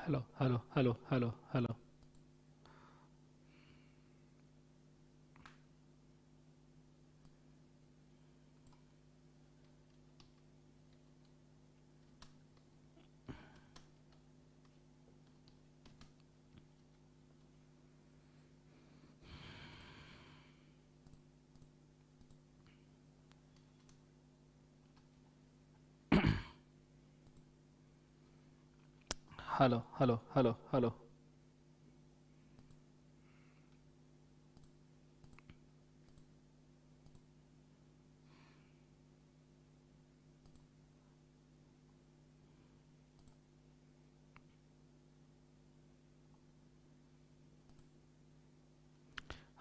Hello hello hello hello hello. Hello hello hello hello.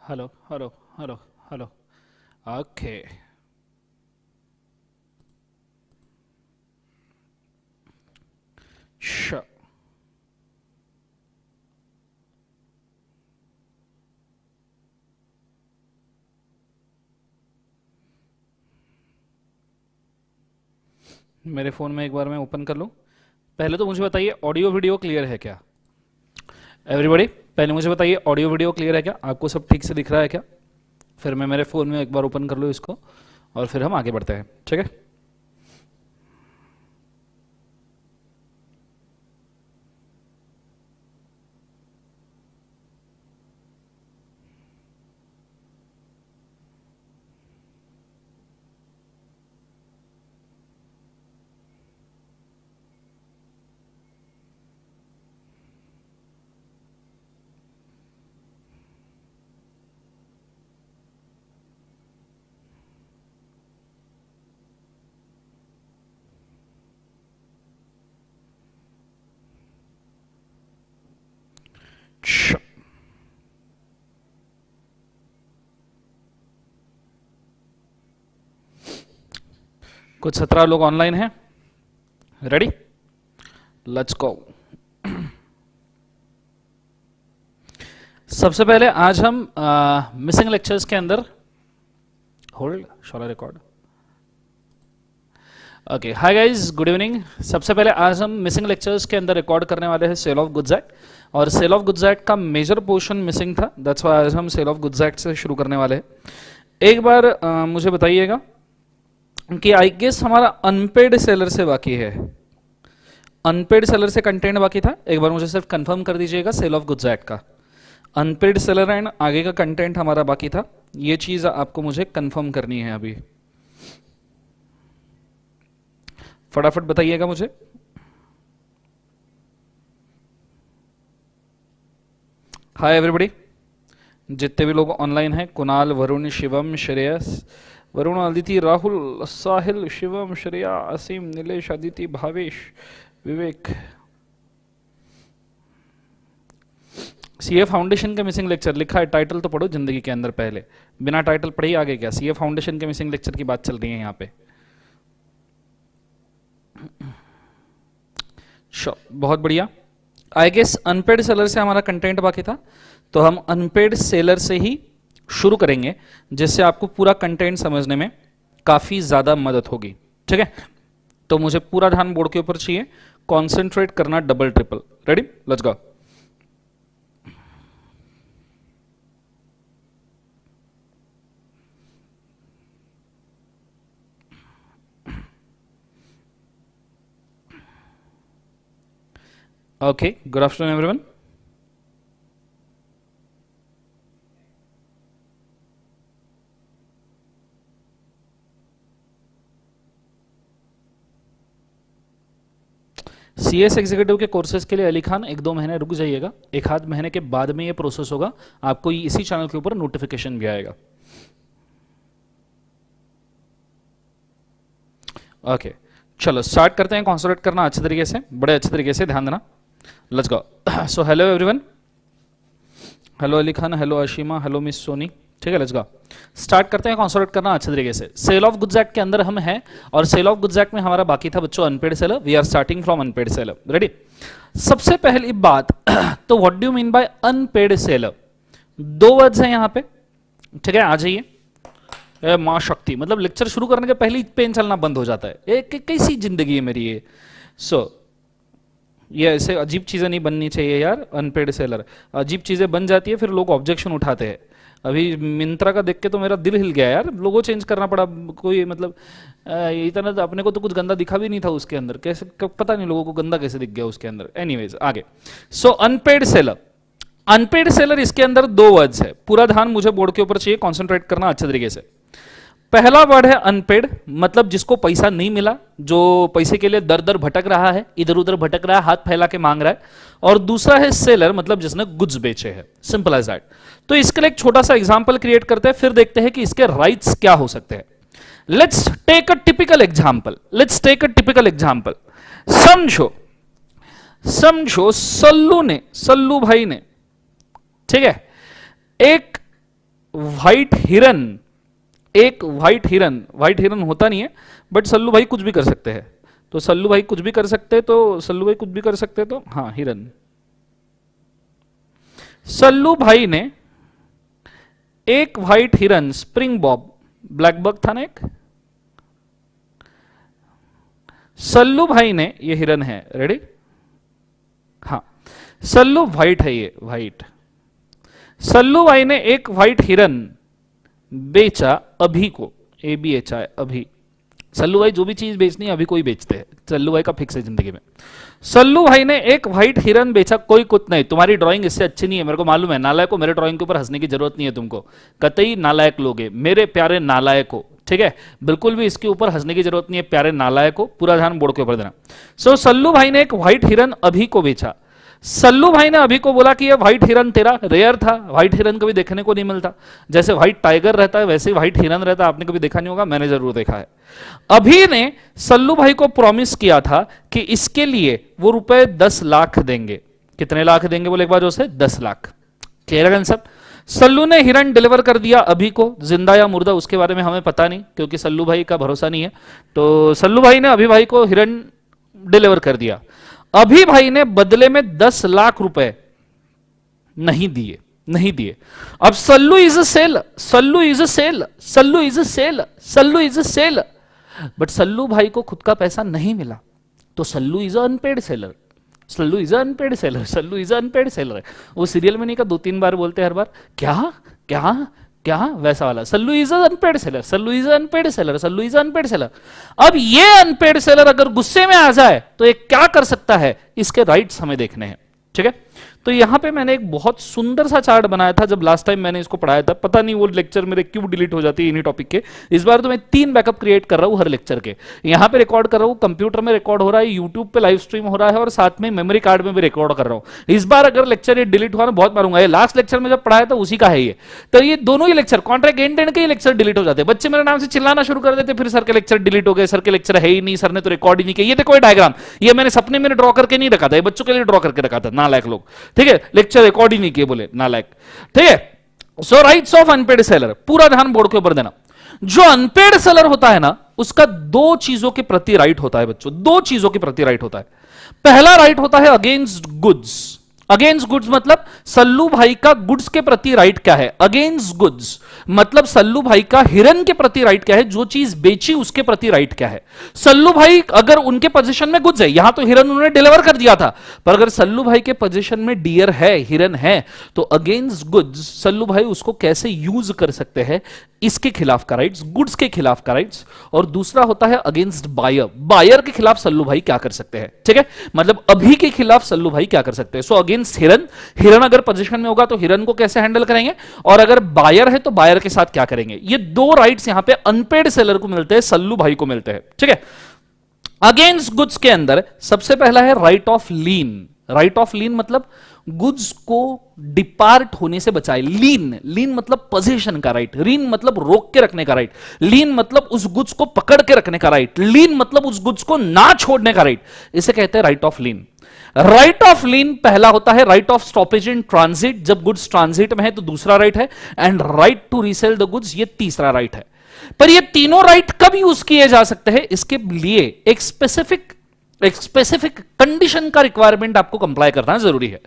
Hello hello hello hello. Okay. श मेरे phone में एक बार मैं ओपन कर लूँ। पहले तो मुझे बताइए ऑडियो वीडियो क्लियर है क्या? एवरीबॉडी पहले मुझे बताइए ऑडियो वीडियो क्लियर है क्या? आपको सब ठीक से दिख रहा है क्या? फिर मैं मेरे फ़ोन में एक बार ओपन कर लूँ इसको और फिर हम आगे बढ़ते हैं, ठीक है? श कुछ 17 लोग ऑनलाइन हैं। रेडी? Let's go. सबसे पहले आज हम मिसिंग लेक्चर्स के अंदर hold shawl record. Okay, hi guys, good evening. सबसे पहले आज हम मिसिंग लेक्चर्स के अंदर रिकॉर्ड करने वाले हैं सेल ऑफ गुड्स एक्ट, और सेल ऑफ गुड्स एक्ट का मेजर पोर्शन मिसिंग था, दैट्स व्हाई आज हम सेल ऑफ गुड्स एक्ट से शुरू करने वाले हैं। एक बार मुझे बताइएगा कि आई गेस हमारा अनपेड सेलर से बाकी है। अनपेड सेलर से कंटेंट बाकी था, एक बार मुझे सिर्फ कंफर्म कर दीजिएगा सेल ऑफ गुड्स एक्ट का। अनपेड सेलर एंड आगे का कंटेंट हमारा बाकी था, ये चीज आपको मुझे कंफर्म करनी है अभी। फटाफट बताइएगा मुझे। हाय एवरीबॉडी, जितने भी लोग ऑनलाइन हैं, कुणाल, वरुण, शिवम, श्रेयस, वरुण, अदिति, राहुल, साहिल, शिवम, श्रेया, असीम, नीलेश, अदिति, भावेश, विवेक। सीए फाउंडेशन के मिसिंग लेक्चर लिखा है, टाइटल तो पढ़ो जिंदगी के अंदर पहले, बिना टाइटल पढ़े ही आगे क्या? सीए फाउंडेशन के मिसिंग लेक्चर की बात चल रही है यहाँ पे। बहुत बढ़िया। आई गेस अनपेड सेलर से हमारा कंटेंट बाकी था, तो हम अनपेड सेलर से ही शुरू करेंगे, जिससे आपको पूरा कंटेंट समझने में काफी ज्यादा मदद होगी, ठीक है? तो मुझे पूरा ध्यान बोर्ड के ऊपर चाहिए, कॉन्सेंट्रेट करना double triple. Ready? Let's go. Okay, good afternoon everyone. CS executive के कोर्सेज के लिए अली खान 1-2 महीने रुक जाइएगा, 1 आध महीने के बाद में ये प्रोसेस होगा, आपको इसी चैनल के ऊपर नोटिफिकेशन भी आएगा। ओके, चलो स्टार्ट करते हैं। कॉन्सेंट्रेट करना अच्छे तरीके से, बड़े अच्छे तरीके से ध्यान देना। Let's go. So hello everyone, hello Ali Khan, hello Ashima, hello miss Soni, ठीक है? लेट्स गो, स्टार्ट करते हैं। कॉन्सेंट्रेट करना अच्छे तरीके से। सेल ऑफ गुड्स एक्ट के अंदर हम हैं, और सेल ऑफ गुड्स एक्ट में हमारा बाकी था बच्चों unpaid seller. We are starting from unpaid seller. Ready? सबसे पहली बात तो what do you mean by unpaid seller? 2 words हैं यहाँ पे, ठीक है? आ जाइए। माँ शक्ति, मतलब लेक्चर शुरू करने के पहले ही पेन चलना बंद हो जाता है। कैसी जिंदगी है मेरी ये? सो ये ऐसे अजीब चीजें नहीं बननी चाहिए यार। अनपेड सेलर अजीब चीजें बन जाती है, फिर लोग ऑब्जेक्शन उठाते हैं। अभी मिंत्रा का देख के तो मेरा दिल हिल गया यार, लोगो चेंज करना पड़ा। कोई मतलब इतना तो अपने को तो कुछ गंदा दिखा भी नहीं था उसके अंदर, कैसे पता नहीं लोगों को गंदा कैसे दिख गया उसके अंदर। एनीवेज आगे। सो अनपेड सेलर, अनपेड सेलर इसके अंदर दो वर्ड्स है, पूरा ध्यान मुझे बोर्ड के ऊपर चाहिए, कॉन्सेंट्रेट करना अच्छे तरीके से। पहला वर्ड है अनपेड, मतलब जिसको पैसा नहीं मिला, जो पैसे के लिए दर दर भटक रहा है, इधर उधर भटक रहा है, हाथ फैला के मांग रहा है। और दूसरा है सेलर, मतलब जिसने गुड्स बेचे हैं। Simple as that. तो इसके लिए एक छोटा सा एग्जांपल क्रिएट करते हैं, फिर देखते हैं कि इसके राइट्स क्या हो सकते हैं। Let's take a typical example, let's take a typical example. समझो समझो सल्लू भाई ने, ठीक है, एक व्हाइट हिरन होता नहीं है, बट सल्लू भाई कुछ भी कर सकते हैं, तो सल्लू भाई कुछ भी कर सकते हैं, तो सल्लू भाई कुछ भी कर सकते हैं, तो हाँ हिरन। सल्लू भाई ने एक व्हाइट हिरन, स्प्रिंग बॉब, ब्लैक बक था ना एक, सल्लू भाई ने, ये हिरन है, रेडी, हाँ सल्लू व्हाइट है, ये व्हाइट। सल्लू भाई ने एक व्हाइट हिरन बेचा अभी को, ABHI अभी। सल्लू भाई जो भी चीज बेचनी है अभी कोई बेचते हैं, सल्लू भाई का फिक्स है जिंदगी में। सल्लू भाई ने एक व्हाइट हिरन बेचा, कोई कुछ नहीं, तुम्हारी ड्राइंग इससे अच्छी नहीं है, मेरे को मालूम है, नालायक को, मेरे ड्राइंग के ऊपर हंसने की जरूरत नहीं है तुमको, कतई नालायक लोग हैं, मेरे प्यारे नालायक हो, ठीक है, बिल्कुल भी इसके ऊपर हंसने की जरूरत नहीं है, प्यारे नालायक हो, पूरा ध्यान बोर्ड के ऊपर देना। सो सल्लू भाई ने एक व्हाइट हिरन अभी को बेचा। सल्लू भाई ने अभी को बोला कि ये व्हाइट हिरन तेरा रेयर था, व्हाइट हिरन कभी देखने को नहीं मिलता, जैसे व्हाइट टाइगर रहता है वैसे व्हाइट हिरन रहता है, आपने कभी देखा नहीं होगा, मैंने जरूर देखा है। अभी ने सल्लू भाई को प्रॉमिस किया था कि इसके लिए वो रुपए 10 लाख देंगे। कितने लाख देंगे बोले एक बार जोर से, 10 लाख। क्लियर है सब। सल्लू ने हिरन डिलीवर कर दिया अभी को, जिंदा या मुर्दा उसके बारे में हमें पता नहीं, क्योंकि सल्लू भाई का भरोसा नहीं है। तो सल्लू भाई ने अभी भाई को हिरन डिलीवर कर दिया। अभी भाई ने बदले में 10 लाख रुपए नहीं दिए। अब Sallu is a seller, but Sallu भाई को खुद का पैसा नहीं मिला, तो सल्लू इज अनपेड सेलर। वो सीरियल में नहीं का 2-3 बार बोलते हर बार, क्या वैसा वाला, सल्लू इज अनपेड सेलर। अब ये अनपेड सेलर अगर गुस्से में आ जाए तो ये क्या कर सकता है, इसके राइट्स हमें देखने हैं, ठीक है। तो यहां पे मैंने एक बहुत सुंदर सा चार्ट बनाया था जब लास्ट टाइम मैंने इसको पढ़ाया था, पता नहीं वो लेक्चर मेरे क्यों डिलीट हो जाती है इन्हीं टॉपिक के। इस बार तो मैं 3 बैकअप क्रिएट कर रहा हूं हर लेक्चर के, यहां पे रिकॉर्ड कर रहा हूं, कंप्यूटर में रिकॉर्ड हो रहा है, यूट्यूब पे लाइव स्ट्रीम हो रहा है, और साथ में मेमोरी कार्ड में भी रिकॉर्ड कर रहा हूं। इस बार अगर लेक्चर ये डिलीट हुआ ना बहुत मारूंगा, ये लास्ट लेक्चर में जब पढ़ाया था उसी का है ये, तो ये दोनों ही लेक्चर कॉन्ट्रैक्ट एंड के ही लेक्चर डिलीट हो जाते हैं। बच्चे मेरे नाम से चिल्लाना शुरू कर देते, फिर सर के लेक्चर डिलीट हो गए, सर के लेक्चर है ही नहीं, सर ने तो रिकॉर्ड ही नहीं किया। ये देखो डायग्राम, ये मैंने सपने में ड्रॉ करके नहीं रखा था, ये बच्चों के लिए ड्रॉ करके रखा था, नालायक लोग, ठीक है, लेक्चर रिकॉर्ड ही नहीं किए बोले नालायक, ठीक है। So rights of unpaired seller, पूरा ध्यान बोर्ड के ऊपर देना। जो अनपेड सेलर होता है ना, उसका 2 चीजों के प्रति राइट होता है बच्चों, 2 चीजों के प्रति राइट होता है। पहला राइट होता है अगेंस्ट गुड्स। अगेंस्ट गुड्स मतलब सल्लू भाई का गुड्स के प्रति राइट क्या है, अगेंस्ट गुड्स मतलब सल्लू भाई का हिरन के प्रति राइट क्या है, जो चीज बेची उसके प्रति राइट क्या है। सल्लू भाई अगर उनके पोजीशन में गुड्स है, यहां तो हिरन उन्होंने डिलीवर कर दिया था, पर अगर सल्लू भाई के पोजीशन में डियर है, हिरन है, तो अगेंस्ट गुड्स सल्लू भाई उसको कैसे यूज कर सकते हैं, इसके खिलाफ का राइट्स, गुड्स के खिलाफ का राइट्स। और दूसरा होता है अगेंस्ट बायर, बायर के खिलाफ सल्लू भाई क्या कर सकते हैं, ठीक है, मतलब अभी के खिलाफ सल्लू भाई क्या कर सकते हैं। सो अगेंस्ट हिरन, हिरन अगर पोजीशन में होगा तो हिरन को कैसे हैंडल करेंगे, और अगर बायर है तो बायर के साथ क्या करेंगे। ये 2 राइट्स यहां पे अनपेड सेलर को मिलते हैं, सल्लू भाई को मिलते हैं, ठीक है। अगेंस्ट गुड्स के अंदर सबसे पहला है right of lien. Right of lien मतलब गुड्स को डिपार्ट होने से बचाए। लीन मतलब पोजीशन का राइट, लीन मतलब रोक के रखने का राइट, लीन मतलब उस गुड्स को पकड़ के रखने का राइट, लीन मतलब उस गुड्स को ना छोड़ने का राइट, इसे कहते हैं right of lien. Right of lien पहला होता है right of stoppage in transit, जब गुड्स ट्रांजिट में है तो दूसरा राइट है, and right to resale the goods ये तीसरा राइट है। पर ये तीनों राइट कब यूज किए जा सकते हैं, इसके लिए एक स्पेसिफिक कंडीशन का रिक्वायरमेंट आपको कंप्लाई करना जरूरी है।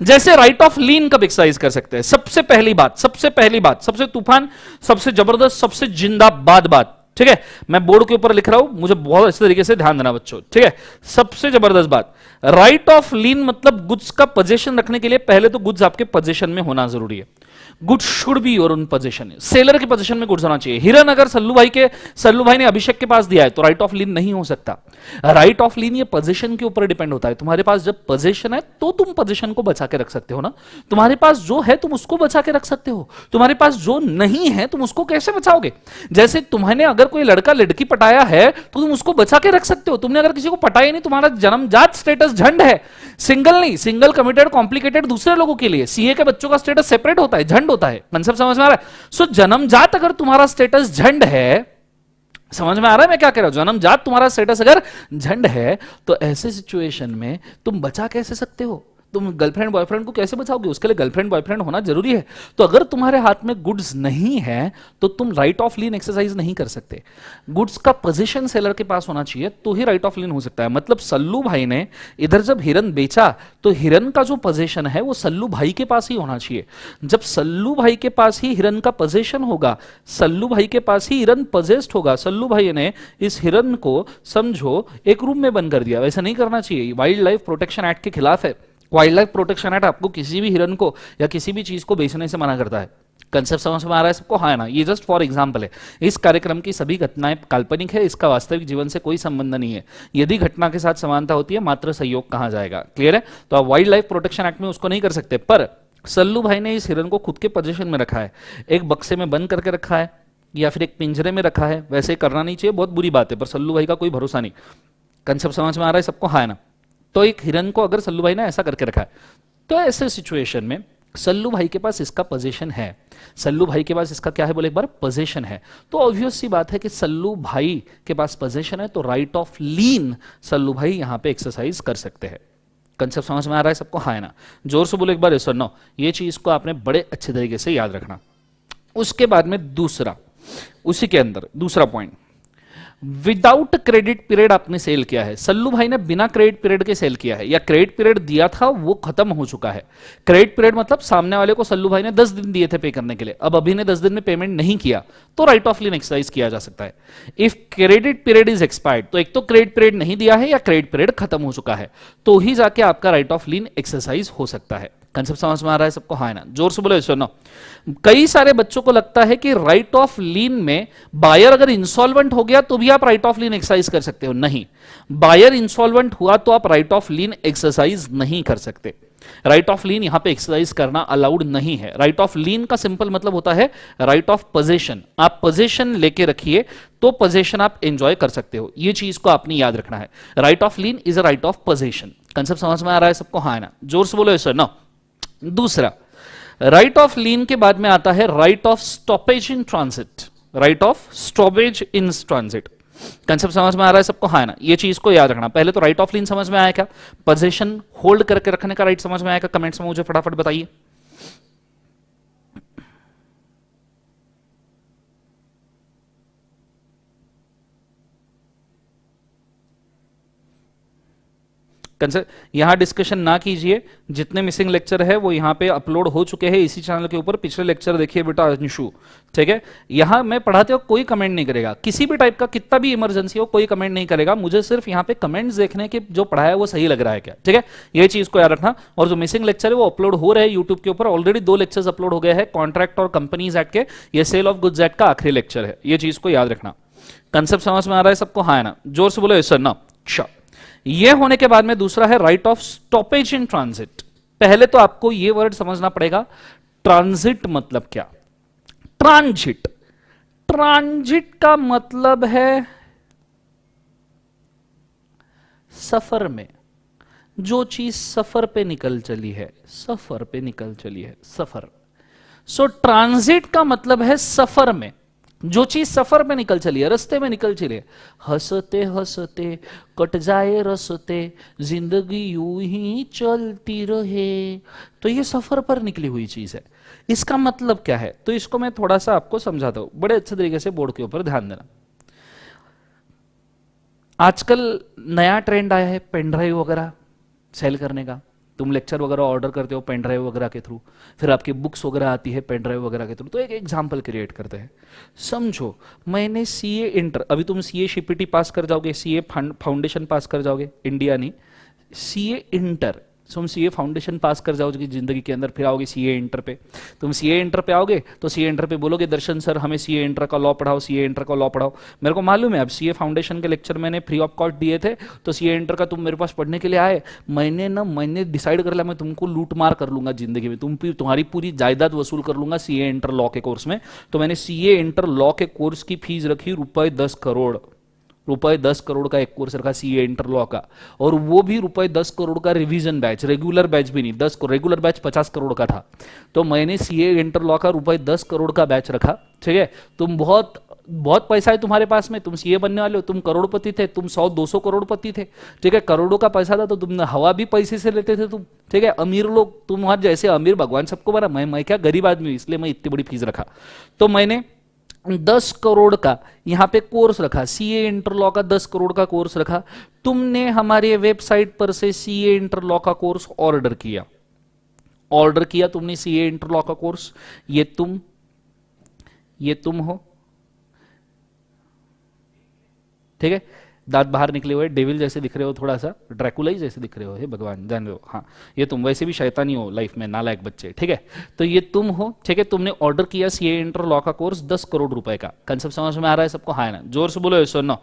जैसे राइट ऑफ लीन कब एक्सरसाइज कर सकते हैं, सबसे पहली बात, सबसे तूफान, सबसे जबरदस्त, सबसे जिंदाबाद बात, ठीक है, मैं बोर्ड के ऊपर लिख रहा हूं, मुझे बहुत अच्छे तरीके से ध्यान देना बच्चों। ठीक है, सबसे जबरदस्त बात, राइट ऑफ लीन मतलब गुड्स का पोजीशन रखने के लिए पहले तो गुड्स आपके पोजीशन में होना जरूरी है। Goods should be your own position, seller के पोजीशन में गुड्स होना चाहिए। हिरन अगर सल्लू भाई ने अभिषेक के पास दिया है तो राइट ऑफ लीन नहीं हो सकता। राइट ऑफ लीन ये पोजीशन के ऊपर डिपेंड होता है। तुम्हारे पास जब पोजीशन है तो तुम पोजीशन को बचा के रख सकते हो ना। तुम्हारे पास जो है तुम उसको बचा के रख सकते हो, तुम्हारे पास जो नहीं है तुम उसको कैसे बचाओगे? जैसे तुम्हारे अगर कोई लड़का लड़की पटाया है तो तुम उसको बचा के रख सकते हो। तुमने अगर किसी को पटाया नहीं, तुम्हारा जन्मजात स्टेटस झंड है, सिंगल नहीं, सिंगल कमिटेड कॉम्प्लिकेटेड दूसरे लोगों के लिए। सीए के बच्चों का स्टेटस सेपरेट होता है, झंड होता है। कंसेप्ट समझ में आ रहा है? सो जन्मजात अगर तुम्हारा स्टेटस झंड है, समझ में आ रहा है मैं क्या कह रहा हूं? जन्मजात तुम्हारा स्टेटस अगर झंड है तो ऐसे सिचुएशन में तुम बचा कैसे सकते हो? तुम गर्लफ्रेंड बॉयफ्रेंड को कैसे बचाओगे? उसके लिए गर्लफ्रेंड बॉयफ्रेंड होना जरूरी है। तो अगर तुम्हारे हाथ में गुड्स नहीं है तो तुम राइट ऑफ लीन एक्सरसाइज नहीं कर सकते। गुड्स का पोजीशन सेलर के पास होना चाहिए तो ही राइट ऑफ लीन हो सकता है। मतलब सल्लू भाई ने इधर जब हिरन बेचा तो हिरन का जो पोजीशन है वो सल्लू भाई के पास ही होना चाहिए। जब सल्लू भाई के पास ही हिरन का पोजीशन होगा, सल्लू भाई के पास ही हिरन पोजेस्ड होगा, सल्लू भाई ने इस हिरन को समझो एक रूम में बंद कर दिया। वैसा नहीं करना चाहिए, वाइल्ड लाइफ प्रोटेक्शन एक्ट के खिलाफ है। वाइल्ड लाइफ प्रोटेक्शन एक्ट आपको किसी भी हिरन को या किसी भी चीज को बेचने से मना करता है। कंसेप्ट समझ में आ रहा है सबको? हाँ ना? ये जस्ट फॉर एग्जांपल है। इस कार्यक्रम की सभी घटनाएं काल्पनिक है, इसका वास्तविक जीवन से कोई संबंध नहीं है। यदि घटना के साथ समानता होती है मात्र सहयोग कहा जाएगा। क्लियर है? तो आप वाइल्ड लाइफ प्रोटेक्शन एक्ट में उसको नहीं कर सकते। पर सल्लू भाई ने इस हिरन को खुद के पोजीशन में रखा है, एक बक्से में बंद करके रखा है या फिर एक पिंजरे में रखा है। वैसे करना नहीं चाहिए, बहुत बुरी बात है, पर सल्लू भाई का कोई भरोसा नहीं। कंसेप्ट समझ में आ रहा है सबको? हाँ ना? तो एक हिरन को अगर सल्लू भाई ने ऐसा करके रखा है तो ऐसे सिचुएशन में सल्लू भाई के पास इसका पोजीशन है। सल्लू भाई के पास इसका क्या है बोले एक बार? पोजीशन है। तो ऑब्वियस सी बात है कि सल्लू भाई के पास पोजीशन है तो राइट ऑफ लीन सल्लू भाई यहां पे एक्सरसाइज कर सकते हैं। कंसेप्ट समझ में आ रहा है सबको? हाँ ना? जोर से बोलो एक बार यस और नो। ये चीज को आपने बड़े अच्छे तरीके से याद रखना। उसके बाद में दूसरा, उसी के अंदर दूसरा पॉइंट, विदाउट क्रेडिट पीरियड आपने सेल किया है। सल्लू भाई ने बिना क्रेडिट पीरियड के सेल किया है या क्रेडिट पीरियड दिया था वो खत्म हो चुका है। क्रेडिट पीरियड मतलब सामने वाले को सल्लू भाई ने 10 दिन दिए थे पे करने के लिए, अब अभी ने 10 दिन में पेमेंट नहीं किया तो राइट ऑफ लीन एक्सरसाइज किया जा सकता है। If credit period is expired, तो एक तो क्रेडिट पीरियड नहीं दिया है या क्रेडिट पीरियड खत्म हो चुका है, तो ही जाके आपका राइट ऑफ लीन एक्सरसाइज हो सकता है। कंसेप्ट समझ में आ रहा है सबको? हाँ ना? जोर से बोलो सुनो। कई सारे बच्चों को लगता है कि राइट ऑफ लीन में बायर अगर इंसॉल्वेंट हो गया तो भी आप राइट ऑफ लीन एक्सरसाइज कर सकते हो। नहीं, बायर इंसॉल्वेंट हुआ तो आप राइट ऑफ लीन एक्सरसाइज नहीं कर सकते। राइट ऑफ लीन यहां पे एक्सरसाइज करना अलाउड नहीं है। राइट ऑफ लीन का सिंपल मतलब होता है राइट ऑफ पोजीशन। आप पोजीशन लेके रखिए तो पोजीशन आप एंजॉय कर सकते हो। ये चीज को आपने याद रखना है। Right of lien is a right of position. Concept समझ में आ रहा है सबको? हाँ ना? जोर से बोलो सर नो। दूसरा, राइट ऑफ लीन के बाद में आता है right of stoppage in transit. Right of stoppage in transit. Concept समझ में आ रहा है सबको? हाँ ना? ये चीज को याद रखना। पहले तो राइट ऑफ लीन समझ में आया क्या? पोजीशन होल्ड करके रखने का राइट समझ में आया क्या? कमेंट्स में मुझे फटाफट बताइए। यहां डिस्कशन ना कीजिए, जितने मिसिंग लेक्चर है वो यहां पे अपलोड हो चुके हैं इसी चैनल के ऊपर। पिछले लेक्चर देखिए बेटा अंशु, ठीक है? यहां मैं पढ़ाते हो कोई कमेंट नहीं करेगा, किसी भी टाइप का, कितना भी इमरजेंसी हो कोई कमेंट नहीं करेगा। मुझे सिर्फ यहां पे कमेंट्स देखने के जो पढ़ाया है वो सही लग रहा है क्या, ठीक है? ये चीज को याद रखना। और जो मिसिंग लेक्चर है वो अपलोड हो रहे हैं यूट्यूब के ऊपर। ऑलरेडी 2 लेक्चर्स अपलोड हो गए हैं, कॉन्ट्रैक्ट और कंपनीज एक्ट के। ये सेल ऑफ गुड्स एक्ट का आखिरी लेक्चर है, ये चीज को याद रखना। कंसेप्ट समझ में आ रहा है सबको? हाँ ना? जोर से बोलो सर ना। अच्छा, ये होने के बाद में दूसरा है right of stoppage in transit. पहले तो आपको ये वर्ड समझना पड़ेगा, ट्रांजिट मतलब क्या? ट्रांजिट, ट्रांजिट का मतलब है सफर में, जो चीज सफर पे निकल चली है, सफर पे निकल चली है, सफर। सो ट्रांजिट का मतलब है सफर में, जो चीज सफर में निकल चली है, रास्ते में निकल चली है। हंसते हंसते कट जाए रस्ते, जिंदगी यूं ही चलती रहे, तो ये सफर पर निकली हुई चीज है। इसका मतलब क्या है? तो इसको मैं थोड़ा सा आपको समझाता हूं, बड़े अच्छे तरीके से बोर्ड के ऊपर ध्यान देना। आजकल नया ट्रेंड आया है पेन ड्राइव वगैरह सेल करने का, तुम लेक्चर वगैरह ऑर्डर करते हो पेन ड्राइव वगैरह के थ्रू, फिर आपकी बुक्स वगैरह आती है पेन ड्राइव वगैरह के थ्रू, तो एक एग्जाम्पल क्रिएट करते हैं। समझो मैंने सीए इंटर, अभी तुम सीए शिपीटी पास कर जाओगे, सीए फाउंडेशन पास कर जाओगे, इंडिया नहीं, सीए इंटर, तुम सीए फाउंडेशन पास कर जाओगे जिंदगी के अंदर, फिर आओगे सीए इंटर पे। तुम सीए इंटर पे आओगे तो सीए इंटर पे बोलोगे दर्शन सर हमें सीए इंटर का लॉ पढ़ाओ, सीए इंटर का लॉ पढ़ाओ। मेरे को मालूम है अब सीए फाउंडेशन के लेक्चर मैंने फ्री ऑफ कॉस्ट दिए थे, तो सीए इंटर का तुम मेरे पास पढ़ने के लिए आए, मैंने डिसाइड कर लिया मैं तुमको लूट मार कर लूंगा जिंदगी में, तुम्हारी पूरी जायदाद वसूल कर लूंगा सीए इंटर लॉ के कोर्स में। तो मैंने सीए इंटर लॉ के कोर्स की फीस रखी ₹10 करोड़, ₹10 करोड़ का एक कोर्स रखा सीए इंटर लॉ का, और वो भी ₹10 करोड़ का रिवीजन बैच, रेगुलर बैच भी नहीं, रेगुलर बैच 50 करोड़ का था, तो मैंने सीए इंटर लॉ का ₹10 करोड़ का बैच रखा। ठीक है, तुम बहुत बहुत पैसा है तुम्हारे पास में, तुम सीए बनने वाले हो, तुम करोड़पति थे, तुम 100-200 करोड़पति थे। ठीक है, करोड़ों का पैसा था तो तुम हवा भी पैसे से लेते थे तुम। ठीक है, अमीर लोग, तुम्हारे जैसे अमीर भगवान सबको बना, मैं क्या गरीब आदमी हूं, इसलिए मैं इतनी बड़ी फीस रखा। तो मैंने 10 करोड़ का यहां पे कोर्स रखा, सीए इंटर लॉ का 10 करोड़ का कोर्स रखा। तुमने हमारे वेबसाइट पर से सीए इंटर लॉ का कोर्स ऑर्डर किया तुमने सीए इंटर लॉ का कोर्स, ये तुम हो। ठीक है, दांत बाहर निकले हुए डेविल जैसे दिख रहे हो, थोड़ा सा ड्रैकुला ही जैसे दिख रहे हो, हे भगवान जान रहे हो। हाँ, ये तुम वैसे भी शैतानी हो लाइफ में, नालायक बच्चे। ठीक है, तो ये तुम हो। ठीक है, तुमने ऑर्डर किया सीए इंटर लॉ का कोर्स 10 करोड़ रुपए का। कंसेप्ट समझ में आ रहा है सबको? हाँ ना, जोर से बोलो सो नो।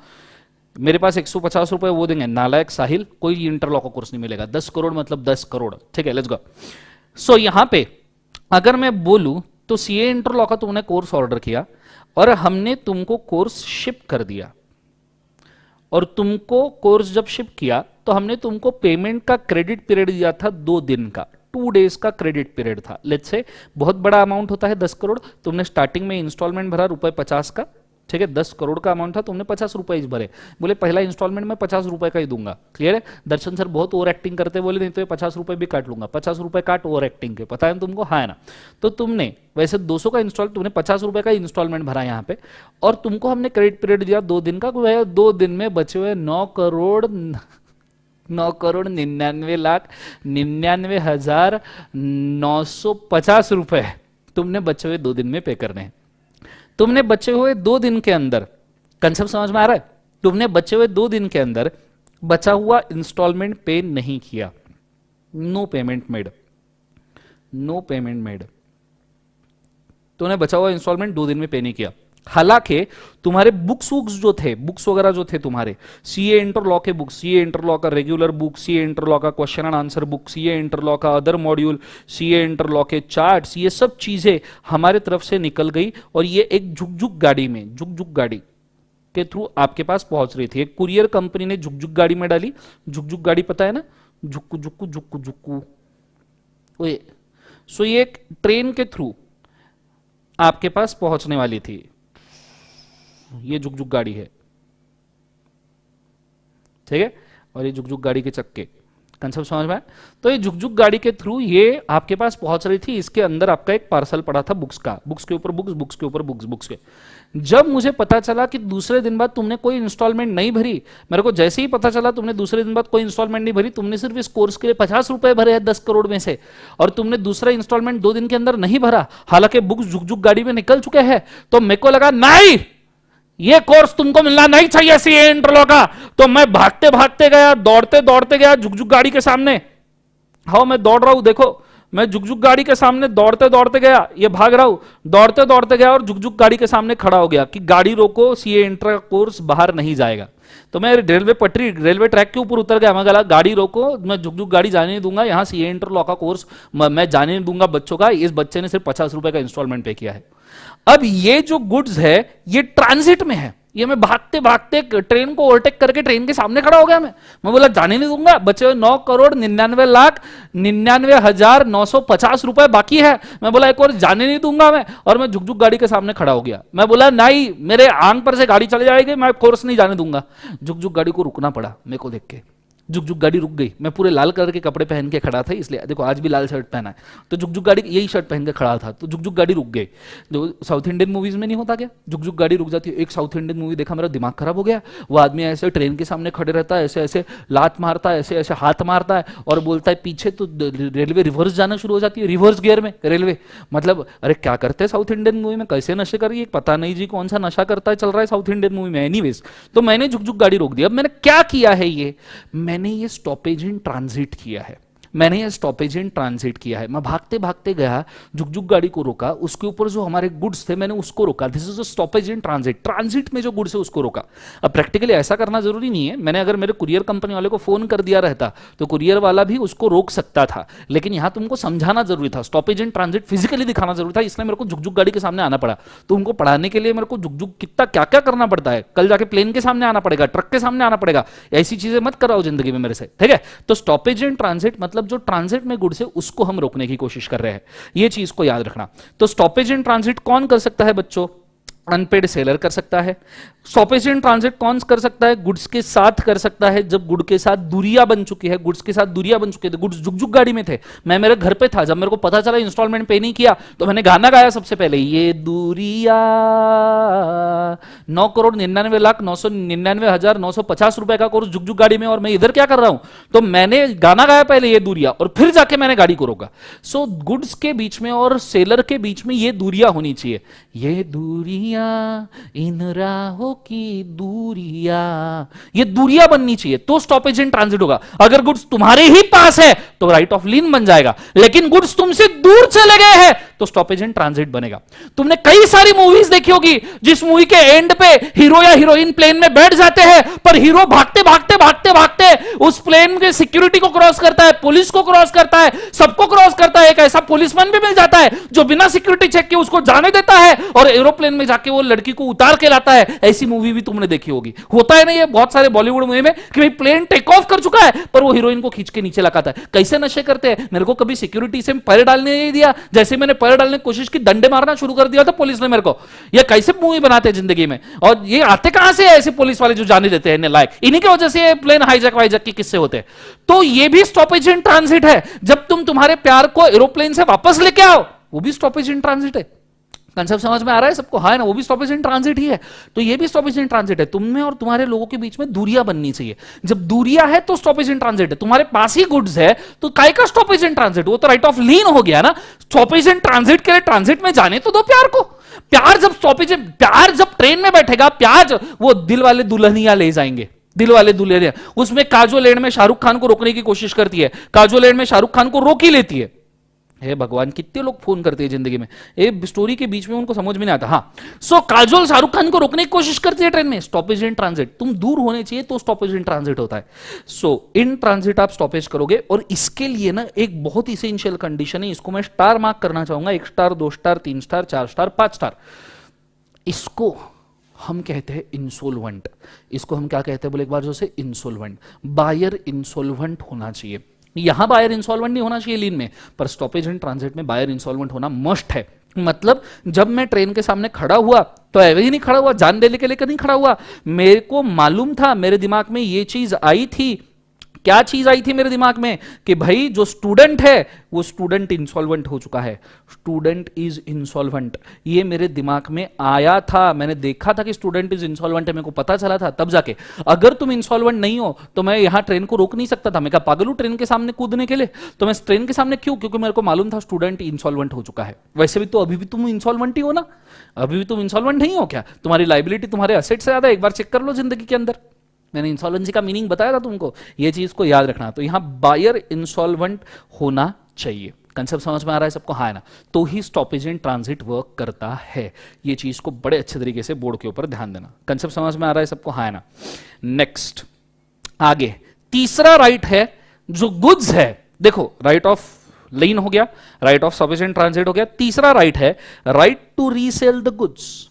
मेरे पास 150 रुपए वो देंगे नालायक साहिल, कोई इंटर लॉ का कोर्स नहीं मिलेगा। 10 करोड़ मतलब 10 करोड़। ठीक है, लेट्स गो। सो यहां पे अगर मैं बोलूं तो सीए इंटर लॉ का तुमने कोर्स ऑर्डर किया और हमने तुमको कोर्स शिप कर दिया, और तुमको कोर्स जब शिप किया तो हमने तुमको पेमेंट का क्रेडिट पीरियड दिया था 2 दिन का, 2 डेज का क्रेडिट पीरियड था। लेट्स से बहुत बड़ा अमाउंट होता है 10 करोड़, तुमने स्टार्टिंग में इंस्टॉलमेंट भरा ₹50 का। ठीक है, 10 करोड़ का अमाउंट था, तुमने 50 रुपए भरे, बोले पहला इंस्टॉलमेंट में 50 रुपए का ही दूंगा। क्लियर है? दर्शन सर बहुत ओवर एक्टिंग करते, बोले नहीं तो ये 50 रुपए भी काट लूंगा। 50 रुपए काट ओवर एक्टिंग के, पता है तुमको? हाँ है ना। तो तुमने वैसे 200 का इंस्टॉल, तुमने 50 रुपए का इंस्टॉलमेंट भरा यहाँ पे, और तुमको हमने क्रेडिट पीरियड दिया 2 दिन का। 2 दिन में बचे हुए 9,99,99,950 रुपए तुमने बचे हुए 2 दिन में पे करने हैं। तुमने बचे हुए 2 दिन के अंदर, कंसेप्ट समझ में आ रहा है? तुमने बचे हुए 2 दिन के अंदर बचा हुआ इंस्टॉलमेंट पे नहीं किया, नो पेमेंट मेड। तुमने बचा हुआ इंस्टॉलमेंट 2 दिन में पे नहीं किया। हालांकि तुम्हारे बुक्स वगैरह जो थे तुम्हारे, सीए इंटर लॉ के बुक, सीए इंटर लॉ का regular book, CA inter law का question and answer book, CA inter law का other module, CA inter law के चार्ट्स, ये सब चीजें हमारे तरफ से निकल गई, और ये एक झुकझुक गाड़ी के थ्रू आपके पास पहुंच रही थी। एक कुरियर कंपनी ने झुकझुक गाड़ी में डाली। झुकझुक गाड़ी पता है ना, झुक्कू झुक्कू झुक्कू झुक्कू। सो ये एक ट्रेन के थ्रू आपके पास पहुंचने वाली थी। ये झुकझुक गाड़ी है, ठीक है, और ये झुकझुक गाड़ी के चक्के, कंसेप्ट समझ में आया? तो ये झुकझुक गाड़ी के थ्रू ये आपके पास पहुंच रही थी। इसके अंदर आपका एक पार्सल पड़ा था बुक्स का, बुक्स के ऊपर बुक्स, बुक्स के ऊपर बुक्स, बुक्स के। जब मुझे पता चला कि दूसरे दिन बाद तुमने कोई इंस्टॉलमेंट नहीं भरी, मेरे को जैसे ही पता चला तुमने दूसरे दिन बाद कोई इंस्टॉलमेंट नहीं भरी, तुमने सिर्फ इस कोर्स के लिए 50 रुपए भरे हैं 10 करोड़ में से, और तुमने दूसरा इंस्टॉलमेंट 2 दिन के अंदर नहीं भरा, हालांकि बुक्स झुकझुक गाड़ी में निकल चुके हैं, तो मेरे को लगा नहीं, ये कोर्स तुमको मिलना नहीं चाहिए सीए इंटर लॉ का। तो मैं भागते भागते गया, दौड़ते दौड़ते गया झुकझुक गाड़ी के सामने। हाँ, मैं दौड़ रहा हूं, देखो मैं झुकझुक गाड़ी के सामने दौड़ते दौड़ते गया, ये भाग रहा हूं, दौड़ते दौड़ते गया और झुकझुक गाड़ी के सामने खड़ा हो गया कि गाड़ी रोको, सीए इंटर का कोर्स बाहर नहीं जाएगा। तो मैं रेलवे ट्रैक के ऊपर उतर गया। मैं बोला गाड़ी रोको, मैं झुकझुक गाड़ी जाने नहीं दूंगा, यहां सीए इंटर लॉ का कोर्स मैं जाने नहीं दूंगा बच्चों का। इस बच्चे ने सिर्फ 50 रुपए का इंस्टॉलमेंट पे किया है। अब ये जो गुड्स है ये ट्रांजिट में है, ये मैं भागते भागते ट्रेन को ओवरटेक करके ट्रेन के सामने खड़ा हो गया। मैं बोला जाने नहीं दूंगा, बचे हुए 9,99,99,950 रुपए बाकी है। मैं बोला एक और जाने नहीं दूंगा मैं, और मैं झुकझुक गाड़ी के सामने खड़ा हो गया। मैं बोला नहीं, मेरे आंख पर से गाड़ी चली जाएगी, मैं कोर्स नहीं जाने दूंगा। झुकझुक गाड़ी को रुकना पड़ा मेरे को देख के। जुग जुग गाड़ी रुक गई, मैं पूरे लाल कलर के कपड़े पहन के खड़ा था, इसलिए देखो आज भी लाल शर्ट पहना है, तो जुग जुग गाड़ी, यही शर्ट पहन के खड़ा था तो जुग जुग गाड़ी रुक गई। जो साउथ इंडियन मूवीज में नहीं होता क्या, जुग जुग गाड़ी रुक जाती है। एक साउथ इंडियन मूवी देखा, मेरा दिमाग खराब हो गया। वो आदमी ऐसे ट्रेन के सामने खड़े रहता है, ऐसे ऐसे लात मारता है, ऐसे ऐसे हाथ मारता है और बोलता है पीछे तो रेलवे रिवर्स जाना शुरू हो जाती है, रिवर्स गियर में रेलवे। मतलब अरे क्या करते हैं साउथ इंडियन मूवी में, कैसे नशे कर रही है पता नहीं जी, कौन सा नशा करता है चल रहा है साउथ इंडियन मूवी में। एनीवेज, तो मैंने जुग जुग गाड़ी रोक दी। अब मैंने क्या किया है, ये मैंने ये स्टॉपेज इन ट्रांजिट किया है, मैंने ये स्टॉपेज इन ट्रांजिट किया है। मैं भागते भागते गया, जुग जुग गाड़ी को रोका, उसके ऊपर जो हमारे गुड्स थे मैंने उसको रोका। This is a stoppage in transit, transit में जो गुड्स है उसको रोका। अब प्रैक्टिकली ऐसा करना जरूरी नहीं है, मैंने अगर मेरे कुरियर कंपनी वाले को फोन कर दिया रहता तो कुरियर वाला भी उसको रोक सकता था, लेकिन यहां तुमको समझाना जरूरी था, स्टॉपेज इन ट्रांजिट फिजिकली दिखाना जरूरी था, इसलिए मेरे को जुग जुग गाड़ी के सामने आना पड़ा। तो उनको पढ़ाने के लिए मेरे को जुग जुग कितना क्या क्या करना पड़ता है, कल जाके प्लेन के सामने आना पड़ेगा, ट्रक के सामने आना पड़ेगा, ऐसी चीजें मत कराओ जिंदगी में मेरे से, ठीक है। तो स्टॉपेज इन ट्रांजिट मतलब जो ट्रांजिट में गुड्स है उसको हम रोकने की कोशिश कर रहे हैं, ये चीज को याद रखना। तो स्टॉपेज इन ट्रांजिट कौन कर सकता है बच्चों, अनपेड सेलर कर सकता है। स्टॉपेज इन ट्रांजिट कौन कर सकता है, गुड्स के साथ कर सकता है, जब गुड के साथ दूरियां बन चुकी है, गुड्स के साथ दूरियां बन चुके थे, गुड्स जुग जुग गाड़ी में थे, मैं मेरे घर पे था, जब मेरे को पता चला इंस्टॉलमेंट पे नहीं किया तो मैंने गाना गाया सबसे पहले, ये दूरिया 9,99,999,950 रुपए का कोर्स जुग जुग गाड़ी में, और मैं इधर क्या कर रहा हूं, तो मैंने गाना गाया पहले ये दूरिया और फिर जाके मैंने गाड़ी को रोका। सो गुड्स के बीच में और सेलर के बीच में ये दूरियां होनी चाहिए, ये दूरिया इन राहों की दूरिया, ये दूरियां बननी चाहिए, तो स्टॉपेज इन ट्रांजिट होगा। अगर गुड्स तुम्हारे ही पास है तो राइट ऑफ लीन बन जाएगा, लेकिन गुड्स तुमसे दूर चले गए हैं तो स्टॉपेज इन ट्रांजिट बनेगा। तुमने कई सारी मूवीज देखी होगी जिस मूवी के एंड पे हीरो या हीरोइन प्लेन में बैठ जाते हैं, पर हीरो भागते भागते भागते भागते उस प्लेन के सिक्योरिटी को क्रॉस करता है, पुलिस को क्रॉस करता है, सबको क्रॉस करता है, एक ऐसा पुलिसमैन भी मिल जाता है जो बिना सिक्योरिटी चेक के उसको जाने देता है और एरोप्लेन में जाके वो लड़की को उतार के लाता है। ऐसी मूवी भी तुमने देखी होगी, होता है ना ये बहुत सारे बॉलीवुड मूवी में कि भाई प्लेन टेक ऑफ कर चुका है पर वो हीरोइन को खींच के नीचे लगाता है। कैसे नशे करते हैं, मेरे को कभी सिक्योरिटी से पैर डालने नहीं दिया, जैसे मैंने पैर डालने की कोशिश की डंडे मारना शुरू कर दिया था पुलिस ने मेरे को। ये कैसे मूवी बनाते हैं जिंदगी में, और ये आते कहां से ऐसे पुलिस वाले जो जाने देते हैं लायक, इन्हीं की वजह से प्लेन हाईजैक वाईजैक के किस्से होते हैं। तो ये भी स्टॉपेज इन ट्रांजिट है, जब तुम तुम्हारे प्यार को एरोप्लेन से वापस लेके आओ वो भी स्टॉपेज इन ट्रांजिट है। कंसेप्ट समझ में आ रहा है सबको, हाँ ना, वो भी स्टॉपेज इन ट्रांजिट ही है। तो ये भी स्टॉपेज इन ट्रांजिट है, तुम में और तुम्हारे लोगों के बीच में दूरियां बननी चाहिए। जब दूरियां है तो स्टॉपेज इन ट्रांजिट है, तुम्हारे पास ही गुड्स है तो काय का स्टॉपेज इन ट्रांजिट, वो तो राइट ऑफ लीन हो गया ना। स्टॉपेज इन ट्रांजिट के लिए ट्रांजिट में जाने तो दो प्यार को, प्यार जब स्टॉपेज, प्यार जब ट्रेन में बैठेगा, प्यार वो दिल वाले दुल्हनिया ले जाएंगे, दिल वाले दुल्हनिया, उसमें काजोल एंड में शाहरुख खान को रोकने की कोशिश करती है, काजोल एंड में शाहरुख खान को रोक ही लेती है। हे भगवान, कितने लोग फोन करते हैं जिंदगी में, एक स्टोरी के बीच में उनको समझ में नहीं आता। हाँ, सो काजोल शाहरुख खान को रोकने की कोशिश करती है ट्रेन में, स्टॉपेज इन ट्रांजिट, तुम दूर होने चाहिए तो स्टॉपेज इन ट्रांजिट होता है। सो इन ट्रांजिट आप स्टॉपेज करोगे, और इसके लिए ना एक बहुत इसेंशियल कंडीशन है, इसको मैं स्टार मार्क करना चाहूंगा, 1 star 2 star 3 star 4 star 5 star. इसको हम कहते हैं इंसोल्वेंट। इसको हम क्या कहते हैं बोले एक बार जो से, इंसोल्वेंट, बायर इंसोल्वेंट होना चाहिए। यहां बायर इंसॉल्वेंट नहीं होना चाहिए लीन में, पर स्टॉपेज इन ट्रांजिट में बायर इंसॉल्वेंट होना मस्ट है। मतलब जब मैं ट्रेन के सामने खड़ा हुआ तो ऐसे ही नहीं खड़ा हुआ, जान देने के लिए नहीं खड़ा हुआ, मेरे को मालूम था, मेरे दिमाग में ये चीज आई थी। क्या चीज आई थी मेरे दिमाग में कि भाई जो स्टूडेंट है वो स्टूडेंट इंसॉल्वेंट हो चुका है, स्टूडेंट इज इंसॉल्वेंट, ये मेरे दिमाग में आया था, मैंने देखा था कि स्टूडेंट इज इंसॉल्वेंट है, मेरे को पता चला था तब जाके। अगर तुम इंसॉल्वेंट नहीं हो तो मैं यहां ट्रेन को रोक नहीं सकता था, मैं क्या पागल हूं ट्रेन के सामने कूदने के लिए? तो मैं ट्रेन के सामने क्यों? क्योंकि मेरे को मालूम था स्टूडेंट इंसॉल्वेंट हो चुका है। वैसे भी तो अभी भी तुम इंसॉल्वेंट ही हो ना, अभी भी तुम इंसॉल्वेंट नहीं हो क्या? तुम्हारी लाइबिलिटी तुम्हारे एसेट से ज्यादा, एक बार चेक कर लो जिंदगी के अंदर। मैंने इंसॉल्वेंसी का मीनिंग बताया था तुमको, ये चीज को याद रखना। तो यहां बायर इंसॉल्वेंट होना चाहिए। कंसेप्ट समझ में आ रहा है सबको? हाँ है ना? तो ही स्टॉपेज इन ट्रांजिट वर्क करता है। ये चीज को बड़े अच्छे तरीके से बोर्ड के ऊपर ध्यान देना। कंसेप्ट समझ में आ रहा है सबको? हाँ है ना? नेक्स्ट आगे तीसरा राइट है जो गुड्स है। देखो राइट ऑफ लीन हो गया, right of stoppage in transit हो गया। तीसरा राइट है right to resale the goods.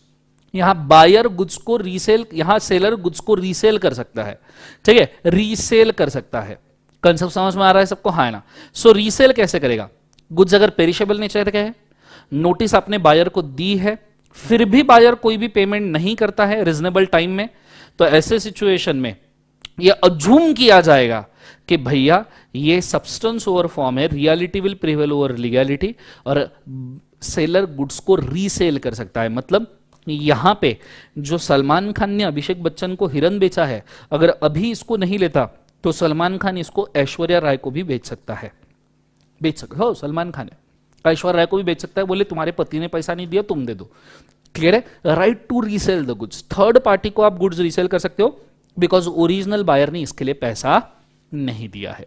यहां बायर गुड्स को रीसेल, यहां सेलर गुड्स को रीसेल कर सकता है, ठीक है, रीसेल कर सकता है। कंसेप्ट समझ में आ रहा है सबको? हाँ है ना? सो रीसेल कैसे करेगा? गुड्स अगर पेरिशेबल नेचर के है, नोटिस आपने बायर को दी है, फिर भी बायर कोई भी पेमेंट नहीं करता है रीजनेबल टाइम में, तो ऐसे सिचुएशन में ये अज्यूम किया जाएगा कि भैया ये सब्सटेंस ओवर फॉर्म है, reality will prevail over legality, और सेलर गुड्स को रीसेल कर सकता है। मतलब यहां पे जो सलमान खान ने अभिषेक बच्चन को हिरन बेचा है, अगर अभी इसको नहीं लेता तो सलमान खान इसको ऐश्वर्या राय को भी बेच सकता है। बेच सकता हो, सलमान खान है, ऐश्वर्या राय को भी बेच सकता है, बोले तुम्हारे पति ने पैसा नहीं दिया तुम दे दो। क्लियर है? Right to resale the goods, third party को आप गुड्स रीसेल कर सकते हो बिकॉज ओरिजिनल बायर ने इसके लिए पैसा नहीं दिया है।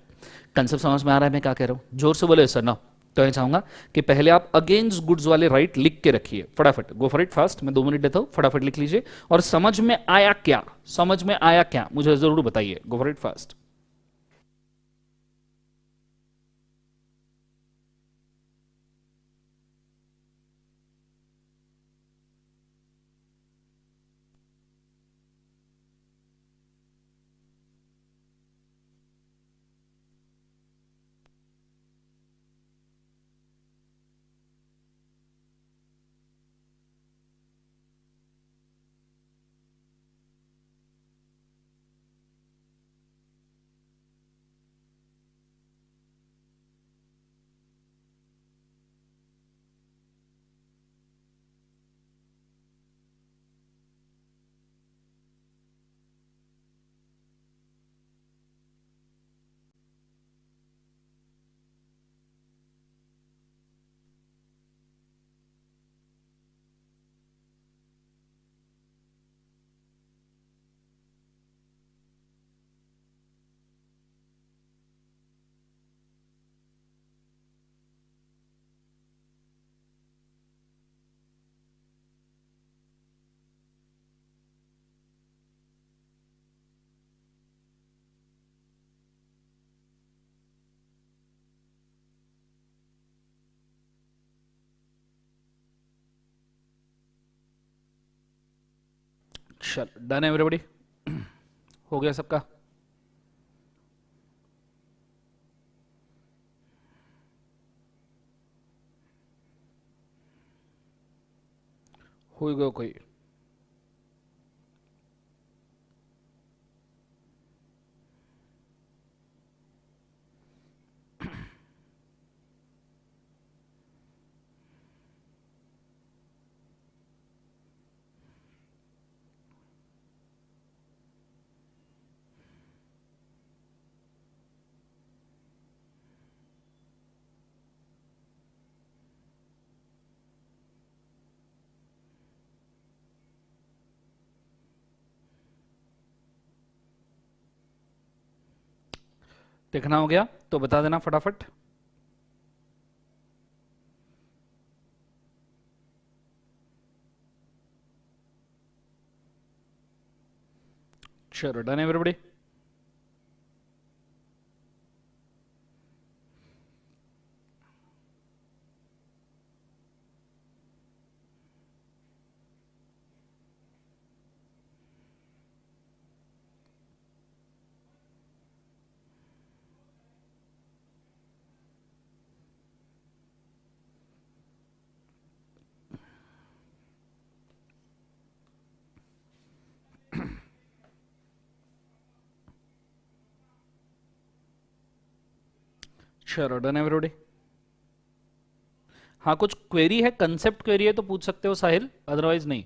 कंसेप्ट समझ में आ रहा है मैं क्या कह रहा हूं? जोर से बोले सर ना। तो मैं चाहूंगा कि पहले आप अगेंस्ट गुड्स वाले राइट लिख के रखिए फटाफट। गो फॉर इट फास्ट, मैं 2 मिनट देता हूं, फटाफट लिख लीजिए। और समझ में आया क्या, समझ में आया क्या मुझे जरूर बताइए। Go for it fast. चल डन है एवरीबॉडी? हो गया सबका? हो गया कोई? देखना हो गया तो बता देना फटाफट। चलो डन एवरीबॉडी? चलो डन एवरीबॉडी? हाँ कुछ क्वेरी है, कंसेप्ट क्वेरी है तो पूछ सकते हो साहिल, अदरवाइज नहीं।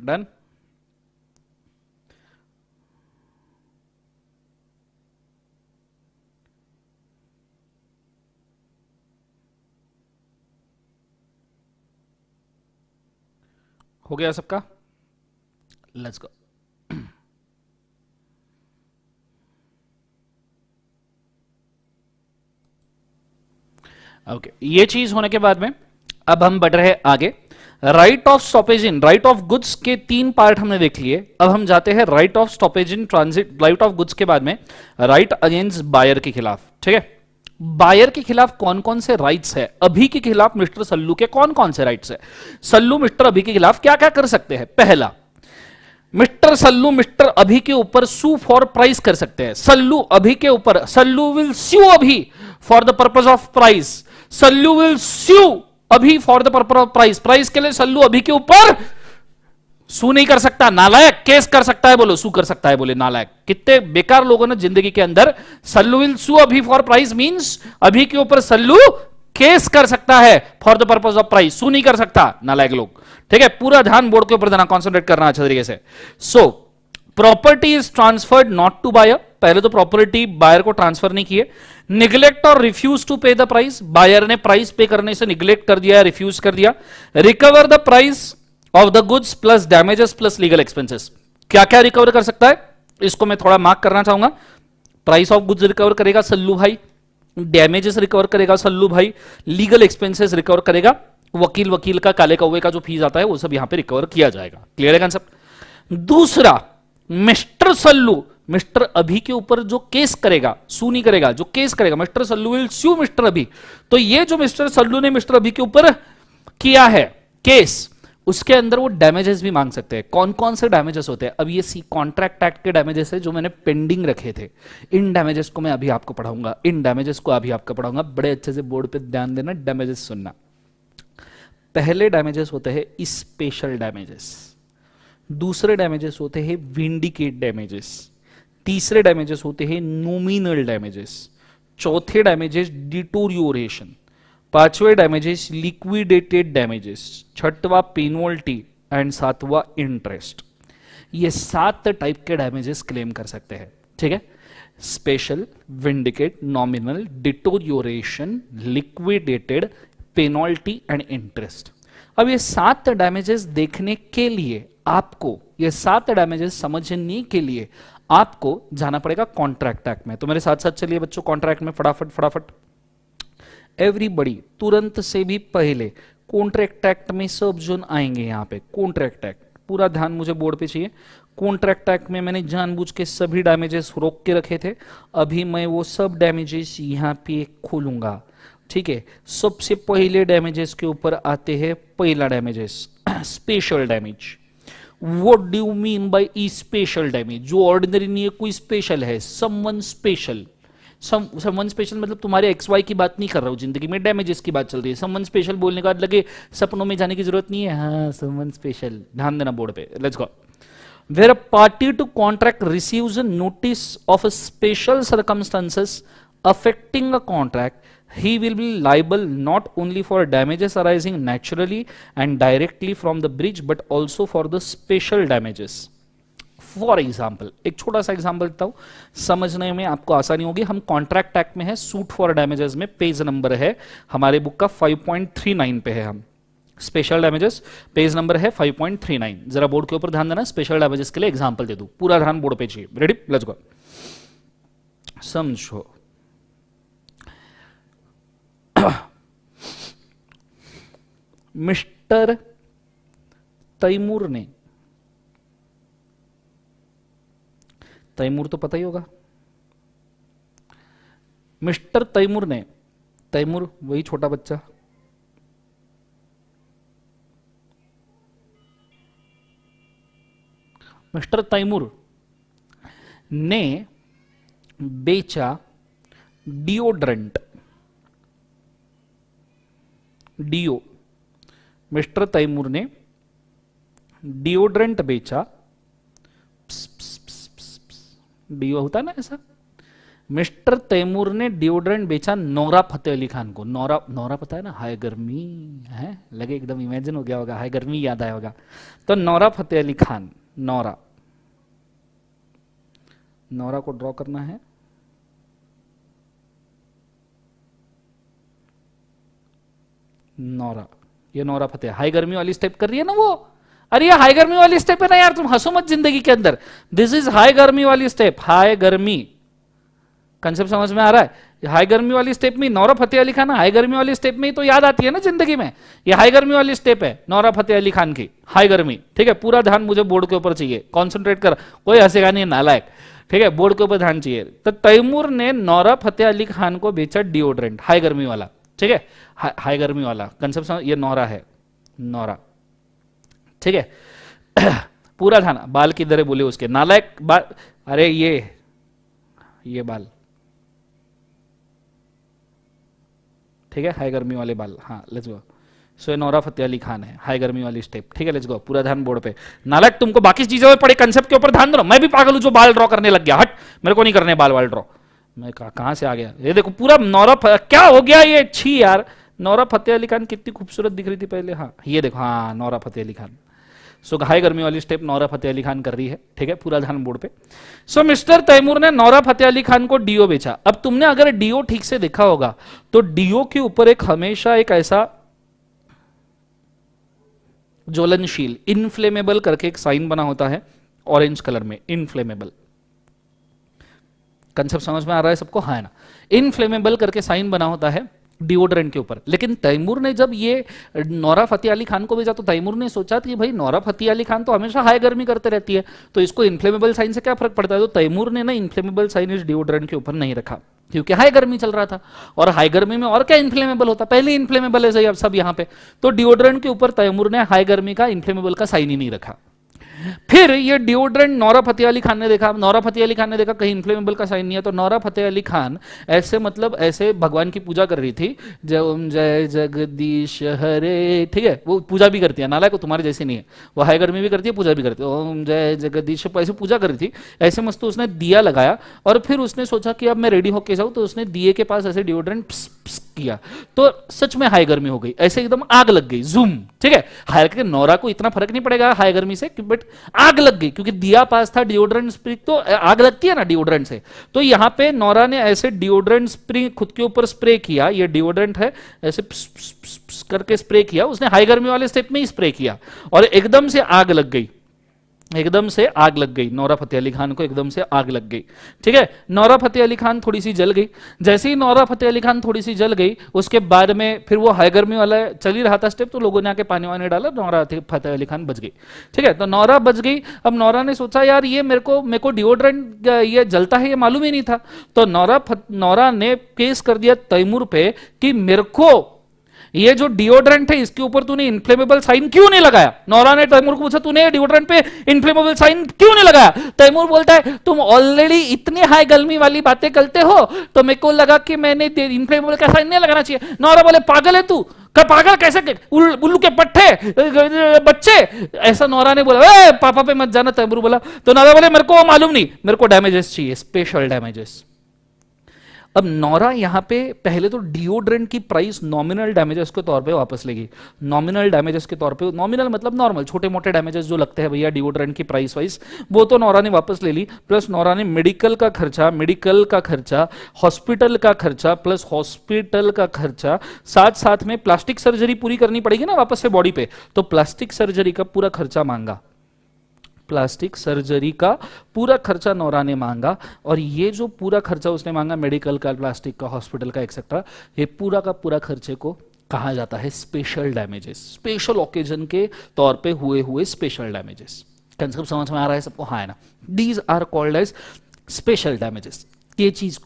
डन? हो गया सबका? Let's go. ओके, ये चीज होने के बाद में अब हम बढ़ रहे आगे। Right of stoppage in, right of goods के 3 पार्ट हमने देख लिए। अब हम जाते हैं right of stoppage in transit, right of goods के बाद में राइट अगेंस्ट बायर के खिलाफ। ठीक है, बायर के खिलाफ कौन कौन से राइट्स है, अभी के खिलाफ मिस्टर सल्लू के कौन कौन से राइट्स है, सल्लू मिस्टर अभी के खिलाफ क्या क्या कर सकते हैं। पहला, मिस्टर सल्लू मिस्टर अभी के ऊपर सू फॉर प्राइस कर सकते हैं। सल्लू अभी के ऊपर, Sallu will sue Abhi for the purpose of price, Sallu will sue Abhi for the purpose of price, price के लिए सल्लू अभी के ऊपर सू नहीं कर सकता, नालायक, केस कर सकता है, बोलो सू कर सकता है, बोले नालायक। कितने बेकार लोगों ने जिंदगी के अंदर सल्लू विल सू अभी फॉर प्राइस मींस अभी के ऊपर सल्लू केस कर सकता है for the purpose of price, sue नहीं कर सकता, नालायक लोग। ठीक है, पूरा ध्यान बोर्ड के ऊपर देना, कॉन्सेंट्रेट करना अच्छे तरीके से। So property is transferred not to buyer, पहले तो प्रॉपर्टी बायर को ट्रांसफर नहीं किए। निग्लेक्ट और रिफ्यूज टू पे द प्राइस, बायर ने प्राइस पे करने से निग्लेक्ट कर दिया, रिफ्यूज कर दिया। Recover the price of the goods plus damages plus legal expenses, क्या क्या रिकवर कर सकता है, इसको मैं थोड़ा मार्क करना चाहूंगा। प्राइस ऑफ गुड्स रिकवर करेगा सल्लू भाई, डैमेजेस रिकवर करेगा सल्लू भाई, लीगल एक्सपेंसेस रिकवर करेगा, वकील का, काले कौवे का जो फीस आता है वो सब यहां पे रिकवर किया जाएगा। क्लियर है कंसेप्ट। दूसरा, मिस्टर सल्लू, मिस्टर अभी के ऊपर जो केस करेगा, सू नहीं करेगा, जो केस करेगा mister Sallu will sue mister Abhi. तो ये जो मिस्टर सल्लू ने मिस्टर अभी के ऊपर किया है केस, उसके अंदर वो डैमेजेस भी मांग सकते हैं। कौन कौन से डैमेजेस होते हैं, अब ये सी कॉन्ट्रैक्ट एक्ट के डैमेजेस है जो मैंने पेंडिंग रखे थे, इन डैमेजेस को मैं अभी आपको पढ़ाऊंगा, इन डैमेजेस को अभी आपको पढ़ाऊंगा, बड़े अच्छे से बोर्ड पे ध्यान देना, डैमेजेस सुनना। पहले डैमेजेस होते हैं स्पेशल डैमेजेस, दूसरे डैमेजेस होते हैं विंडिकेट डैमेजेस, तीसरे डैमेजेस होते हैं नोमिनल डैमेजेस, चौथे डैमेजेस डिटोरियोरेशन, पांचवे डैमेजेस लिक्विडेटेड डैमेजेस, छठवा पेनल्टी एंड सातवां इंटरेस्ट। ये 7 टाइप के डैमेजेस क्लेम कर सकते हैं। ठीक है, special, vindicate, nominal, deterioration, liquidated, penalty and interest. अब ये 7 डैमेजेस देखने के लिए आपको, ये 7 डैमेजेस समझने के लिए आपको जाना पड़ेगा कॉन्ट्रैक्ट एक्ट में। तो मेरे साथ साथ चलिए बच्चों, कॉन्ट्रैक्ट में फटाफट फटाफट एवरीबडी, तुरंत से भी पहले कॉन्ट्रैक्ट एक्ट में सब जोन आएंगे यहाँ पे। कॉन्ट्रैक्ट एक्ट, पूरा ध्यान मुझे बोर्ड पे चाहिए। कॉन्ट्रैक्ट एक्ट में मैंने जानबूझ के सभी डैमेजेस रोक के रखे थे, अभी मैं वो सब डैमेजेस यहाँ पे खोलूंगा। ठीक है, सबसे पहले डैमेजेस के ऊपर आते हैं। पहला damages special damage. What do you mean by special damage? जो ऑर्डिनरी नहीं है, कोई स्पेशल है, समवन स्पेशल। समवन स्पेशल मतलब तुम्हारे एक्स वाई की बात नहीं कर रहा हूं, जिंदगी में डैमेजेस की बात चल रही है। समवन स्पेशल बोलने का लगे सपनों में जाने की जरूरत नहीं है। हाँ, समवन स्पेशल, ध्यान देना बोर्ड पे। Let's go. Where a party to contract receives a notice of a special circumstances affecting a contract, he will be liable not only for damages arising naturally and directly from the breach but also for the special damages. For example, एक छोटा सा example देता हूं, समझने में आपको आसानी होगी। हम कॉन्ट्रैक्ट एक्ट में है, सूट फॉर डैमेजेस में पेज नंबर है हमारे बुक का 5.39 पे है। हम स्पेशल डैमेजेस पेज नंबर है 5.39। जरा बोर्ड के ऊपर ध्यान देना, स्पेशल डैमेजेस के लिए एग्जांपल दे दूं, पूरा ध्यान बोर्ड पे चाहिए। Ready, let's go. समझो, मिस्टर तैमूर ने, तैमूर तो पता ही होगा, मिस्टर तैमूर ने, तैमूर वही छोटा बच्चा, मिस्टर तैमूर ने बेचा डिओड्रेंट, डिओ, मिस्टर तैमूर ने डिओड्रेंट बेचा। डिओ होता है ना ऐसा। मिस्टर तैमूर ने डिओड्रेंट बेचा नौरा फतेह अली खान को। नौरा, नौरा पता है ना, हाय गर्मी है, लगे एकदम इमेजिन हो गया होगा, हाय गर्मी याद आया होगा। तो नौरा फतेह अली खान, नौरा, नौरा को ड्रॉ करना है। नौरा, ये नौरा फतेह, हाई गर्मी वाली स्टेप कर रही है ना वो। अरे ये हाई गर्मी वाली स्टेप है ना यार, तुम हंसो मत जिंदगी के अंदर। दिस इज हाई गर्मी वाली स्टेप, हाई गर्मी। कंसेप्ट समझ में आ रहा है? हाई गर्मी वाली स्टेप में नौरा फतेह अली खान, हाई गर्मी वाली स्टेप में ही तो याद आती है ना जिंदगी में। ये हाई गर्मी वाली स्टेप है नौरा फतेह अली खान की, हाई गर्मी। ठीक है, पूरा ध्यान मुझे बोर्ड के ऊपर चाहिए, कॉन्सेंट्रेट कर, कोई हंसेगा नहीं नालायक। ठीक है, बोर्ड के ऊपर ध्यान चाहिए। तो तैमूर ने नौरा फतेह अली खान को बेचा डिओड्रेंट, हाई गर्मी वाला। ठीक है, हाई गर्मी वाला कंसेप्ट, ये नौरा है, नौरा। ठीक है, पूरा ध्यान। बाल किधर है बोले उसके, नालायक बाल। अरे ये बाल, ठीक है, हाई गर्मी वाले बाल। हाँ, लेट्स गो। सो ये नौरा फतेह अली खान है, हाई गर्मी वाली स्टेप। ठीक है, लेट्स गो, पूरा ध्यान बोर्ड पे। नालायक, तुमको बाकी चीजों में पड़े कंसेप्ट के ऊपर ध्यान दो। मैं भी पागल हूं जो बाल ड्रॉ करने लग गया, हट, मेरे को नहीं करने बाल वाल ड्रॉ। मैं कहां से आ गया? ये देखो पूरा नौरा क्या हो गया ये? छी यार, नौरा फतेह अली खान कितनी खूबसूरत दिख रही थी पहले। हाँ ये देखो, हाँ नौरा फतेह अली खान। सो हाई गर्मी वाली स्टेप नौरा फतेह अली खान कर रही है। ठीक है, पूरा ध्यान बोर्ड पे। सो मिस्टर तैमूर ने नौरा फतेह अली खान को डीओ बेचा। अब तुमने अगर डीओ ठीक से देखा होगा तो डीओ के ऊपर एक हमेशा एक ऐसा ज्वलनशील इनफ्लेमेबल करके एक साइन बना होता है ऑरेंज कलर में, इनफ्लेमेबल। कंसेप्ट समझ में आ रहा है सबको? हाँ ना, इनफ्लेमेबल करके साइन बना होता है डिओड्रेंट के ऊपर। लेकिन तैमूर ने जब ये नौरा फतेह अली खान को भेजा तो तैमूर ने सोचा कि भाई नौरा फतेह अली खान तो हमेशा हाई गर्मी करते रहती है, तो इसको इनफ्लेमेबल साइन से क्या फर्क पड़ता है? तो तैमूर ने ना इनफ्लेमेबल साइन इस डिओड्रेंट के ऊपर नहीं रखा, क्योंकि हाई गर्मी चल रहा था, और हाई गर्मी में और क्या इनफ्लेमेबल होता, पहले इनफ्लेमेबल है सही अब सब यहाँ पे। तो डिओड्रेंट के ऊपर तैमूर ने हाई गर्मी का इनफ्लेमेबल का साइन ही नहीं रखा। फिर ये डिओड्रेंट नौरा फतेह अली खान ने देखा। नौरा फतेह अली खान ने देखा कहीं इन्फ्लेमेबल का साइन नहीं है, तो नौरा फतेह अली खान ऐसे मतलब ऐसे भगवान की पूजा कर रही थी, जय ओम जय जगदीश हरे। ठीक है, वो पूजा भी करती है, नालायक को तुम्हारे जैसे नहीं है, वो हाई गर्मी भी करती है, पूजा भी करती है, ओम जय जगदीश, ऐसे पूजा कर रही थी। ऐसे मस्त उसने दिया लगाया, और फिर उसने सोचा कि अब मैं रेडी होके जाऊं, तो उसने दिए के पास ऐसे डिओड्रेंट किया, तो सच में हाई गर्मी हो गई, ऐसे एकदम आग लग गई, जूम। ठीक है, हालांकि नौरा को इतना फर्क नहीं पड़ेगा हाई गर्मी से, बट आग लग गई क्योंकि दिया पास था, डिओड्रेंट स्प्रे तो आग लगती है ना डिओड्रेंट से। तो यहां पे नौरा ने ऐसे डिओड्रेंट स्प्रे खुद के ऊपर स्प्रे किया, ये डिओड्रेंट है, ऐसे प्स, प्स, प्स, प्स करके स्प्रे किया उसने, हाई गर्मी वाले स्टेप में ही स्प्रे किया, और एकदम से आग लग गई, एकदम से आग लग गई, नौरा फतेह अली खान को एकदम से आग लग गई। ठीक है, नौरा फतेह अली खान थोड़ी सी जल गई। जैसे ही नौरा फतेह अली खान थोड़ी सी जल गई, उसके बाद में फिर वो हाई गर्मी वाला चल ही रहा था स्टेप, तो लोगों ने आके पानी वानी डाला, नौरा फतेह अली खान बच गई। ठीक है, तो नौरा बच गई। अब नौरा ने सोचा यार ये मेरे को डिओड्रेंट ये जलता है ये मालूम ही नहीं था, तो नौरा ने केस कर दिया तैमूर पे कि मेरे को ये जो डिओड्रेंट है इसके ऊपर तूने इनफ्लेमेबल साइन क्यों नहीं लगाया। नौरा ने तैमूर को पूछा तूने डिओड्रेंट पे इनफ्लेमेबल साइन क्यों नहीं लगाया। तैमूर बोलता है तुम ऑलरेडी इतनी हाई गर्मी वाली बातें करते हो, तो मेरे को लगा कि मैंने इनफ्लेमेबल का साइन नहीं लगाना चाहिए। नौरा बोले पागल है तू, पागल कैसे, उल्लू के पट्टे बच्चे, ऐसा नौरा ने बोला। पापा पे मत जाना, तैमूर बोला। तो नौरा बोले मेरे को मालूम नहीं, मेरे को डैमेजेस चाहिए, स्पेशल डैमेजेस। अब नौरा यहां पे पहले तो डिओड्रेंट की प्राइस नॉमिनल डैमेजेस के तौर पे वापस लेगी, नॉमिनल डैमेजेस के तौर पे, नॉमिनल मतलब नॉर्मल छोटे मोटे डैमेजेस जो लगते हैं भैया डिओड्रेंट की प्राइस वाइज, वो तो नौरा ने वापस ले ली। प्लस नौरा ने मेडिकल का खर्चा, हॉस्पिटल का खर्चा, प्लस हॉस्पिटल का खर्चा, साथ साथ में प्लास्टिक सर्जरी पूरी करनी पड़ेगी ना वापस से बॉडी पे, तो प्लास्टिक सर्जरी का पूरा खर्चा मांगा, प्लास्टिक सर्जरी का पूरा खर्चा नौरा ने मांगा। और ये जो पूरा खर्चा उसने मांगा मेडिकल का, प्लास्टिक का, हॉस्पिटल का एक्सेट्रा, ये पूरा का पूरा खर्चे को कहा जाता है स्पेशल डैमेजेस, स्पेशल ओकेजन के तौर पे हुए स्पेशल डैमेजेस। कंसेप्ट समझ में आ रहा है सबको? हाँ है ना, these are called as special damages. ये चीज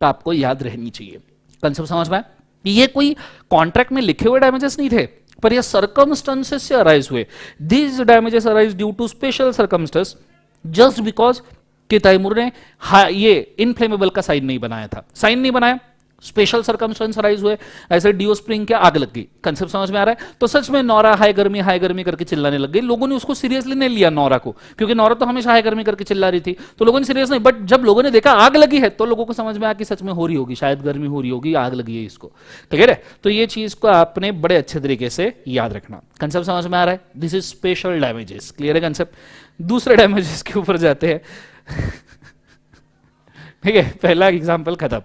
आपको याद रहनी चाहिए। कंसेप्ट समझ में आया? ये कोई कॉन्ट्रैक्ट में लिखे हुए डैमेजेस नहीं थे, पर ये सर्कमस्टेंसेस से अराइज हुए। These damages arise due to special circumstance just because कि तैमूर ने ये इनफ्लेमेबल का साइन नहीं बनाया था, साइन नहीं बनाया, स्पेशल सर्कमस्टेंस अराइज हुए, ऐसे डिओ स्प्रिंग के आग लग गई। कंसेप्ट समझ में आ रहा है? तो सच में नौरा हाई गर्मी करके चिल्लाने लग गई। लोगों ने उसको सीरियसली नहीं लिया नौरा को, क्योंकि नौरा तो हमेशा हाई गर्मी करके चिल्ला रही थी, तो लोगों ने सीरियस नहीं। बट जब लोगों ने देखा आग लगी है, तो लोगों को समझ में आया कि सच में हो रही होगी, शायद गर्मी हो रही होगी, आग लगी है इसको। क्लियर है? तो ये चीज को आपने बड़े अच्छे तरीके से याद रखना। कंसेप्ट समझ में आ रहा है? This is special damages. Clear है कंसेप्ट? दूसरे डैमेजेस के ऊपर जाते हैं। ठीक है, पहला एग्जाम्पल खत्म।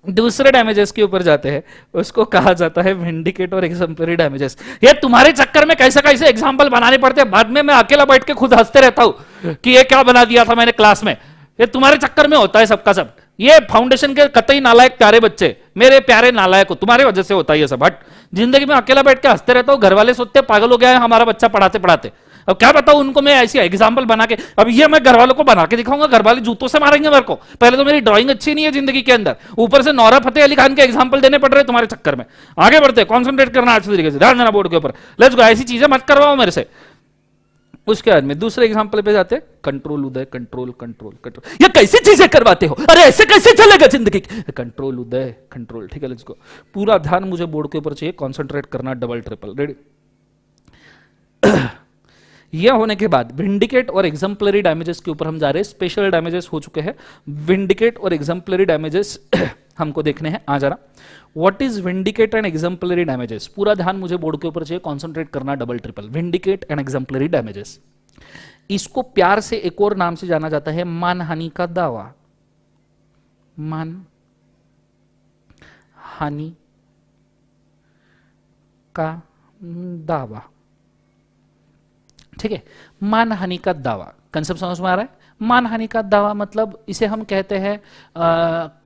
दूसरे डैमेजेस के ऊपर जाते हैं, उसको कहा जाता है विंडिकेट और एग्जाम्पलरी डैमेजेस। ये तुम्हारे चक्कर में कैसे कैसे एग्जाम्पल बनाने पड़ते हैं, बाद में मैं अकेला बैठ के खुद हंसते रहता हूं कि ये क्या बना दिया था मैंने क्लास में। ये तुम्हारे चक्कर में होता है सबका सब। ये फाउंडेशन के कतई नालायक प्यारे बच्चे, मेरे प्यारे नालायक हो, तुम्हारे वजह से होता है ये सब। हट, जिंदगी में अकेला बैठ के हंसते रहता हूं, घर वाले सोचते पागल हो गया है हमारा बच्चा पढ़ाते पढ़ाते। अब क्या बताऊं उनको मैं ऐसी एग्जाम्पल बना के, अब ये मैं घर वालों को बना के दिखाऊंगा, घर वाले जूतों से मारेंगे मेरे को। पहले तो मेरी ड्राइंग अच्छी नहीं है जिंदगी के अंदर, ऊपर से नौरा फतेह अली खान के एग्जाम्पल देने पड़ रहे हैं तुम्हारे चक्कर में। आगे बढ़ते, कॉन्सेंट्रेट करना अच्छे तरीके से, ध्यान देना बोर्ड के ऊपर। लेट्स गो, ऐसी चीजें मत करवाओ मेरे से। उसके बाद में दूसरे एग्जांपल पे जाते, कंट्रोल उदय, कंट्रोल कंट्रोल कंट्रोल, ये कैसी चीजें करवाते हो, अरे ऐसे कैसे चलेगा जिंदगी, कंट्रोल उदय कंट्रोल। ठीक है, लेट्स गो। पूरा ध्यान मुझे बोर्ड के ऊपर चाहिए, कंसंट्रेट करना, डबल ट्रिपल, रेडी। यह होने के बाद विंडिकेट और एग्जाम्पलरी डैमेजेस के ऊपर हम जा रहे हैं। स्पेशल डैमेजेस हो चुके हैं, विंडिकेट और एग्जाम्पलरी डैमेजेस हमको देखने हैं। आ जा रहा, what is vindicate and exemplary damages, पूरा ध्यान मुझे बोर्ड के ऊपर चाहिए, कंसंट्रेट करना, double triple. Vindicate and exemplary damages, इसको प्यार से एक और नाम से जाना जाता है, मानहानि का दावा। मान हानि का दावा, ठीक है। मानहानि का दावा, कंसेप्ट समझ में आ रहा है। मानहानि का दावा मतलब इसे हम कहते हैं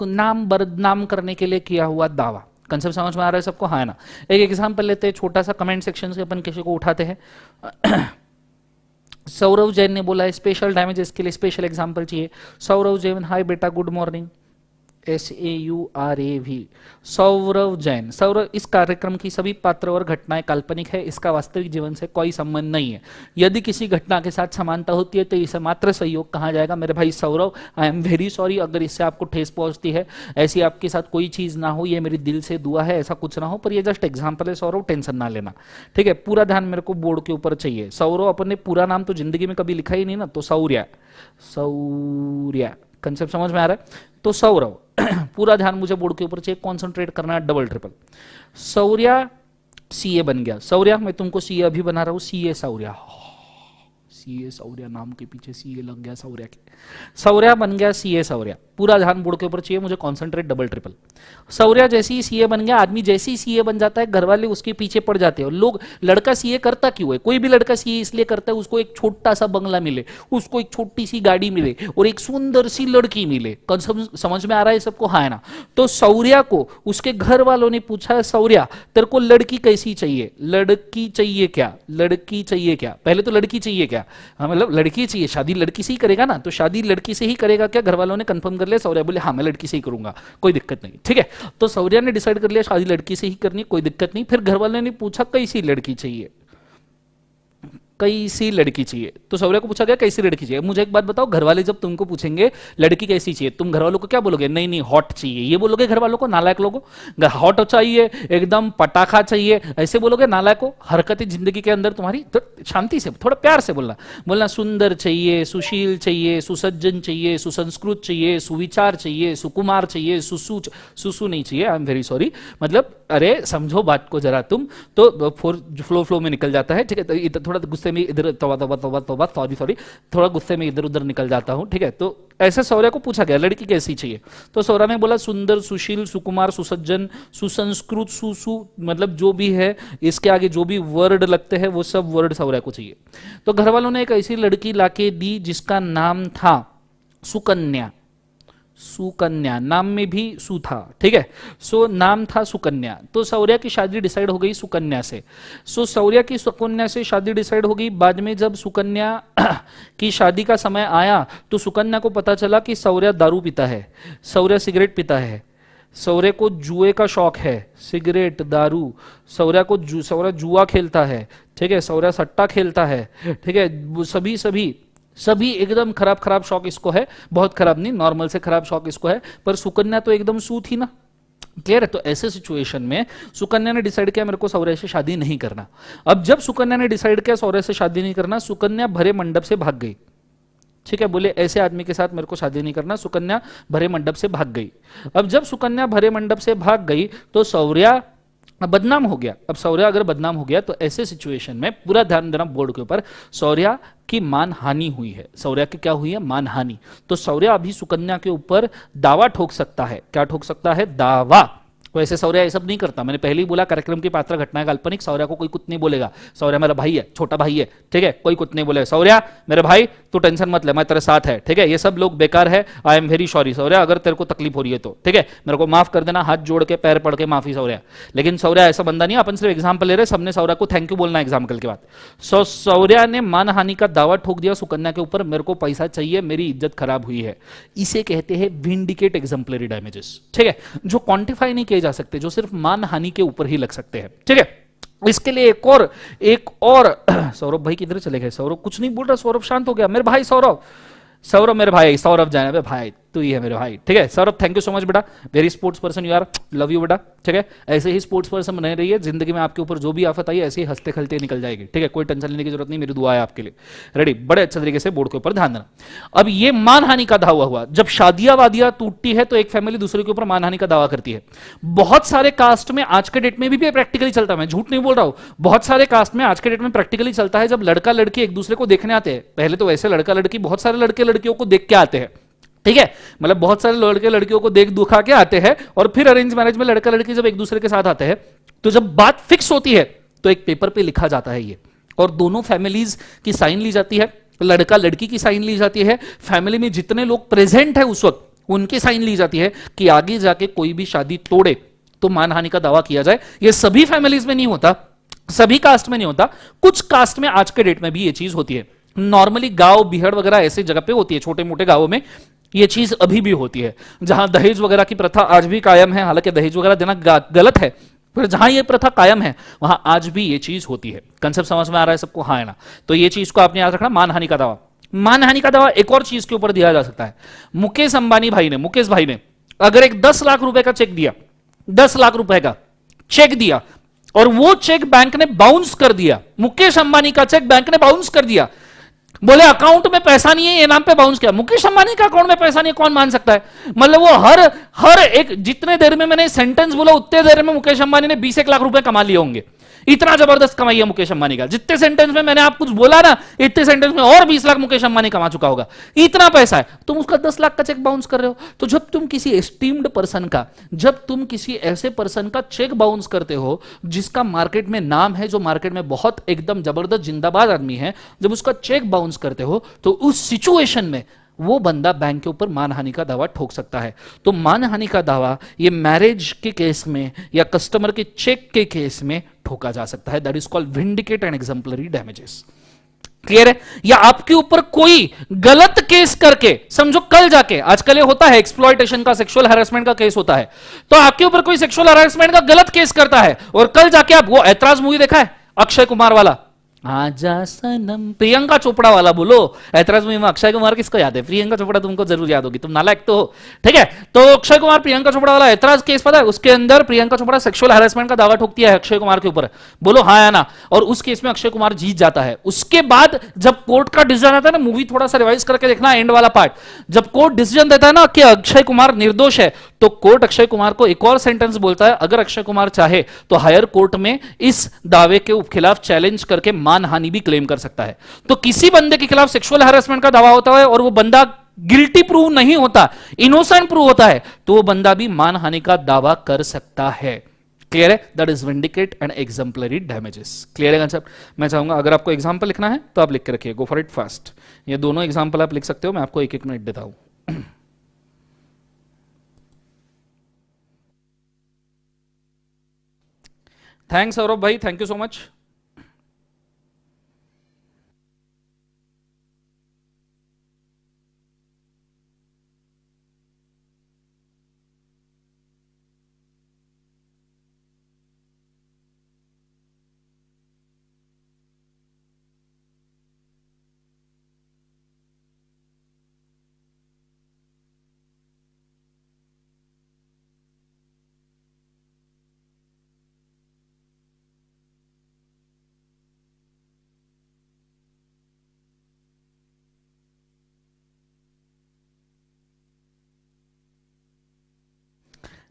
नाम बदनाम करने के लिए किया हुआ दावा। कंसेप्ट समझ में आ रहा है सबको, हाँ ना। एक एग्जांपल लेते हैं छोटा सा, कमेंट सेक्शन से अपन किसी को उठाते हैं। सौरव जैन ने बोला है स्पेशल डैमेजेस के लिए स्पेशल एग्जांपल चाहिए। सौरव जैन, हाय बेटा, good morning, SAURAV, Saurav Jain. Saurav, इस कार्यक्रम की सभी पात्र और घटनाएं काल्पनिक है, इसका वास्तविक जीवन से कोई संबंध नहीं है। यदि किसी घटना के साथ समानता होती है तो इसे मात्र संयोग कहा जाएगा। मेरे भाई Saurav, I am very sorry अगर इससे आपको ठेस पहुंचती है, ऐसी आपके साथ कोई चीज ना हो, ये मेरी दिल से दुआ है, ऐसा कुछ ना हो, पर ये जस्ट एग्जाम्पल है सौरव, टेंशन ना लेना, ठीक है। पूरा ध्यान मेरे को बोर्ड के ऊपर चाहिए। सौरव, अपने पूरा नाम तो जिंदगी में कभी लिखा ही नहीं ना, तो सौर्या, सौर्या, कंसेप्ट समझ में आ रहा है। तो सौरव, पूरा ध्यान मुझे बोर्ड के ऊपर चाहिए, कॉन्सेंट्रेट करना है, डबल ट्रिपल। सौर्या CA बन गया। सौर्या, मैं तुमको CA अभी बना रहा हूं, CA सौर्या, CA सौर्या, नाम के पीछे CA लग गया सौर्या के, सौर्या बन गया CA सौर्या। पूरा ध्यान बोर्ड के ऊपर चाहिए मुझे, कॉन्सेंट्रेट, डबल ट्रिपल। सौर्या जैसे ही CA बन गया, आदमी जैसे ही CA बन जाता है, घर वाले उसके पीछे पड़ जाते हैं। लोग, लड़का CA करता क्यों है, कोई भी लड़का CA इसलिए करता है उसको एक छोटा सा बंगला मिले, उसको एक छोटी सी गाड़ी मिले और एक सुंदर सी लड़की मिले। समझ में आ रहा है सबको, हाँ है ना। तो सौर्या को उसके घर वालों ने पूछा, सौर्या तेरे को लड़की कैसी चाहिए, लड़की चाहिए क्या, लड़की चाहिए क्या, पहले तो लड़की चाहिए क्या, हाँ मतलब लड़की चाहिए, शादी लड़की से ही करेगा ना, तो शादी लड़की से ही करेगा क्या, घर वालों ने कंफर्म कर लिया। सौर्या बोले हाँ मैं लड़की से ही करूंगा, कोई दिक्कत नहीं, ठीक है। तो सौर्या ने डिसाइड कर लिया शादी लड़की से ही करनी, कोई दिक्कत नहीं। फिर घर वालों ने पूछा कैसी लड़की चाहिए, कैसी लड़की चाहिए, तो सौर्या को पूछा गया कैसी लड़की चाहिए। मुझे एक बात बताओ, घर वाले जब तुमको पूछेंगे लड़की कैसी चाहिए, तुम घर वालों को क्या बोलोगे, नहीं नहीं हॉट चाहिए, ये बोलोगे घर वालों को, नालायक लोगों, हॉट चाहिए, एकदम पटाखा चाहिए, ऐसे बोलोगे नालायको। हरकतें जिंदगी के अंदर तुम्हारी, तो शांति से, थोड़ा प्यार से बोलना, बोलना सुंदर चाहिए, सुशील चाहिए, सुसज्जन चाहिए, सुसंस्कृत चाहिए, सुविचार चाहिए, सुकुमार चाहिए, सुसु नहीं चाहिए, आई एम वेरी सॉरी, मतलब अरे समझो बात को जरा तुम, तो फ्लो में निकल जाता है, ठीक है। तो थोड़ा गुस्से में इधर तोबा तोबा तोबा तोबा, सॉरी, थोड़ा गुस्से में इधर उधर निकल जाता हूं, ठीक है। तो ऐसे सौर्या को पूछा गया लड़की कैसी चाहिए, तो सौर्या ने बोला सुंदर, सुशील, सुकुमार, सुसज्जन, सुसंस्कृत, सुसु, मतलब जो भी है इसके आगे जो भी वर्ड लगते हैं वो सब वर्ड सौर्या को चाहिए। तो घर वालों ने एक ऐसी लड़की लाके दी जिसका नाम था सुकन्या। सुकन्या, नाम में भी सु था, ठीक है। सो नाम था सुकन्या। तो सौर्या की शादी डिसाइड हो गई सुकन्या से। सो सौर्या की सुकन्या से शादी डिसाइड हो गई। बाद में जब सुकन्या की शादी का समय आया तो सुकन्या को पता चला कि सौर्या दारू पीता है, सौर्या सिगरेट पीता है, सौर्य को जुए का शौक है, सिगरेट, दारू, सौर्या जुआ खेलता है, ठीक है, सौर्या सट्टा खेलता है, ठीक है, सभी एकदम खराब शौक इसको है, बहुत खराब नहीं, नॉर्मल से खराब शौक इसको है। पर सुकन्या तो एकदम सू थी ना, क्लियर है। तो ऐसे सिचुएशन में सुकन्या ने डिसाइड किया मेरे को सौर्य से शादी नहीं करना। अब जब सुकन्या ने डिसाइड किया सौर्य से शादी नहीं करना, सुकन्या भरे मंडप से भाग गई, ठीक है, बोले ऐसे आदमी के साथ मेरे को शादी नहीं करना, सुकन्या भरे मंडप से भाग गई। अब जब सुकन्या भरे मंडप से भाग गई तो सौर्या बदनाम हो गया। अब सौर्या अगर बदनाम हो गया तो ऐसे सिचुएशन में पूरा ध्यान देना बोर्ड के ऊपर, सौर्या की मानहानि हुई है। सौर्या की क्या हुई है, मानहानि। तो सौर्या अभी सुकन्या के ऊपर दावा ठोक सकता है। क्या ठोक सकता है, दावा। वैसे सौर्या ये सब नहीं करता, मैंने पहले ही बोला कार्यक्रम की पात्र घटना काल्पनिक, सौर्या को कोई कुछ नहीं बोलेगा। सौर्या मेरा भाई है, छोटा भाई है, ठीक है, कोई कुछ नहीं बोलेगा। सौर्या मेरे भाई तू टेंशन मत ले, मैं तेरे साथ है, ठीक है, ये सब लोग बेकार है, आई एम वेरी सॉरी सौर्या, अगर तेरे को तकलीफ हो रही है तो, ठीक है, मेरे को माफ कर देना, हाथ जोड़ के पैर पड़ के माफी सौर्या। लेकिन सौर्या ऐसा बंदा नहीं, अपन सिर्फ एग्जाम्पल ले रहे, सबने सौर्या को थैंक यू बोलना एग्जाम्पल के बाद। सौर्या ने मानहानि का दावा ठोक दिया सुकन्या के ऊपर, मेरे को पैसा चाहिए, मेरी इज्जत खराब हुई है। इसे कहते हैं विंडिकेट एग्जाम्पलरी डैमेजेस, ठीक है, जो क्वांटिफाई नहीं किए जा सकते, जो सिर्फ मानहानि के ऊपर ही लग सकते हैं, ठीक है। इसके लिए एक और सौरभ भाई किधर चले गए? सौरभ कुछ नहीं बोल रहा, सौरभ शांत हो गया। मेरे भाई सौरभ, सौरभ मेरे भाई, सौरभ जाना बे भाई, तू ही है मेरे भाई, ठीक है। Saurabh thank you so much बेटा, very sports person you are, love you बेटा, ठीक है। ऐसे ही स्पोर्ट्स पर्सन बने रहिए, जिंदगी में आपके ऊपर जो भी आफत आई ऐसे ही हंसते खेलते निकल जाएगी, ठीक है। कोई टेंशन लेने की जरूरत नहीं, मेरी दुआ है आपके लिए। रेडी, बड़े अच्छे तरीके से बोर्ड के ऊपर ध्यान देना। अब ये मानहानि का दावा हुआ, जब शादियां वादियां टूटती है तो एक फैमिली दूसरे के ऊपर मानहानि का दावा करती है। बहुत सारे कास्ट में आज के डेट में भी प्रैक्टिकली चलता है, मैं झूठ नहीं बोल रहा हूं, बहुत सारे कास्ट में आज के डेट में प्रैक्टिकली चलता है। जब लड़का लड़की एक दूसरे को देखने आते हैं, पहले तो वैसे लड़का लड़की बहुत सारे लड़के लड़कियों को देख के आते हैं, ठीक है, मतलब बहुत सारे लड़के लड़कियों को देख दुखा के आते हैं, और फिर अरेंज मैरिज में लड़का लड़की जब एक दूसरे के साथ आते हैं तो जब बात फिक्स होती है तो एक पेपर पे लिखा जाता है ये, और दोनों फैमिलीज की साइन ली जाती है, लड़का लड़की की साइन ली जाती है, फैमिली में जितने लोग प्रेजेंट है उस वक्त उनकी साइन ली जाती है कि आगे जाके कोई भी शादी तोड़े तो मानहानि का दावा किया जाए। ये सभी फैमिलीज में नहीं होता, सभी कास्ट में नहीं होता, कुछ कास्ट में आज के डेट में भी ये चीज होती है। नॉर्मली गांव बिहड़ वगैरह ऐसे जगह पे होती है, छोटे मोटे गांवों में ये चीज अभी भी होती है, जहां दहेज वगैरह की प्रथा आज भी कायम है। हालांकि दहेज वगैरह देना गलत है, पर जहां ये प्रथा कायम है वहां आज भी ये चीज होती है। कंसेप्ट समझ में आ रहा है सबको? हाँ है ना? तो ये चीज को आपने याद रखना, मानहानि का दावा। मानहानि का दावा एक और चीज के ऊपर दिया जा सकता है। मुकेश अंबानी भाई ने, मुकेश भाई ने अगर एक 10 लाख रुपए का चेक दिया, 10 लाख रुपए का चेक दिया, और वो चेक बैंक ने बाउंस कर दिया, मुकेश अंबानी का चेक बैंक ने बाउंस कर दिया, बोले अकाउंट में पैसा नहीं है, ये नाम पे बाउंस किया। मुकेश अंबानी का अकाउंट में पैसा नहीं है, कौन मान सकता है? मतलब वो हर एक, जितने देर में मैंने सेंटेंस बोला उतने देर में मुकेश अंबानी ने 20 लाख रुपए कमा लिए होंगे। इतना जबरदस्त कमाई है मुकेश अंबानी का, जितने सेंटेंस में मैंने आप कुछ बोला ना, इतने सेंटेंस में और 20 लाख मुकेश अंबानी कमा चुका होगा। इतना पैसा है, तुम उसका 10 लाख का चेक बाउंस कर रहे हो। तो जब तुम किसी एस्टीम्ड पर्सन का, जब तुम किसी ऐसे पर्सन का चेक बाउंस करते हो जिसका मार्केट में नाम है, जो मार्केट में बहुत एकदम जबरदस्त जिंदाबाद आदमी है, जब उसका चेक बाउंस करते हो तो उस सिचुएशन में वो बंदा बैंक के ऊपर मानहानि का दावा ठोक सकता है। तो मानहानि का दावा ये मैरिज के केस में या कस्टमर के चेक के केस में ठोका जा सकता है। That is called vindicate and exemplary damages. Clear है? या आपके ऊपर कोई गलत केस करके, समझो कल जाके, आजकल ये होता है एक्सप्लॉयटेशन का, सेक्सुअल हैरेसमेंट का केस होता है, तो आपके ऊपर कोई सेक्सुअल हैरेसमेंट का गलत केस करता है, और कल जाके आप, वो ऐतराज मूवी देखा है अक्षय कुमार वाला, आजा सनम, प्रियंका चोपड़ा वाला, बोलो ऐतराज मूवी में अक्षय कुमार किसको याद है? प्रियंका चोपड़ा तुमको जरूर याद होगी, तुम नालायक तो हो, ठीक है। तो अक्षय कुमार प्रियंका चोपड़ा वाला ऐतराज केस पता है, उसके अंदर प्रियंका चोपड़ा सेक्सुअल हैरेसमेंट का दावा ठोकती है अक्षय कुमार के ऊपर, बोलो हाँ या ना? और उस केस में अक्षय कुमार जीत जाता है। उसके बाद जब कोर्ट का डिसीजन आता है ना, मूवी थोड़ा सा रिवाइज करके देखना एंड वाला पार्ट, जब कोर्ट डिसीजन देता है ना कि अक्षय कुमार निर्दोष है, तो कोर्ट अक्षय कुमार को एक और सेंटेंस बोलता है, अगर अक्षय कुमार चाहे तो हायर कोर्ट में इस दावे के खिलाफ चैलेंज करके मानहानि भी क्लेम कर सकता है। तो किसी बंदे के खिलाफ सेक्सुअल हैरेसमेंट का दावा होता है और वो बंदा गिल्टी प्रूव नहीं होता, इनोसेंट प्रूव होता है, तो वो बंदा भी मानहानि का दावा कर सकता है। क्लियर है? That is vindicate and exemplary damages. Clear है कंसेप्ट? मैं चाहूंगा अगर आपको एग्जाम्पल लिखना है तो आप लिख के रखिए, गो फॉर इट फास्ट। ये दोनों एग्जाम्पल आप लिख सकते हो, मैं आपको एक एक मिनट देता हूं। थैंक्स सौरभ भाई, थैंक यू सो मच।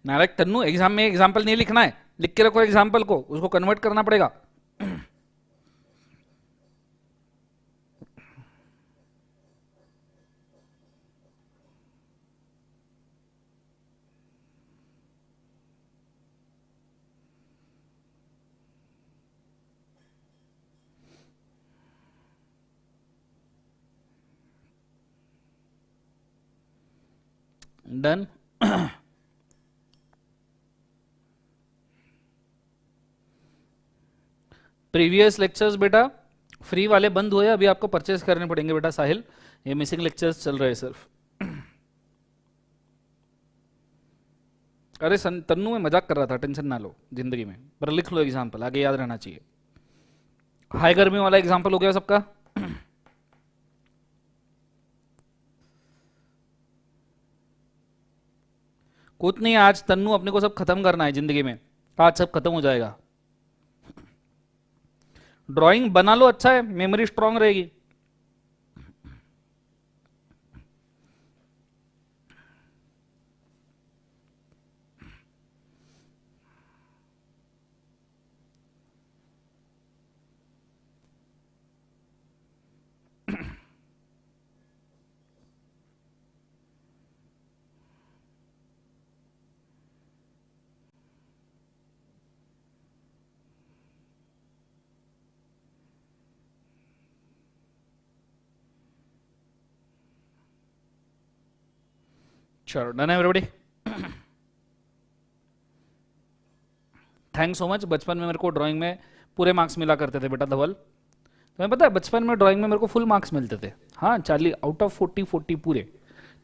नालायक तन्नू, एग्जाम में एग्जाम्पल नहीं लिखना है, लिख के रखो एग्जाम्पल को, उसको कन्वर्ट करना पड़ेगा। डन। प्रीवियस लेक्चर्स बेटा फ्री वाले बंद हुए, अभी आपको परचेज करने पड़ेंगे बेटा साहिल, ये मिसिंग लेक्चर्स चल रहे हैं सिर्फ। अरे तन्नू में मजाक कर रहा था, टेंशन ना लो जिंदगी में, पर लिख लो एग्जाम्पल, आगे याद रहना चाहिए। हाई गर्मी वाला एग्जाम्पल हो गया सबका। कुछ नहीं, आज तन्नू अपने को सब खत्म करना है जिंदगी में, आज सब खत्म हो जाएगा। ड्राइंग बना लो, अच्छा है, मेमोरी स्ट्रांग रहेगी। चलो डन है एवरीबॉडी। Thanks so much. बचपन में मेरे को ड्राइंग में पूरे मार्क्स मिला करते थे बेटा धवल, तुम्हें पता है बचपन में ड्राइंग में मेरे को फुल मार्क्स मिलते थे। हाँ 40 आउट ऑफ 40 पूरे,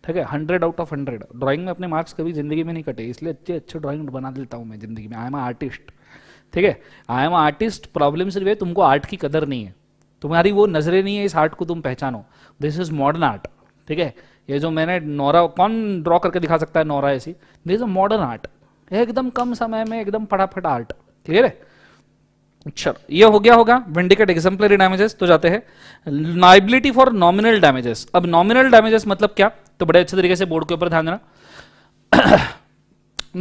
ठीक है, 100 आउट ऑफ 100। ड्राइंग में अपने मार्क्स कभी जिंदगी में नहीं कटे, इसलिए अच्छे अच्छे ड्राइंग बना देता हूँ मैं जिंदगी में। आई एम आर्टिस्ट, ठीक है, आई एम आर्टिस्ट। प्रॉब्लम सिर्फ है तुमको आर्ट की कदर नहीं है, तुम्हारी वो नजरें नहीं है इस आर्ट को तुम पहचानो। दिस इज मॉडर्न आर्ट, ठीक है। ये जो मैंने नौरा, कौन ड्रॉ करके दिखा सकता है नौरा ऐसी? This is a modern art, एकदम कम समय में एकदम फटाफट आर्ट, क्लियर है। अच्छा ये हो गया होगा विंडिकेट एग्जाम्पलरी डैमेजेस। तो जाते हैं लायबिलिटी फॉर नॉमिनल डैमेजेस। अब नॉमिनल डैमेजेस मतलब क्या, तो बड़े अच्छे तरीके से बोर्ड के ऊपर ध्यान देना।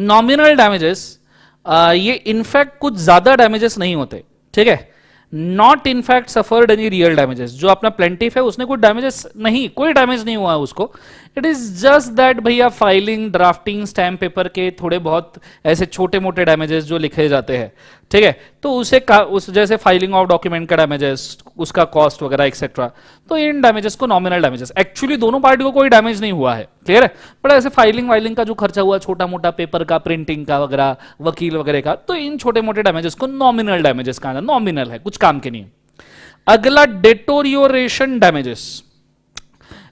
नॉमिनल डैमेजेस ये इनफैक्ट कुछ ज्यादा डैमेजेस नहीं होते, ठीक है। Not in fact suffered any real damages. जो अपना प्लेंटिफ है उसने कुछ डैमेजेस नहीं, कोई डैमेज नहीं हुआ है उसको। इट इज जस्ट दैट भैया फाइलिंग, ड्राफ्टिंग, स्टैम्प पेपर के थोड़े बहुत ऐसे छोटे मोटे डैमेजेस जो लिखे जाते हैं, ठीक है, तो उसे उस जैसे फाइलिंग ऑफ डॉक्यूमेंट का डैमेजेस, उसका कॉस्ट वगैरह एक्सेट्रा, तो इन डैमेजेस को नॉमिनल डैमेजेस। एक्चुअली दोनों पार्टी को कोई डैमेज नहीं हुआ है, क्लियर है, बट ऐसे फाइलिंग वाइलिंग का जो खर्चा हुआ छोटा मोटा, पेपर का, प्रिंटिंग का वगैरह, वकील वगैरह का, तो इन छोटे मोटे डैमेजेस को नॉमिनल डैमेजेस कहा जाता है। नॉमिनल है, कुछ काम के नहीं। अगला डेटोरियोरेशन damages.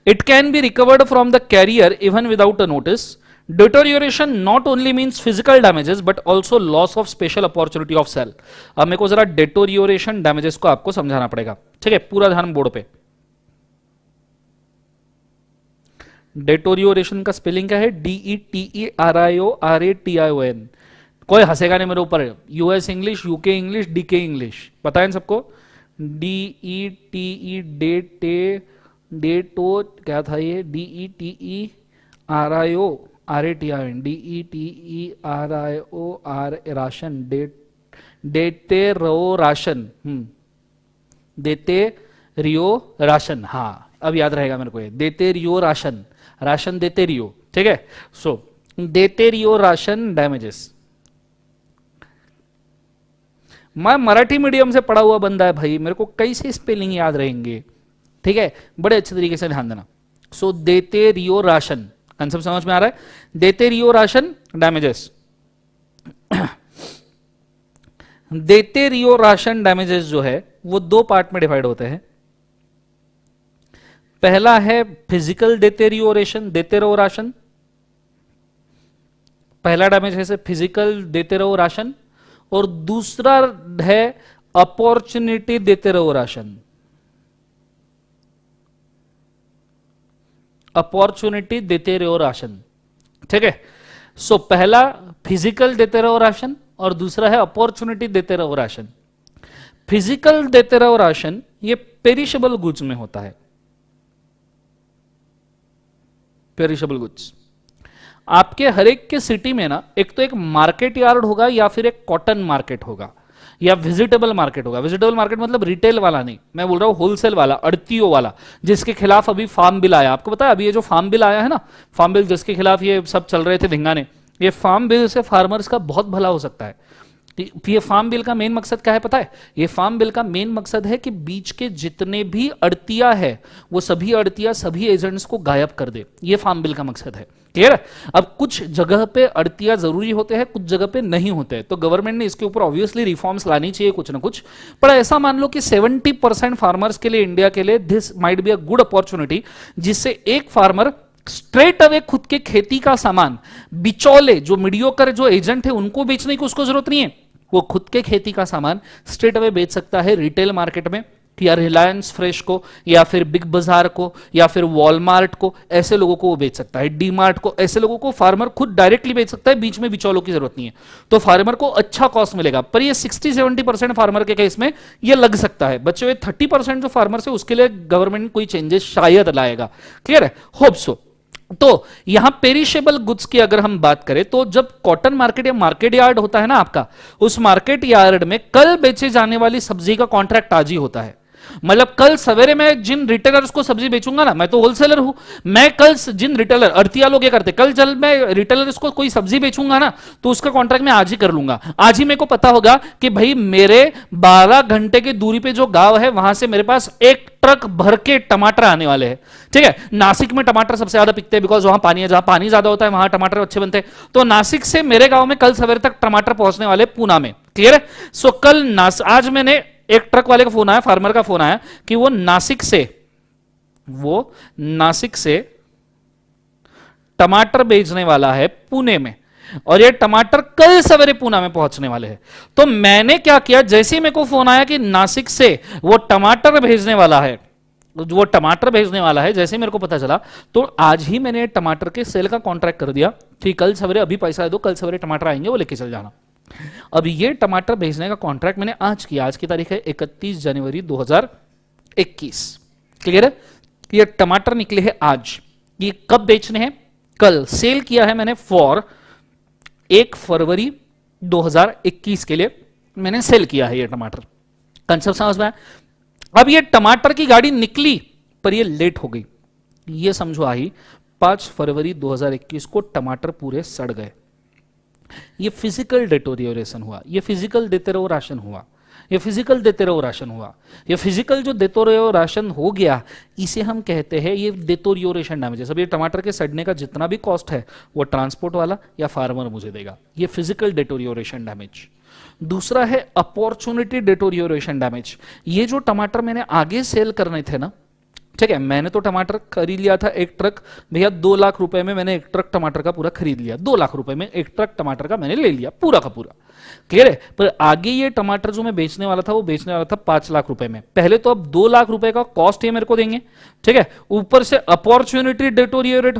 It can be recovered from the carrier even without a notice. Deterioration not only means physical damages but also loss of special opportunity of cell. अब मेरे को जरा deterioration damages को आपको समझाना पड़ेगा, ठीक है, पूरा ध्यान बोर्ड पे। Deterioration का स्पेलिंग क्या है? DETERIORATION। कोई हंसेगा नहीं मेरे ऊपर। US English, UK English, DK English, पता है सबको? DETE डेटो क्या था ये? DETERIORATION, DETERIOR राशन, डेटेरो राशन, देते रियो राशन। हाँ अब याद रहेगा मेरे को ये, देते रियो राशन, राशन देते रियो, ठीक है। सो देते रियो राशन डैमेजेस। मैं मराठी मीडियम से पढ़ा हुआ बंदा है भाई, मेरे को कैसे स्पेलिंग याद रहेंगे, ठीक है, बड़े अच्छे तरीके से ध्यान देना। सो देते रियो राशन, कंसेप्ट समझ में आ रहा है? देते रियो राशन डैमेजेस। देते रियो राशन डैमेजेस जो है वो दो पार्ट में डिवाइड होते हैं। पहला है फिजिकल देते रियो रेशन, देते रहो राशन, पहला डैमेज है फिजिकल देते रहो राशन, और दूसरा है अपॉर्चुनिटी देते रहो राशन। अपॉर्चुनिटी देते रहो राशन, ठीक है। सो पहला फिजिकल देते रहो राशन और दूसरा है अपॉर्चुनिटी देते रहो राशन। फिजिकल देते रहो राशन ये पेरिशेबल गुड्स में होता है। पेरिशेबल गुड्स आपके हर एक के सिटी में ना, एक तो एक मार्केट यार्ड होगा या फिर एक कॉटन मार्केट होगा या विजिटेबल मार्केट होगा। विजिटेबल मार्केट मतलब रिटेल वाला नहीं, मैं बोल रहा हूं होलसेल वाला, अड़तियों वाला, जिसके खिलाफ अभी फार्म बिल आया। आपको पता है अभी ये जो फार्म बिल आया है ना, फार्म बिल जिसके खिलाफ ये सब चल रहे थे धिंगाने, ये फार्म बिल से फार्मर्स का बहुत भला हो सकता है। ये फार्म बिल का मेन मकसद क्या है पता है? ये फार्म बिल का मेन मकसद है कि बीच के जितने भी अड़तिया है वो सभी अड़तिया सभी एजेंट्स को गायब कर दे। ये फार्म बिल का मकसद है, क्लियर है। अब कुछ जगह पे अड़तिया जरूरी होते हैं, कुछ जगह पे नहीं होते हैं, तो गवर्नमेंट ने इसके ऊपर ऑब्वियसली रिफॉर्म्स लानी चाहिए कुछ ना कुछ। पर ऐसा मान लो कि 70% फार्मर्स के लिए, इंडिया के लिए this might be a good opportunity, जिससे एक फार्मर स्ट्रेट अवे खुद के खेती का सामान बिचौले जो मीडियोकर जो एजेंट है उनको बेचने की उसको जरूरत नहीं है, वो खुद के खेती का सामान स्ट्रेट अवे बेच सकता है रिटेल मार्केट में, या रिलायंस फ्रेश को, या फिर बिग बाजार को, या फिर वॉलमार्ट को, ऐसे लोगों को वो बेच सकता है, डी मार्ट को, ऐसे लोगों को फार्मर खुद डायरेक्टली बेच सकता है, बीच में बिचौलों की जरूरत नहीं है, तो फार्मर को अच्छा कॉस्ट मिलेगा। पर ये 60-70% फार्मर के केस में ये लग सकता है बच्चों, ये 30% जो फार्मर है उसके लिए गवर्नमेंट कोई चेंजेस शायद लाएगा। क्लियर है, होप सो। तो यहां पेरिशेबल गुड्स की अगर हम बात करें तो जब कॉटन मार्केट या मार्केट यार्ड होता है ना आपका, उस मार्केट यार्ड में कल बेचे जाने वाली सब्जी का कॉन्ट्रैक्ट आज ही होता है। मतलब कल सवेरे मैं जिन रिटेलर्स को सब्जी बेचूंगा ना, मैं तो होलसेलर हूं, मैं कल जिन रिटेलर अर्तिया लोग ये करते, कल जब मैं रिटेलर्स को कोई सब्जी बेचूंगा ना तो उसका कॉन्ट्रैक्ट मैं आज ही कर लूंगा। आज ही मेरे को पता होगा कि भाई मेरे 12 घंटे की दूरी पे जो गांव है वहां से मेरे पास एक ट्रक भर के टमाटर आने वाले हैं। ठीक है, नासिक में टमाटर सबसे ज्यादा पिकते हैं बिकॉज वहां पानी है, जहां पानी ज्यादा होता है वहां टमाटर अच्छे बनते हैं, तो नासिक से मेरे गांव में कल सवेरे तक टमाटर पहुंचने वाले पूना में। क्लियर है, सो कल आज मैंने एक ट्रक वाले का फोन आया, फार्मर का फोन आया कि वो नासिक से टमाटर बेचने वाला है पुणे में, और ये टमाटर कल सवेरे पूना में पहुंचने वाले हैं। तो मैंने क्या किया, जैसे ही मेरे को फोन आया कि नासिक से वो टमाटर भेजने वाला है, जैसे ही मेरे को पता चला तो आज ही मैंने टमाटर के सेल का कॉन्ट्रैक्ट कर दिया कि कल सवेरे अभी पैसा दो, कल सवेरे टमाटर आएंगे वो लेके चल जाना। अब ये टमाटर भेजने का कॉन्ट्रैक्ट मैंने आज किया, आज की तारीख है 31 जनवरी 2021। क्लियर है, ये टमाटर निकले हैं आज, ये कब बेचने हैं, कल सेल किया है मैंने फॉर 1 फरवरी 2021 के लिए मैंने सेल किया है ये टमाटर। कंसेप्ट समझ में आया? अब ये टमाटर की गाड़ी निकली पर ये लेट हो गई, ये समझो आई 5 फरवरी 2021 को टमाटर पूरे सड़ गए। ये फिजिकल डिटोरियोरेशन हुआ, ये फिजिकल देते रहो राशन हुआ, ये फिजिकल देते रहो राशन हुआ, ये फिजिकल जो देते रहो राशन हो गया, इसे हम कहते हैं ये डिटोरियोरेशन डैमेजेस। अब ये टमाटर के सड़ने का जितना भी कॉस्ट है वो ट्रांसपोर्ट वाला या फार्मर मुझे देगा, ये फिजिकल डिटोरियोरेशन डैमेज। दूसरा है अपॉर्चुनिटी डिटोरियोरेशन डैमेज, ये जो टमाटर मैंने आगे सेल करने थे ना, ठीक है, मैंने तो टमाटर खरीद लिया था एक ट्रक, भैया 2 लाख रुपए में मैंने एक ट्रक टमाटर का पूरा खरीद लिया, 2 लाख रुपए में एक ट्रक टमाटर का मैंने ले लिया पूरा का पूरा। क्लियर है, पर आगे ये टमाटर जो मैं बेचने वाला था वो बेचने वाला था 5 लाख रुपए में। पहले तो अब 2 लाख रुपए का कॉस्ट ये मेरे को देंगे, ठीक है, ऊपर से अपॉर्चुनिटी डिटोरियोरेट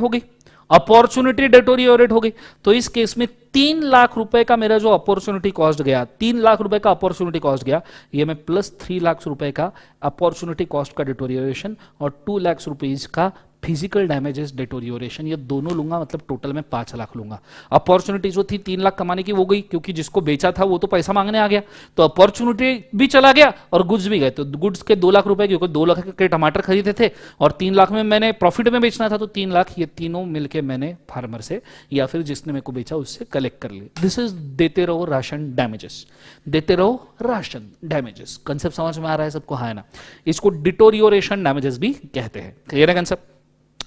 हो गई, तो इस केस में 3 लाख रुपए का मेरा जो अपॉर्चुनिटी कॉस्ट गया, 3 लाख रुपए का अपॉर्चुनिटी कॉस्ट गया, ये मैं प्लस 3 लाख रुपए का अपॉर्चुनिटी कॉस्ट का डिटोरियोरेशन और 2 लाख रुपीज का फिजिकल डैमेजेस डिटोरियोरेशन, ये दोनों लूंगा, मतलब टोटल में 5 लाख लूंगा। अपॉर्चुनिटी जो थी 3 लाख कमाने की वो गई, क्योंकि जिसको बेचा था वो तो पैसा मांगने आ गया, तो अपॉर्चुनिटी भी चला गया और गुड्स भी गए, तो गुड्स के 2 लाख रुपए, क्योंकि 2 लाख के टमाटर खरीदे थे और 3 लाख में मैंने प्रॉफिट में बेचना था, तो 3 लाख ये तीनों मिलके मैंने फार्मर से या फिर जिसने मेरे को बेचा उससे कलेक्ट कर लिए। दिस इज देते रहो राशन डैमेजेस, देते रहो राशन डैमेजेस। कंसेप्ट समझ में आ रहा है सबको? हाँ है ना, इसको डिटोरियोरेशन डैमेजेस भी कहते हैं। क्लियर है कंसेप्ट?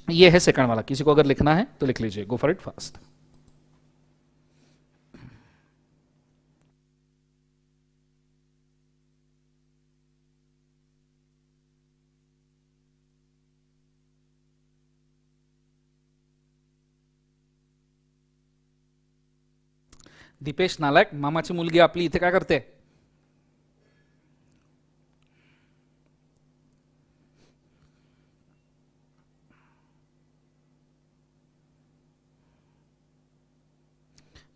ये है सेकंड वाला, किसी को अगर लिखना है तो लिख लीजिए, go for it fast. Dipesh नालायक, मामाची मुलगी आपली इथे काय करते?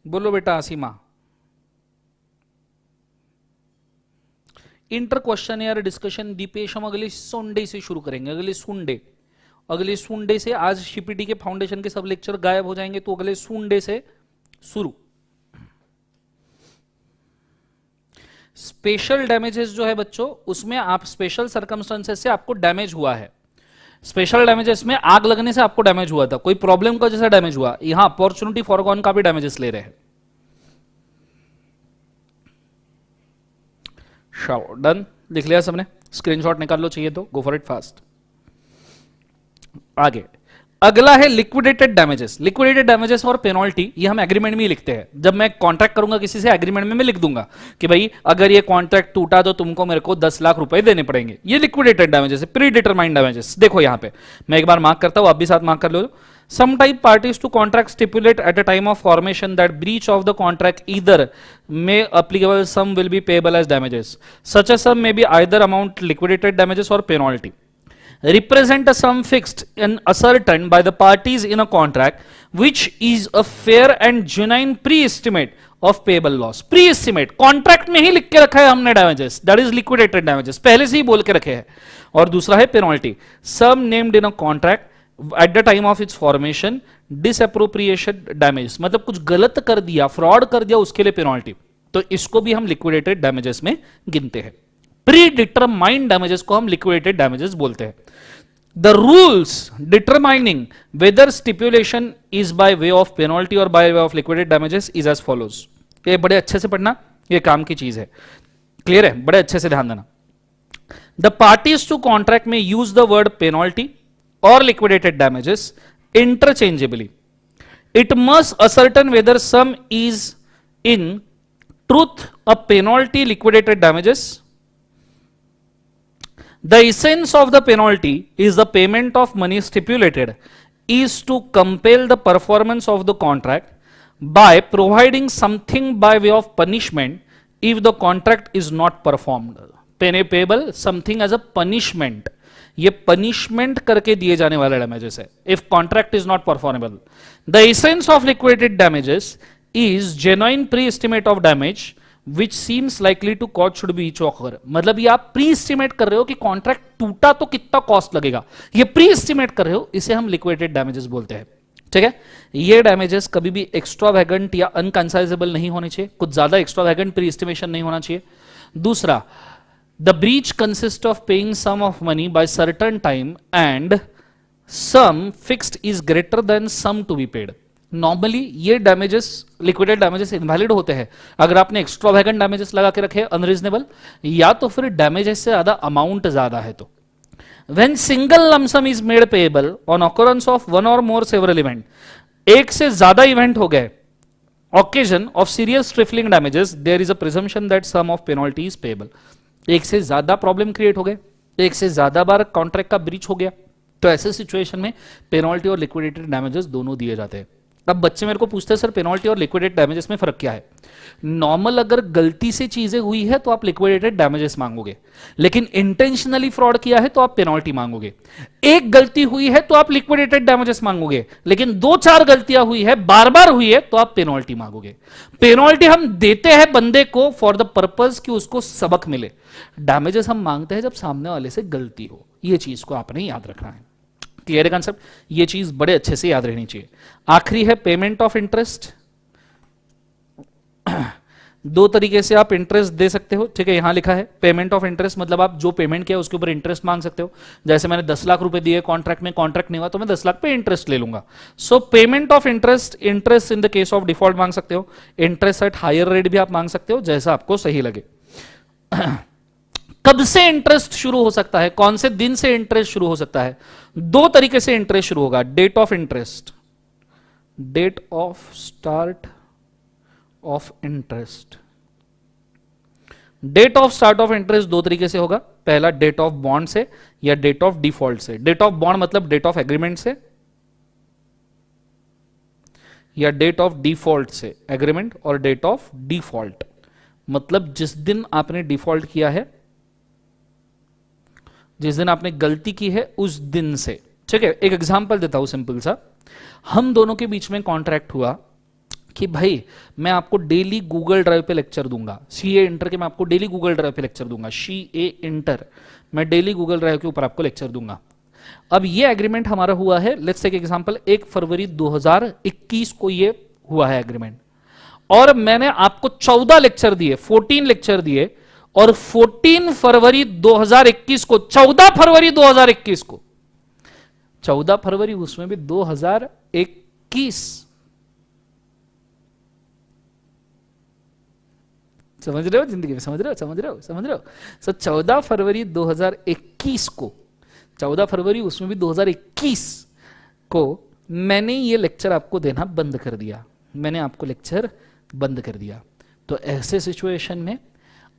बोलो बेटा आसीमा। इंटर क्वेश्चन या डिस्कशन दीपेश हम अगले संडे से शुरू करेंगे, अगले संडे से। आज शिपीटी के फाउंडेशन के सब लेक्चर गायब हो जाएंगे, तो अगले संडे से शुरू। स्पेशल डैमेजेस जो है बच्चों, उसमें आप स्पेशल सर्कमस्टेंसेस से आपको डैमेज हुआ है, स्पेशल डैमेजेस में आग लगने से आपको डैमेज हुआ था, कोई प्रॉब्लम का जैसा डैमेज हुआ, यहां अपॉर्चुनिटी फॉरगॉन का भी डैमेजेस ले रहे हैं। डन, लिख लिया सबने? स्क्रीनशॉट निकाल लो चाहिए तो, गो फॉर इट फास्ट। आगे अगला है लिक्विडेटेड डैमेजेस। लिक्विडेटेड डैमेजेस और पेनल्टी ये हम एग्रीमेंट में ही लिखते हैं। जब मैं कॉन्ट्रैक्ट करूंगा किसी से, एग्रीमेंट में मैं लिख दूंगा कि भाई अगर ये कॉन्ट्रैक्ट टूटा तो तुमको मेरे को 10 लाख रुपए देने पड़ेंगे। ये लिक्विडेटेड डैमेजेस है, प्री डिटरमाइंड डैमेजेस। देखो यहां पे मैं एक बार मार्क करता हूं, आप भी साथ मार्क कर लो। Some type parties to contract stipulate at a time of formation that breach of the contract either may applicable sum will be payable as damages. Such a sum may be either amount liquidated damages or penalty. Represent a sum fixed and ascertained by the parties in a contract which is a fair and genuine pre-estimate of payable loss. Pre-estimate contract में ही लिख के रखा है हमने damages, that is liquidated damages, पहले से ही बोल के रखे हैं। और दूसरा है penalty, sum named in a contract at the time of its formation, disappropriation damage, मतलब कुछ गलत कर दिया, फ्रॉड कर दिया, उसके लिए पेनल्टी, तो इसको भी हम लिक्विडेटेड डैमेजेस में गिनते हैं। प्री डिटरमाइंड डैमेजेस को हम लिक्विडेटेड डैमेजेस बोलते हैं। The rules determining whether stipulation is by way of penalty और by way of liquidated damages is as follows. ये बड़े अच्छे से पढ़ना, ये काम की चीज है, क्लियर है, बड़े अच्छे से ध्यान देना। द पार्टीज टू कॉन्ट्रैक्ट में use the word penalty or liquidated damages interchangeably. It must ascertain whether sum is in truth a penalty liquidated damages. The essence of the penalty is the payment of money stipulated is to compel the performance of the contract by providing something by way of punishment if the contract is not performed. Payable something as a punishment, ये punishment करके दिए जाने वाले damages है if contract is not performable. The essence of liquidated damages is genuine pre estimate of damage which seems likely to cost should be each occur. मतलब ये आप pre estimate कर रहे हो कि कॉन्ट्रैक्ट टूटा तो कितना कॉस्ट लगेगा, ये प्री एस्टिमेट कर रहे हो, इसे हम लिक्विडेटेड डैमेजेस बोलते हैं। ठीक है, ये डैमेजेस कभी भी एक्स्ट्रा वैगेंट या अनकंसाइजेबल नहीं होने चाहिए, कुछ ज्यादा एक्स्ट्रा वैगेंट प्री एस्टिमेशन नहीं होना चाहिए। दूसरा, the breach consists of paying sum of money by certain time and sum fixed is greater than sum to be paid. Normally ये डैमेजेस लिक्विडेटेड डैमेजेस इनवैलिड होते हैं अगर आपने एक्स्ट्रावैगेंट डैमेजेस लगा के रखे अनरीजनेबल, या तो फिर डैमेजेस से ज्यादा अमाउंट ज्यादा है तो। When single lump sum is made payable on occurrence of one or more several event, एक से ज्यादा इवेंट हो गए, occasion of serious trifling damages, there is a presumption that sum of penalty is payable. एक से ज्यादा problem create हो गए, एक से ज्यादा बार कॉन्ट्रैक्ट का ब्रीच हो गया, तो ऐसे सिचुएशन में पेनल्टी और लिक्विडेटेड डैमेजेस दोनों दिए जाते हैं। अब बच्चे मेरे को पूछते हैं सर पेनल्टी और लिक्विडेटेड डैमेजेस में फर्क क्या है। नॉर्मल अगर गलती से चीजें हुई है तो आप लिक्विडेटेड डैमेजेस मांगोगे, लेकिन इंटेंशनली फ्रॉड किया है तो आप पेनल्टी मांगोगे। एक गलती हुई है तो आप लिक्विडेटेड डैमेजेस मांगोगे, लेकिन 2-4 गलतियां हुई है, बार बार हुई है, तो आप पेनल्टी मांगोगे। पेनल्टी हम देते हैं बंदे को फॉर द पर्पज कि उसको सबक मिले, डैमेजेस हम मांगते हैं जब सामने वाले से गलती हो। ये चीज को आपने याद रखना है, क्लियर है कंसेप्ट, ये चीज बड़े अच्छे से याद रहनी चाहिए। आखिरी है पेमेंट ऑफ इंटरेस्ट। दो तरीके से आप इंटरेस्ट दे सकते हो, ठीक है, यहां लिखा है पेमेंट ऑफ इंटरेस्ट, मतलब आप जो पेमेंट किया उसके ऊपर इंटरेस्ट मांग सकते हो। जैसे मैंने 10 लाख रुपए दिए कॉन्ट्रैक्ट में, कॉन्ट्रैक्ट नहीं हुआ तो मैं 10 लाख पे इंटरेस्ट ले लूंगा। सो payment of interest, interest in the case of default मांग सकते हो, इंटरेस्ट एट हायर रेट भी आप मांग सकते हो, जैसा आपको सही लगे। कब से इंटरेस्ट शुरू हो सकता है, कौन से दिन से इंटरेस्ट शुरू हो सकता है? 2 तरीके से इंटरेस्ट शुरू होगा। Date of interest, date of start of interest. Date of start of interest 2 तरीके से होगा, पहला डेट ऑफ बॉन्ड से या डेट ऑफ डिफॉल्ट से। डेट ऑफ बॉन्ड मतलब डेट ऑफ एग्रीमेंट से, या डेट ऑफ डिफॉल्ट से, एग्रीमेंट और डेट ऑफ डिफॉल्ट मतलब जिस दिन आपने डिफॉल्ट किया है, जिस दिन आपने गलती की है उस दिन से। ठीक है, एक एग्जांपल देता हूं सिंपल सा। हम दोनों के बीच में कॉन्ट्रैक्ट हुआ कि भाई मैं आपको डेली गूगल ड्राइव पे लेक्चर दूंगा, सीए इंटर के मैं आपको डेली गूगल ड्राइव पे लेक्चर दूंगा, सीए इंटर मैं डेली गूगल ड्राइव के ऊपर आपको लेक्चर दूंगा। अब ये एग्रीमेंट हमारा हुआ है, लेट्स टेक एग्जांपल 1 फरवरी 2021 को ये हुआ है एग्रीमेंट, और मैंने आपको 14 लेक्चर दिए, 14 लेक्चर दिए, और 14 फरवरी 2021 को, 14 फरवरी 2021 को, 14 फरवरी उसमें भी 2021, समझ रहे हो जिंदगी में, समझ रहे हो। सो 14 फरवरी 2021 को, 14 फरवरी उसमें भी 2021, को मैंने ये लेक्चर आपको देना बंद कर दिया, मैंने आपको लेक्चर बंद कर दिया, तो ऐसे सिचुएशन में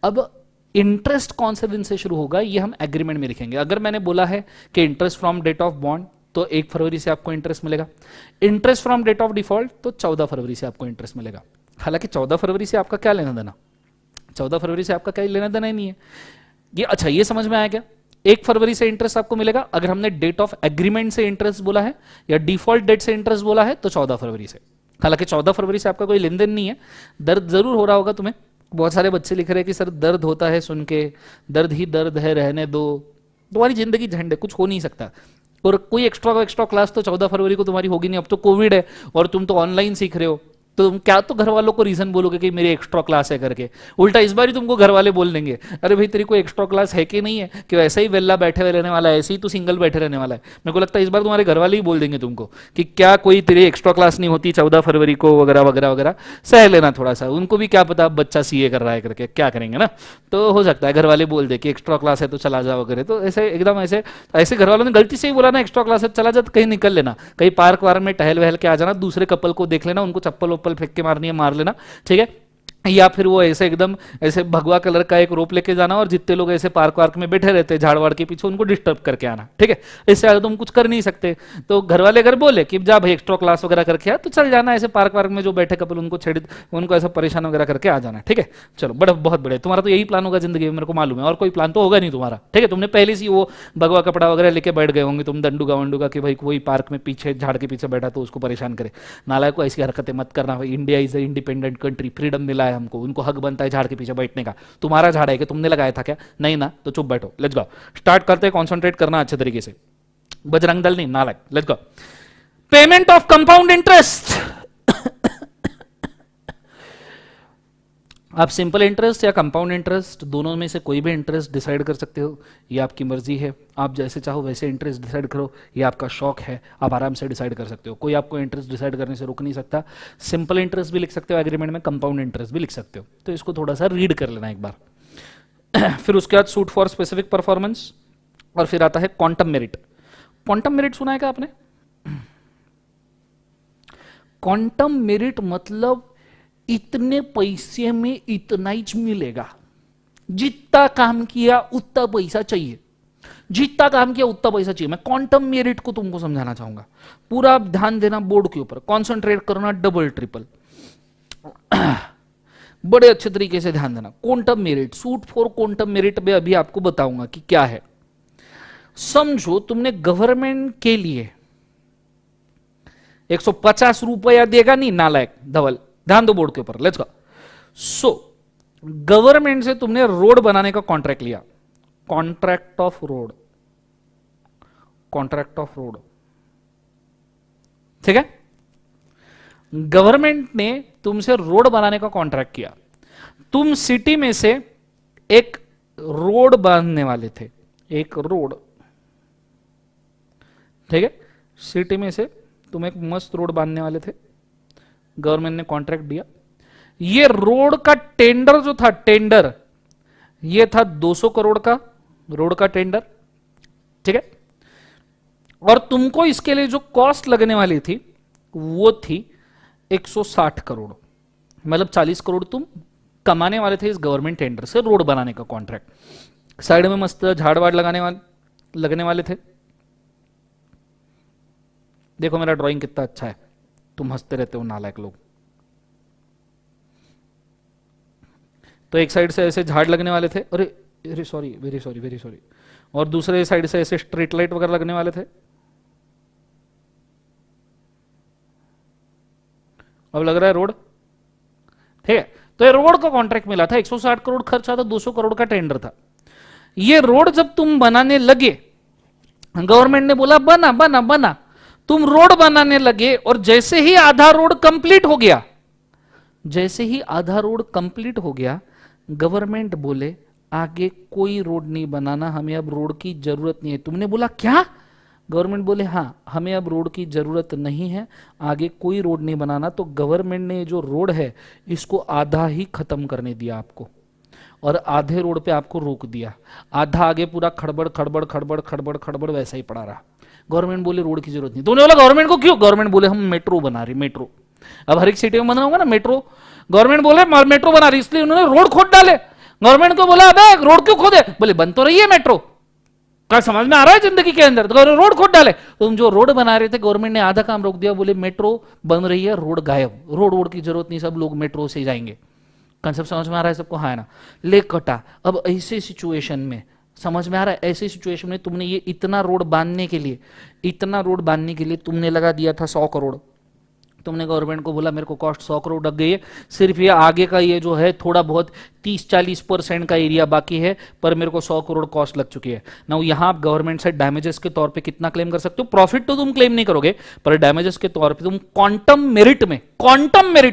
अब इंटरेस्ट कौन से दिन से शुरू होगा ये हम एग्रीमेंट में लिखेंगे। अगर मैंने बोला है कि interest from date of bond तो 1 फरवरी से आपको इंटरेस्ट मिलेगा, interest from date of default तो 14 फरवरी से आपको इंटरेस्ट मिलेगा। हालांकि 14 फरवरी से आपका क्या लेना देना, 14 फरवरी से आपका क्या लेना देना ही नहीं है ये। अच्छा ये समझ में आया क्या, 1 फरवरी से इंटरेस्ट आपको मिलेगा। अगर हमने डेट ऑफ एग्रीमेंट से इंटरेस्ट बोला है या डिफॉल्ट डेट से इंटरेस्ट बोला है तो 14 फरवरी से। हालांकि 14 फरवरी से आपका कोई लेन देन नहीं है। दर्द जरूर हो रहा होगा तुम्हें, बहुत सारे बच्चे लिख रहे हैं कि सर दर्द होता है सुन के, दर्द ही दर्द है रहने दो, तुम्हारी जिंदगी झंड है, कुछ हो नहीं सकता। और कोई एक्स्ट्रा क्लास तो 14 फरवरी को तुम्हारी होगी नहीं, अब तो कोविड है और तुम तो ऑनलाइन सीख रहे हो, तो तुम क्या तो घर वालों को रीजन बोलोगे कि मेरी एक्स्ट्रा क्लास है करके। उल्टा इस बार ही तुमको घर वाले बोल देंगे अरे भाई तेरी कोई एक्स्ट्रा क्लास है कि नहीं है, कि वैसे ही वेला बैठे हुए रहने वाला है, ऐसे ही तू सिंगल बैठे रहने वाला है। मेरे को लगता है इस बार तुम्हारे घर वाले ही बोल देंगे तुमको कि क्या कोई तेरी एक्स्ट्रा क्लास नहीं होती 14 फरवरी को वगैरह वगैरह वगैरह। सह लेना थोड़ा सा, उनको भी क्या पता बच्चा सीए कर रहा है करके, क्या करेंगे ना। तो हो सकता है घर वाले बोल दे कि एक्स्ट्रा क्लास है तो चला जाओ वगैरह, तो ऐसे एकदम ऐसे घर वालों ने गलती से ही बोला ना एक्स्ट्रा क्लास है चला जा, तो कहीं निकल लेना, कहीं पार्क वार्क में टहल वहल के आ जाना, दूसरे कपल को देख लेना, उनको चप्पल वप्पल फेंक के मारनी है मार लेना, ठीक है। या फिर वो ऐसे एकदम ऐसे भगवा कलर का एक रोप लेके जाना और जितने लोग ऐसे पार्क वार्क में बैठे रहते हैं झाड़ वाड़ के पीछे उनको डिस्टर्ब करके आना, ठीक है। इससे ज्यादा तुम कुछ कर नहीं सकते। तो घर वाले अगर बोले कि जा भाई एक्स्ट्रा क्लास वगैरह करके आ तो चल जाना, ऐसे पार्क वार्क में जो बैठे कपल उनको छेड़ उनको ऐसा परेशान वगैरह करके आ जाना, ठीक है। चलो बड़ा बहुत बड़े, तुम्हारा तो यही प्लान होगा जिंदगी में, मेरे को मालूम है, और कोई प्लान तो होगा नहीं तुम्हारा, ठीक है। तुमने पहले से वो भगवा कपड़ा वगैरह लेके बैठ गए होंगे तुम दंडुगा वंडुगा कि भाई कोई पार्क में पीछे झाड़ के पीछे बैठा तो उसको परेशान करे। नालायक को ऐसी हरकतें मत करना भाई, India is a independent country, freedom मिला है हमको, उनको हक बनता है झाड़ के पीछे बैठने का। तुम्हारा झाड़ है कि तुमने लगाया था क्या, नहीं ना, तो चुप बैठो। लेट्स गो, स्टार्ट करते हैं, कंसंट्रेट करना अच्छे तरीके से, बजरंग दल नहीं नालायक। Let's go, payment of compound interest. आप सिंपल इंटरेस्ट या कंपाउंड इंटरेस्ट दोनों में से कोई भी इंटरेस्ट डिसाइड कर सकते हो, ये आपकी मर्जी है, आप जैसे चाहो वैसे इंटरेस्ट डिसाइड करो, ये आपका शौक है, आप आराम से डिसाइड कर सकते हो, कोई आपको इंटरेस्ट डिसाइड करने से रोक नहीं सकता। सिंपल इंटरेस्ट भी लिख सकते हो एग्रीमेंट में, कंपाउंड इंटरेस्ट भी लिख सकते हो, तो इसको थोड़ा सा रीड कर लेना एक बार। फिर उसके बाद सूट फॉर स्पेसिफिक परफॉर्मेंस, और फिर आता है क्वांटम मेरिट। क्वांटम मेरिट सुना है क्या आपने? क्वांटम मेरिट मतलब इतने पैसे में इतना ही मिलेगा, जितना काम किया उतना पैसा चाहिए, जितना काम किया उतना पैसा चाहिए। मैं क्वांटम मेरिट को तुमको समझाना चाहूंगा, पूरा ध्यान देना बोर्ड के ऊपर, कॉन्सेंट्रेट करना डबल ट्रिपल, बड़े अच्छे तरीके से ध्यान देना। Quantum merit, suit for quantum merit में अभी आपको बताऊंगा कि क्या है। समझो तुमने गवर्नमेंट के लिए 150 रुपया देगा, नहीं नालायक धवल, ध्यान दो बोर्ड के ऊपर। Let's go. सो गवर्नमेंट से तुमने रोड बनाने का कॉन्ट्रैक्ट लिया, contract of road, contract of road, ठीक है। गवर्नमेंट ने तुमसे रोड बनाने का कॉन्ट्रैक्ट किया, तुम सिटी में से एक रोड बांधने वाले थे, एक रोड, ठीक है। सिटी में से तुम एक मस्त रोड बांधने वाले थे, गवर्नमेंट ने कॉन्ट्रैक्ट दिया। ये रोड का टेंडर जो था, टेंडर ये था 200 करोड़ का रोड का टेंडर, ठीक है। और तुमको इसके लिए जो कॉस्ट लगने वाली थी वो थी 160 करोड़, मतलब 40 करोड़ तुम कमाने वाले थे इस गवर्नमेंट टेंडर से रोड बनाने का कॉन्ट्रैक्ट। साइड में मस्त झाड़ वाड़ लगने वाले थे। देखो मेरा ड्राइंग कितना अच्छा है, तुम हंसते रहते हो नालायक लोग। तो एक साइड से ऐसे झाड़ लगने वाले थे, अरे very sorry very sorry very sorry, और दूसरे साइड से ऐसे स्ट्रीट लाइट वगैरह लगने वाले थे। अब लग रहा है रोड, ठीक है। तो ये रोड का कॉन्ट्रैक्ट मिला था, 160 करोड़ खर्चा था, 200 करोड़ का टेंडर था। ये रोड जब तुम बनाने लगे, गवर्नमेंट ने बोला बना बना बना, तुम रोड बनाने लगे, और जैसे ही आधा रोड कंप्लीट हो गया, जैसे ही आधा रोड कंप्लीट हो गया, गवर्नमेंट बोले आगे कोई रोड नहीं बनाना, हमें अब रोड की जरूरत नहीं है। तुमने बोला क्या? गवर्नमेंट बोले हाँ, हमें अब रोड की जरूरत नहीं है, आगे कोई रोड नहीं बनाना। तो गवर्नमेंट ने जो रोड है इसको आधा ही खत्म करने दिया आपको, और आधे रोड पे आपको रोक दिया। आधा आगे पूरा खड़बड़ खड़बड़ खड़बड़ खड़बड़ खड़बड़ वैसा ही पड़ा रहा। गवर्नमेंट बोले रोड की जरूरत नहीं, तो उन्होंने बोला गवर्नमेंट को क्यों, गवर्नमेंट बोले हम मेट्रो बना रहे, मेट्रो। अब हर एक सिटी में बना होगा ना मेट्रो, गवर्नमेंट बोले मेट्रो बना रही, इसलिए उन्होंने रोड खोद डाले। गवर्नमेंट को बोला अबे रोड क्यों खोदे, बोले बन तो रही है मेट्रो, क्या समझ में आ रहा है जिंदगी के अंदर, तो रोड खोद डाले। तो तुम जो रोड बना रहे थे गवर्नमेंट ने आधा काम रोक दिया, बोले मेट्रो बन रही है, रोड गायब, रोड की जरूरत नहीं, सब लोग मेट्रो से जाएंगे। कंसेप्ट समझ में आ रहा है सबको, हाँ है ना, ले कटा। अब ऐसे सिचुएशन में समझ में आ रहा है, ऐसे सिचुएशन में तुमने ये इतना रोड बांधने के लिए, इतना रोड बांधने के लिए तुमने लगा दिया था 100 करोड़, तुमने गवर्नमेंट को बोला मेरे को कॉस्ट 100 करोड़ लग गई है, सिर्फ ये आगे का ये जो है थोड़ा बहुत 30-40% का एरिया बाकी है, पर मेरे को 100 करोड़ कॉस्ट लग चुकी है ना। यहां आप गवर्नमेंट से डैमेजेस के तौर पे कितना क्लेम कर सकते हो, प्रॉफिट तो तुम क्लेम नहीं करोगे, पर डैमेजेस के तौर पे तुम क्वांटम मेरिट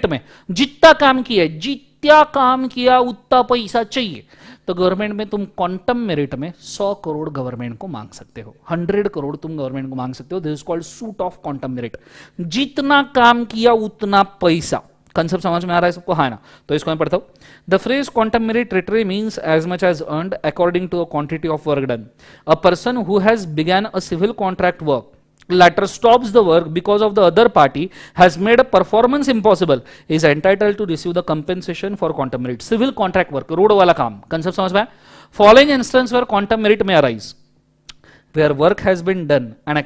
में जितना काम किया है, जितना काम किया उतना पैसा चाहिए, तो गवर्नमेंट में तुम क्वांटम मेरिट में 100 करोड़ गवर्नमेंट को मांग सकते हो, 100 करोड़ तुम गवर्नमेंट को मांग सकते हो। This is called suit of quantum merit, जितना काम किया उतना पैसा। कंसेप्ट समझ में आ रहा है सबको, हाँ ना। तो इसको मैं पढ़ता हूं। The phrase quantum meruit literally means as much as earned according to a quantity of work done. A person who has begun a civil contract work, latter stops the work because of the other party has made a performance impossible, is entitled to receive the compensation for quantum merit. Civil contract work, road वाला काम, concept समझ में आया? Following instance where quantum merit may arise, where work has been done and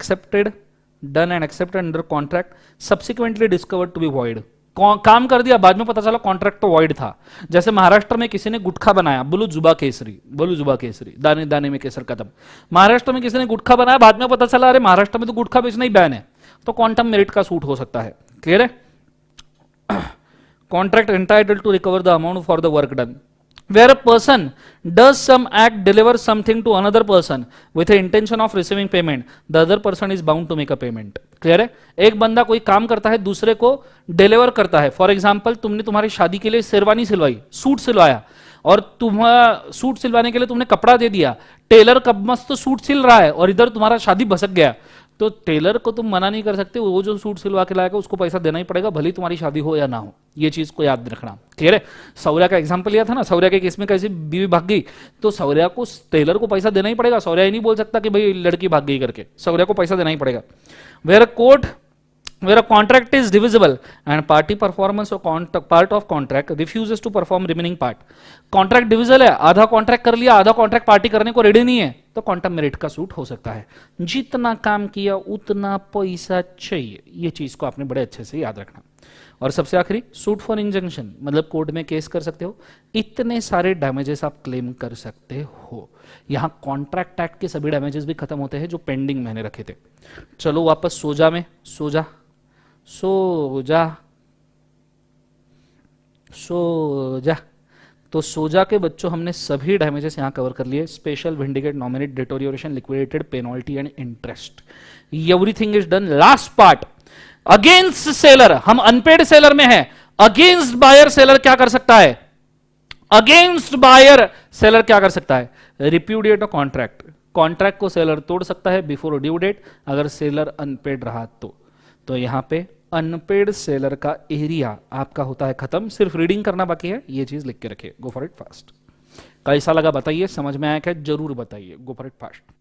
accepted under contract, subsequently discovered to be void. काम कर दिया, बाद में पता चला कॉन्ट्रैक्ट तो वॉइड था। जैसे महाराष्ट्र में किसी ने गुटखा बनाया, बोलो जुबा केसरी, दाने दाने में केसर खत्म। महाराष्ट्र में किसी ने गुटखा बनाया, बाद में पता चला अरे महाराष्ट्र में तो गुटखा बेचना ही बैन है, तो क्वांटम मेरिट का सूट हो सकता है। क्लियर है? Contract entitle to recover the amount for the work done, where a person does some act, delivers something to another person with the intention of receiving payment, the other person is bound to make a payment. Clear है? एक बंदा कोई काम करता है, दूसरे को deliver करता है। फॉर एग्जाम्पल तुमने तुम्हारी शादी के लिए शेरवानी सिलवाई, सूट सिलवाया, और तुम्हारा सूट सिलवाने के लिए तुमने कपड़ा दे दिया, टेलर कब मस्त तो सूट सिल रहा है और इधर तुम्हारा शादी भसक गया, तो टेलर को तुम मना नहीं कर सकते, वो जो सूट सिलवा के लाएगा उसको पैसा देना ही पड़ेगा, भले तुम्हारी शादी हो या ना हो। ये चीज को याद रखना। क्लियर है? सौर्या का एग्जांपल लिया था ना, सौर्या के केस में कैसे बीवी भाग गई, तो सौर्या को टेलर को पैसा देना ही पड़ेगा। सौर्या ही नहीं बोल सकता कि भाई लड़की भाग गई करके, सौर्या को पैसा देना ही पड़ेगा। Where court where a contract is divisible and party performance or part of contract refuses to perform remaining part, contract divisible है, आधा कॉन्ट्रैक्ट कर लिया, आधा कॉन्ट्रैक्ट पार्टी करने को रेडी नहीं है, तो क्वांटम मेरिट का सूट हो सकता है। जितना काम किया उतना पैसा चाहिए, ये चीज को आपने बड़े अच्छे से याद रखना। और सबसे आखिरी, सूट फॉर इंजंक्शन, मतलब कोर्ट में केस कर सकते हो, इतने सारे डैमेजेस आप क्लेम कर सकते हो। यहां कॉन्ट्रैक्ट एक्ट के सभी डैमेजेस भी खत्म होते हैं जो पेंडिंग मैंने रखे थे। चलो वापस सोजा में, सोजा तो सोजा के बच्चों हमने सभी डैमेजेस यहां कवर कर लिए, special, vindicate, nominate, deterioration, liquidated, penalty and interest, everything is done. Last part, against seller, हम अनपेड सेलर में है, अगेंस्ट बायर सेलर क्या कर सकता है, अगेंस्ट बायर सेलर क्या कर सकता है, रिप्यूडिएट अ कॉन्ट्रैक्ट, कॉन्ट्रैक्ट को सेलर तोड़ सकता है बिफोर ड्यू डेट, अगर सेलर अनपेड रहा तो यहां पे अनपेड सेलर का एरिया आपका होता है खत्म, सिर्फ रीडिंग करना बाकी है, ये चीज लिख के रखिए। Go for it fast. कैसा लगा बताइए, समझ में आया क्या, जरूर बताइए। Go for it fast.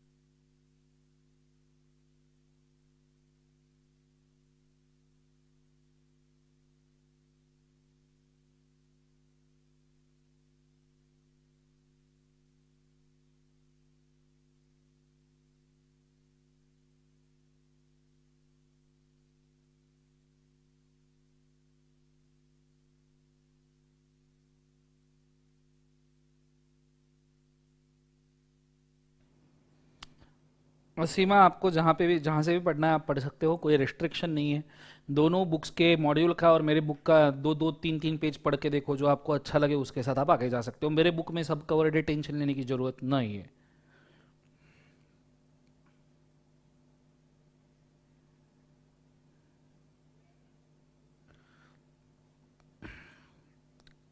Seema, आपको जहाँ पे भी, जहाँ से भी पढ़ना है आप पढ़ सकते हो, कोई रिस्ट्रिक्शन नहीं है। दोनों बुक्स के मॉड्यूल का और मेरे बुक का 2-2, 3-3 पेज पढ़ के देखो, जो आपको अच्छा लगे उसके साथ आप आगे जा सकते हो। मेरे बुक में सब कवर्ड है, टेंशन लेने की जरूरत नहीं है।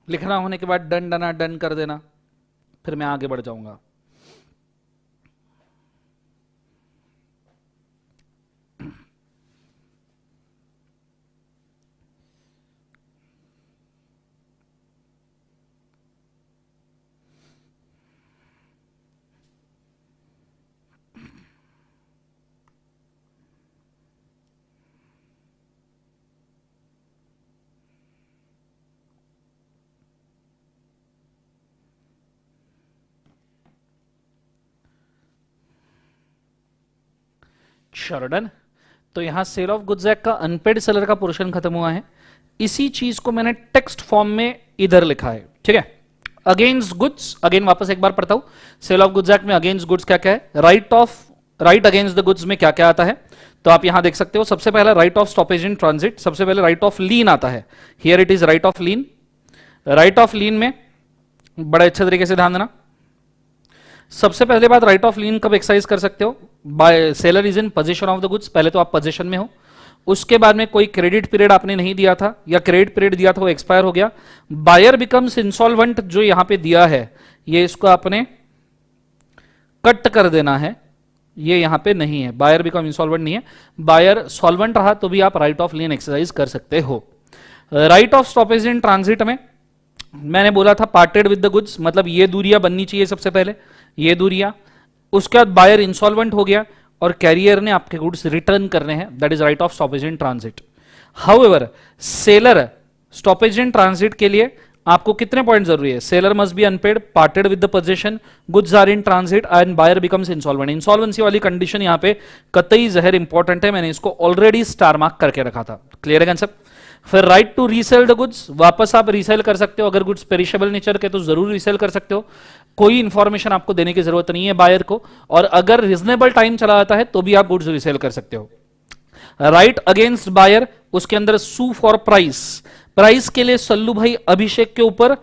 लिखना होने के बाद डन डना डन कर देना, फिर मैं आगे बढ़ जाऊंगा। Sure, done. तो यहां सेल ऑफ गुड्स एक्ट का अनपेड सेलर का पोर्शन खत्म हुआ है। इसी चीज को मैंने टेक्स्ट फॉर्म में इधर लिखा है, ठीक है। अगेंस्ट गुड्स, अगेन वापस एक बार पढ़ता हूं। सेल ऑफ गुड्स एक्ट में अगेंस्ट गुड्स क्या क्या है, राइट अगेंस्ट द गुड्स में क्या क्या आता है। तो आप यहां देख सकते हो, सबसे पहला right of stoppage in transit, सबसे पहले राइट ऑफ लीन आता है। Here it is right of lien. Right of lien में बड़े अच्छे तरीके से ध्यान देना। सबसे पहले बात, राइट ऑफ लीन कब एक्सरसाइज कर सकते हो, by seller is in position of the goods, पहले तो आप पोजीशन में हो। उसके बाद में कोई क्रेडिट पीरियड आपने नहीं दिया था या क्रेडिट पीरियड दिया था वो एक्सपायर हो गया, बायर बिकम्स इंसॉल्वेंट, जो यहां पे दिया है ये इसको आपने कट कर देना है, ये यहां पे नहीं है, बायर बिकम इंसॉल्वेंट नहीं है, बायर सॉल्वेंट रहा तो भी आप राइट ऑफ लीन एक्सरसाइज कर सकते हो। Right of stoppage in transit में मैंने बोला था पार्टेड विद द गुड्स, मतलब ये दूरियां बननी चाहिए सबसे पहले, ये दूरियां। उसके बाद बायर इंसॉल्वेंट हो गया और कैरियर ने आपके गुड्स रिटर्न करने हैं, that is right of stoppage in transit. However seller stoppage in transit के लिए आपको कितने पॉइंट जरूरी है, seller must be unpaid, parted with the position, goods are in transit and buyer becomes insolvent. Insolvency वाली condition यहां पे कतई जहर इंपॉर्टेंट है, मैंने इसको ऑलरेडी स्टार मार्क करके रखा था। क्लियर है कंसेप्ट। फिर right to resale the goods, वापस आप रीसेल कर सकते हो, अगर गुड्स पेरिशेबल नेचर के तो जरूर रीसेल कर सकते हो, कोई इंफॉर्मेशन आपको देने की जरूरत नहीं है बायर को, और अगर रिजनेबल टाइम चला जाता है तो भी आप गुड्स रीसेल कर सकते हो। राइट अगेंस्ट बायर, उसके अंदर सू फॉर प्राइस, प्राइस के लिए सल्लू भाई अभिषेक के ऊपर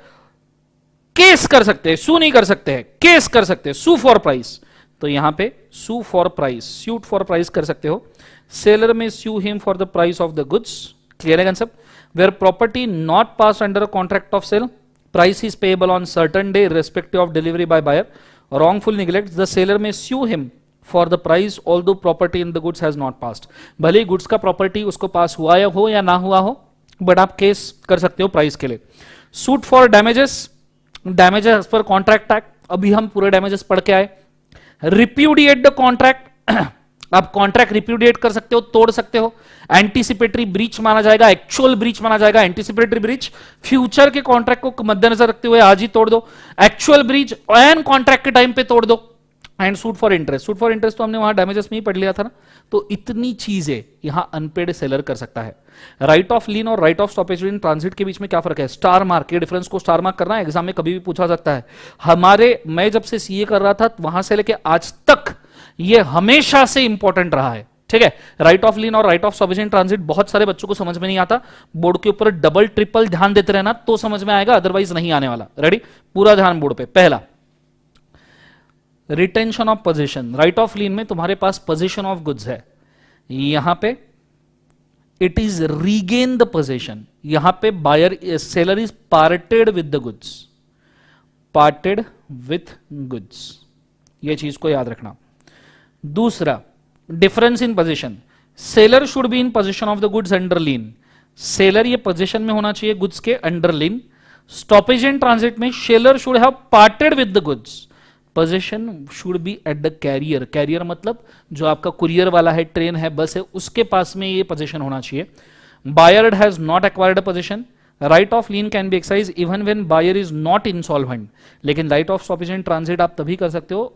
केस कर सकते हैं, सू नहीं कर सकते हैं, केस कर सकते हैं, सू फॉर प्राइस। तो यहां पे sue for price, suit for price कर सकते हो। सेलर में sue him for the price of the goods, clear है concept। where property not passed under a contract of sale, price is payable on certain day irrespective of delivery by buyer, wrongful neglect, the seller may sue him for the price although property in the goods has not passed। भले ही goods का property उसको पास हुआ या ना हुआ हो, but आप case कर सकते हो प्राइस के लिए। सूट फॉर डैमेजेस, डैमेजेस पर कॉन्ट्रैक्ट एक्ट, अभी हम पूरे डैमेजेस पढ़ के आए। रिप्यूडिएट द कॉन्ट्रैक्ट, आप कॉन्ट्रैक्ट रिप्यूडिएट कर सकते हो, तोड़ सकते हो। एंटीसिपेटरी ब्रीच माना जाएगा, एक्चुअल ब्रीच माना जाएगा, एंटीसिपेटरी ब्रीच फ्यूचर के कॉन्ट्रैक्ट को मद्देनजर रखते हुए आज ही तोड़ दो, एक्चुअल ब्रीच एंड कॉन्ट्रैक्ट के टाइम पे तोड़ दो। And suit for interest, suit for interest तो हमने वहां डैमेजेस में ही पढ़ लिया था ना। तो इतनी चीजें यहां अनपेड सेलर कर सकता है। राइट ऑफ लीन और right of stoppage in transit के बीच में क्या फर्क है, स्टार मार्क, ये डिफरेंस को स्टार मार्क करना एग्जाम में कभी भी पूछा सकता है। मैं जब से सीए कर रहा था वहां से लेके आज तक ये हमेशा से इंपॉर्टेंट रहा है, ठीक है। राइट ऑफ लीन और right of stoppage in transit बहुत सारे बच्चों को समझ में नहीं आता, बोर्ड के ऊपर डबल ट्रिपल ध्यान देते रहना तो समझ में आएगा, अदरवाइज नहीं आने वाला। रेडी, पूरा ध्यान बोर्ड पे। पहला, retention of possession. Right of lien में तुम्हारे पास पोजीशन ऑफ गुड्स है, यहां पे it is regain the possession, यहां पे buyer seller is parted with the goods, parted with goods, ये चीज को याद रखना। दूसरा, difference in possession, seller should be in position of the goods under lien, seller ये पोजीशन में होना चाहिए गुड्स के under lien. Stoppage in transit में seller should have parted with the goods, position should be at the carrier, carrier मतलब जो आपका courier वाला है, ट्रेन है, बस है, उसके पास में ये पोजीशन होना चाहिए। Buyer has not acquired a possession, right of lien can be exercise even when buyer is not insolvent, लेकिन right of stoppage in transit आप तभी कर सकते हो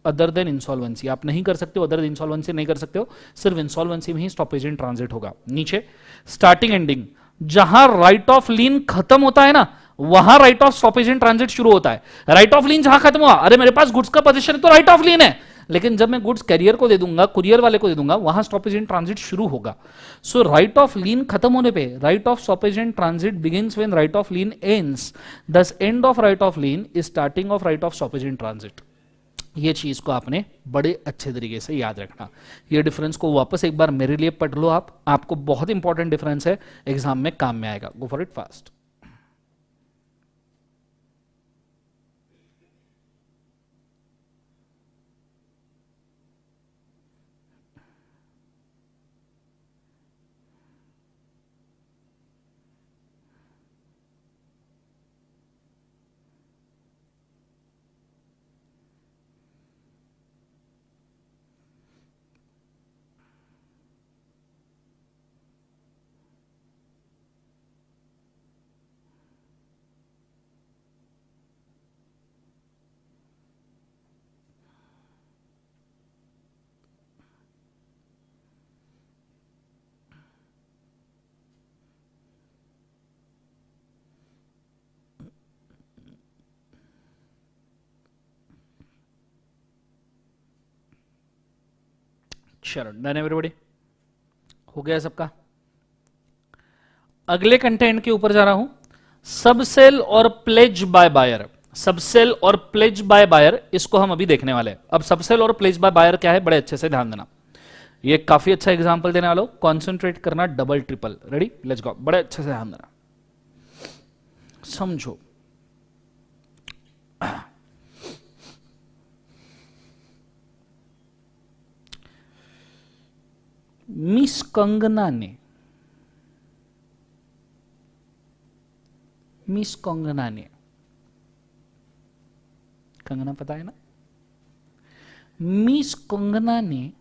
अदर देन इंसॉल्वेंसी, आप नहीं कर सकते हो, अदर देन इंसॉल्वेंसी नहीं कर सकते हो, सिर्फ इंसॉल्वेंसी में ही स्टॉपेज इन ट्रांजिट होगा। नीचे स्टार्टिंग एंडिंग, जहां राइट ऑफ लीन खत्म होता है ना वहां right of stoppage in transit शुरू होता है। राइट ऑफ लीन जहां खत्म हुआ, अरे मेरे पास गुड्स का पोजीशन है तो राइट ऑफ लीन है, लेकिन जब मैं गुड्स कैरियर को दे दूंगा, कुरियर वाले को दे दूंगा, वहां स्टॉपेज इन ट्रांजिट शुरू होगा। सो राइट ऑफ लीन खत्म होने पे right of stoppage in transit begins when right of lien ends, thus end of right of lien is starting of right of stoppage in transit. ये चीज को आपने बड़े अच्छे तरीके से याद रखना। ये डिफरेंस को वापस एक बार मेरे लिए पढ़ लो आप, आपको बहुत इंपॉर्टेंट डिफरेंस है, एग्जाम में काम में आएगा। Go for it fast. चलो डन एवरीबॉडी, हो गया सबका। अगले कंटेंट के ऊपर जा रहा हूं, सबसेल और प्लेज बाय बायर। सबसेल और प्लेज बाय बायर, इसको हम अभी देखने वाले हैं। अब सबसेल और प्लेज बाय बायर क्या है, बड़े अच्छे से ध्यान देना। ये काफी अच्छा एग्जांपल देने वाला हूं, कॉन्सेंट्रेट करना, double triple. Ready, let's go, बड़े अच्छे से ध्यान देना, समझो। मिस कंगना ने, मिस कंगना ने, कंगना पता है ना, मिस कंगना ने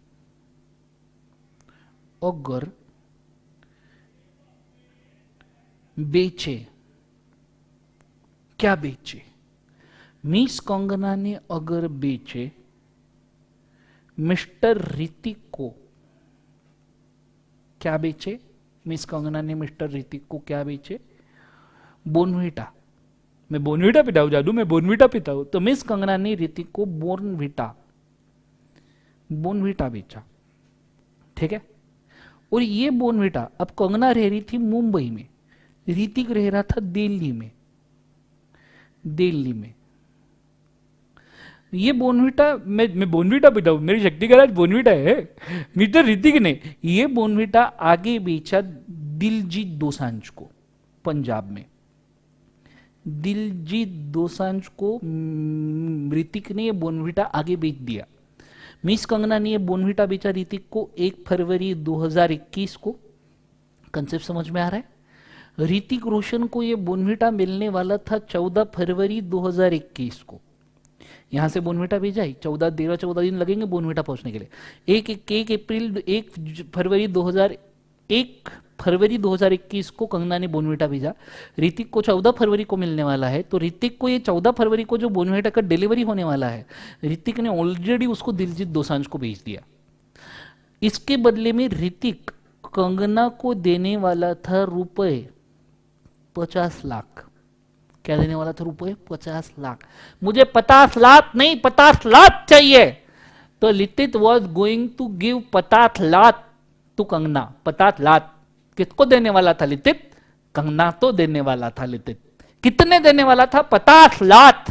अगर बेचे, क्या बेचे, मिस कंगना ने अगर बेचे मिस्टर ऋतिक को, क्या बेचे, मिस कंगना ने मिस्टर ऋतिक को क्या बेचे, बोनविटा। मैं बोनविटा पीता हूं जादू, मैं बोनविटा पीता हूं। तो मिस कंगना ने ऋतिक को बोनविटा, बोनविटा बेचा, ठीक है। और ये बोनविटा, अब कंगना रह रही थी मुंबई में, ऋतिक रह रहा था दिल्ली में, दिल्ली में। ये बोनविटा, मैं बोनविटा पीता हूं, मेरी शक्ति का राज बोनविटा है। मिस्टर ऋतिक ने ये बोनविटा आगे बेचा दिलजीत दोसांझ को, पंजाब में। दिलजीत दोसांझ को ऋतिक ने ये बोनविटा आगे बेच दिया। मिस कंगना ने ये बोनविटा बेचा ऋतिक को 1 फरवरी 2021 को। कंसेप्ट समझ में आ रहा है। ऋतिक रोशन को ये बोनविटा मिलने वाला था 14 फरवरी 2021 को। यहां से बोनविटा भेजा ही 13-14 दिन लगेंगे बोनविटा पहुंचने के लिए। 1 फरवरी 2021 को कंगना ने बोनविटा भेजा। ऋतिक को 14 फरवरी को मिलने वाला है, तो ऋतिक को ये 14 फरवरी को जो बोनविटा का डिलीवरी होने वाला है, ऋतिक ने ऑलरेडी उसको दिलजीत दोसांझ को भेज दिया। इसके बदले में ऋतिक कंगना को देने वाला था रुपए 50 लाख। क्या देने वाला था, रुपए 50 लाख। मुझे 50 लाख नहीं, 50 लाख चाहिए। तो लितित was going to give 50 lakh to Kangana. 50 lakh किसको देने वाला था लितित, कंगना तो देने वाला था लितित। कितने देने वाला था, 50 लाख,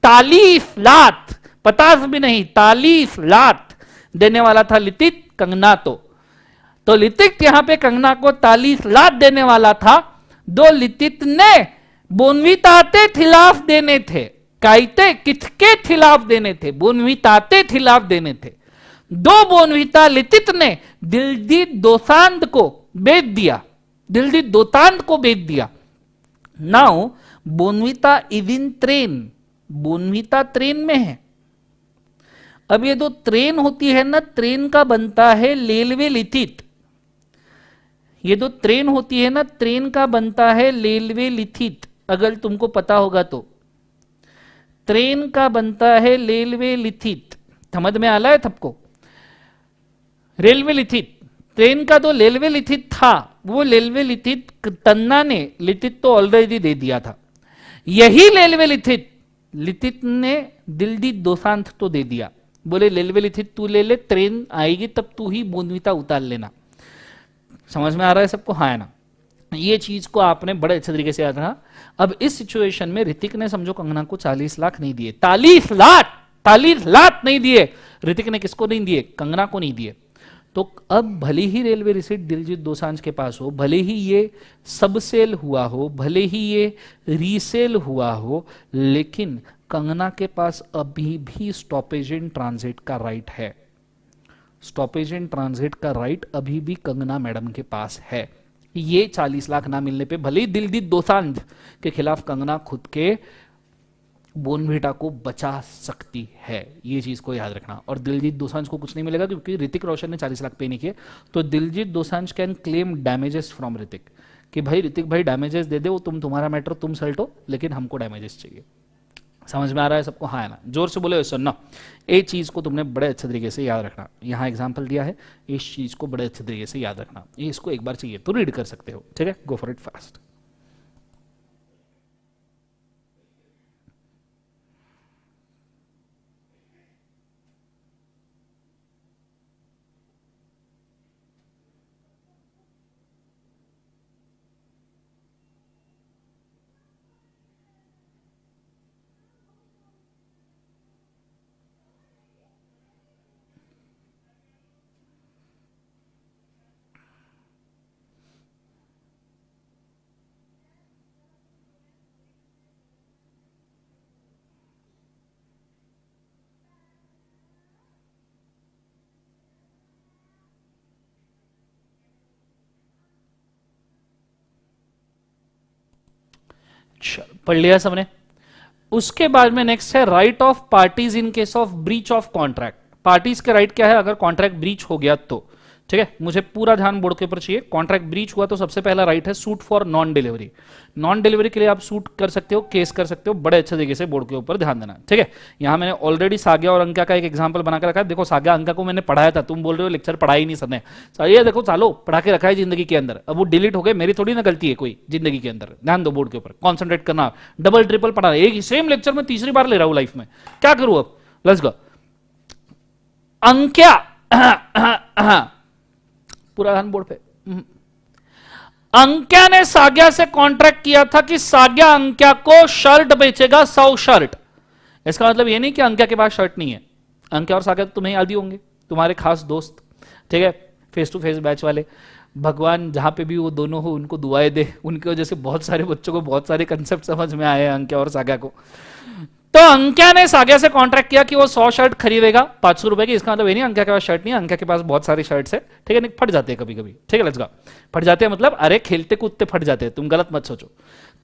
40 लाख, 50 भी नहीं 40 लाख देने वाला था लितित कंगना। तो लितित यहां पे कंगना को 40 लाख देने वाला था। दो लितित ने बोनविताते खिलाफ देने थे। काइते किसके खिलाफ देने थे, बोनविताते खिलाफ देने थे। 2 बोनविता लितित ने दिलजीत दोसांझ को बेच दिया, दिलजीत दोसांझ को बेच दिया। Now Bournvita is in train, Bournvita train में है। अब ये जो ट्रेन होती है ना, ट्रेन का बनता है रेलवे लिथित। ये जो ट्रेन होती है ना, ट्रेन का बनता है रेलवे लिथित। अगर तुमको पता होगा तो ट्रेन का बनता है रेलवे लिथित। समझ में आ रहा है सबको, रेलवे लिथित। ट्रेन का जो रेलवे लिथित था, वो रेलवे लिथित तन्ना ने लिथित तो ऑलरेडी दे दिया था। यही रेलवे लिथित लिथित ने दिलजीत दोसांझ तो दे दिया। बोले रेलवे लिथित तू ले ले, ट्रेन आएगी तब तू ही बोनविता उतार लेना। समझ में आ रहा है सबको, हाँ है ना। ये चीज को आपने बड़े अच्छे तरीके से याद रखा। अब इस सिचुएशन में ऋतिक ने समझो कंगना को 40 लाख नहीं दिए, 40 लाख, 40 लाख नहीं दिए। ऋतिक ने किसको नहीं दिए, कंगना को नहीं दिए। तो अब भले ही रेलवे रिसीट दिलजीत दोसांझ के पास हो, भले ही ये सब सेल हुआ हो, भले ही ये रीसेल हुआ हो, लेकिन कंगना के पास अभी भी स्टॉपेज इन ट्रांजिट का राइट है। स्टॉपेज इन ट्रांजिट का राइट अभी भी कंगना मैडम के पास है। ये 40 लाख ना मिलने पे भले ही दिलजीत दोसांझ के खिलाफ कंगना खुद के बोनविटा को बचा सकती है। ये चीज को याद रखना। और दिलजीत दोसांझ को कुछ नहीं मिलेगा क्योंकि ऋतिक रोशन ने 40 लाख पे नहीं किए। तो Diljit Dosanjh can claim damages from Hrithik, कि भाई ऋतिक भाई डैमेजेस दे दे, वो तुम्हारा मैटर तुम सल्टो, लेकिन हमको डैमेजेस चाहिए। समझ में आ रहा है सबको, हाँ है ना। जोर से बोले सुनना। एक चीज को तुमने बड़े अच्छे तरीके से याद रखना। यहाँ एग्जाम्पल दिया है, इस चीज को बड़े अच्छे तरीके से याद रखना। ये इसको एक बार चाहिए तो रीड कर सकते हो, ठीक है। गो फॉर इट फास्ट। पढ़ लिया सबने। उसके बाद में नेक्स्ट है right of parties in case of breach of contract. Parties के राइट क्या है अगर कॉन्ट्रैक्ट ब्रीच हो गया तो, ठीक है, मुझे पूरा ध्यान बोर्ड के ऊपर चाहिए। कॉन्ट्रैक्ट ब्रीच हुआ तो सबसे पहला राइट है suit for non delivery. Non delivery के लिए आप सूट कर सकते हो, केस कर सकते हो, बड़े अच्छे तरीके से बोर्ड के ऊपर ध्यान देना, ठीक है। यहां मैंने ऑलरेडी साग्या और अंका का एक एग्जांपल बनाकर रखा है। देखो साग्या अंका को मैंने पढ़ाया था, तुम बोल रहे हो लेक्चर पढ़ा ही नहीं सर ने। ये देखो चालो पढ़ा के रखा है जिंदगी के अंदर, अब वो डिलीट हो गए, मेरी थोड़ी ना गलती है कोई जिंदगी के अंदर। ध्यान दो बोर्ड के ऊपर, कॉन्सेंट्रेट करना, डबल ट्रिपल पढ़ा, एक सेम लेक्चर में तीसरी बार ले रहा हूं लाइफ में, क्या करूं अब। Let's go. अंक्या पूरा ध्यान बोर्ड पे। अंक्या ने साग्या से कॉन्ट्रैक्ट किया था कि साग्या अंक्या को शर्ट बेचेगा 100 शर्ट। इसका मतलब यह नहीं कि अंक्या के पास शर्ट नहीं है। अंक्या और साग्या तो तुम्हें याद ही होंगे, तुम्हारे खास दोस्त, ठीक है, फेस टू फेस बैच वाले। भगवान जहां पे भी वो दोनों हो उनको दुआएं दे, उनकी वजह से बहुत सारे बच्चों को बहुत सारे कंसेप्ट समझ में आए हैं अंक्या और साग्या को। तो अंक्या ने साग्या से कॉन्ट्रैक्ट किया कि वो 100 शर्ट खरीदेगा 500 रुपए की। इसका मतलब ये नहीं अंक्या के पास शर्ट नहीं है, अंक्या के पास बहुत सारी शर्ट्स है, ठीक है, नहीं फट जाते हैं कभी कभी, ठीक है। Let's go. फट जाते हैं मतलब अरे खेलते कूदते फट जाते हैं, तुम गलत मत सोचो।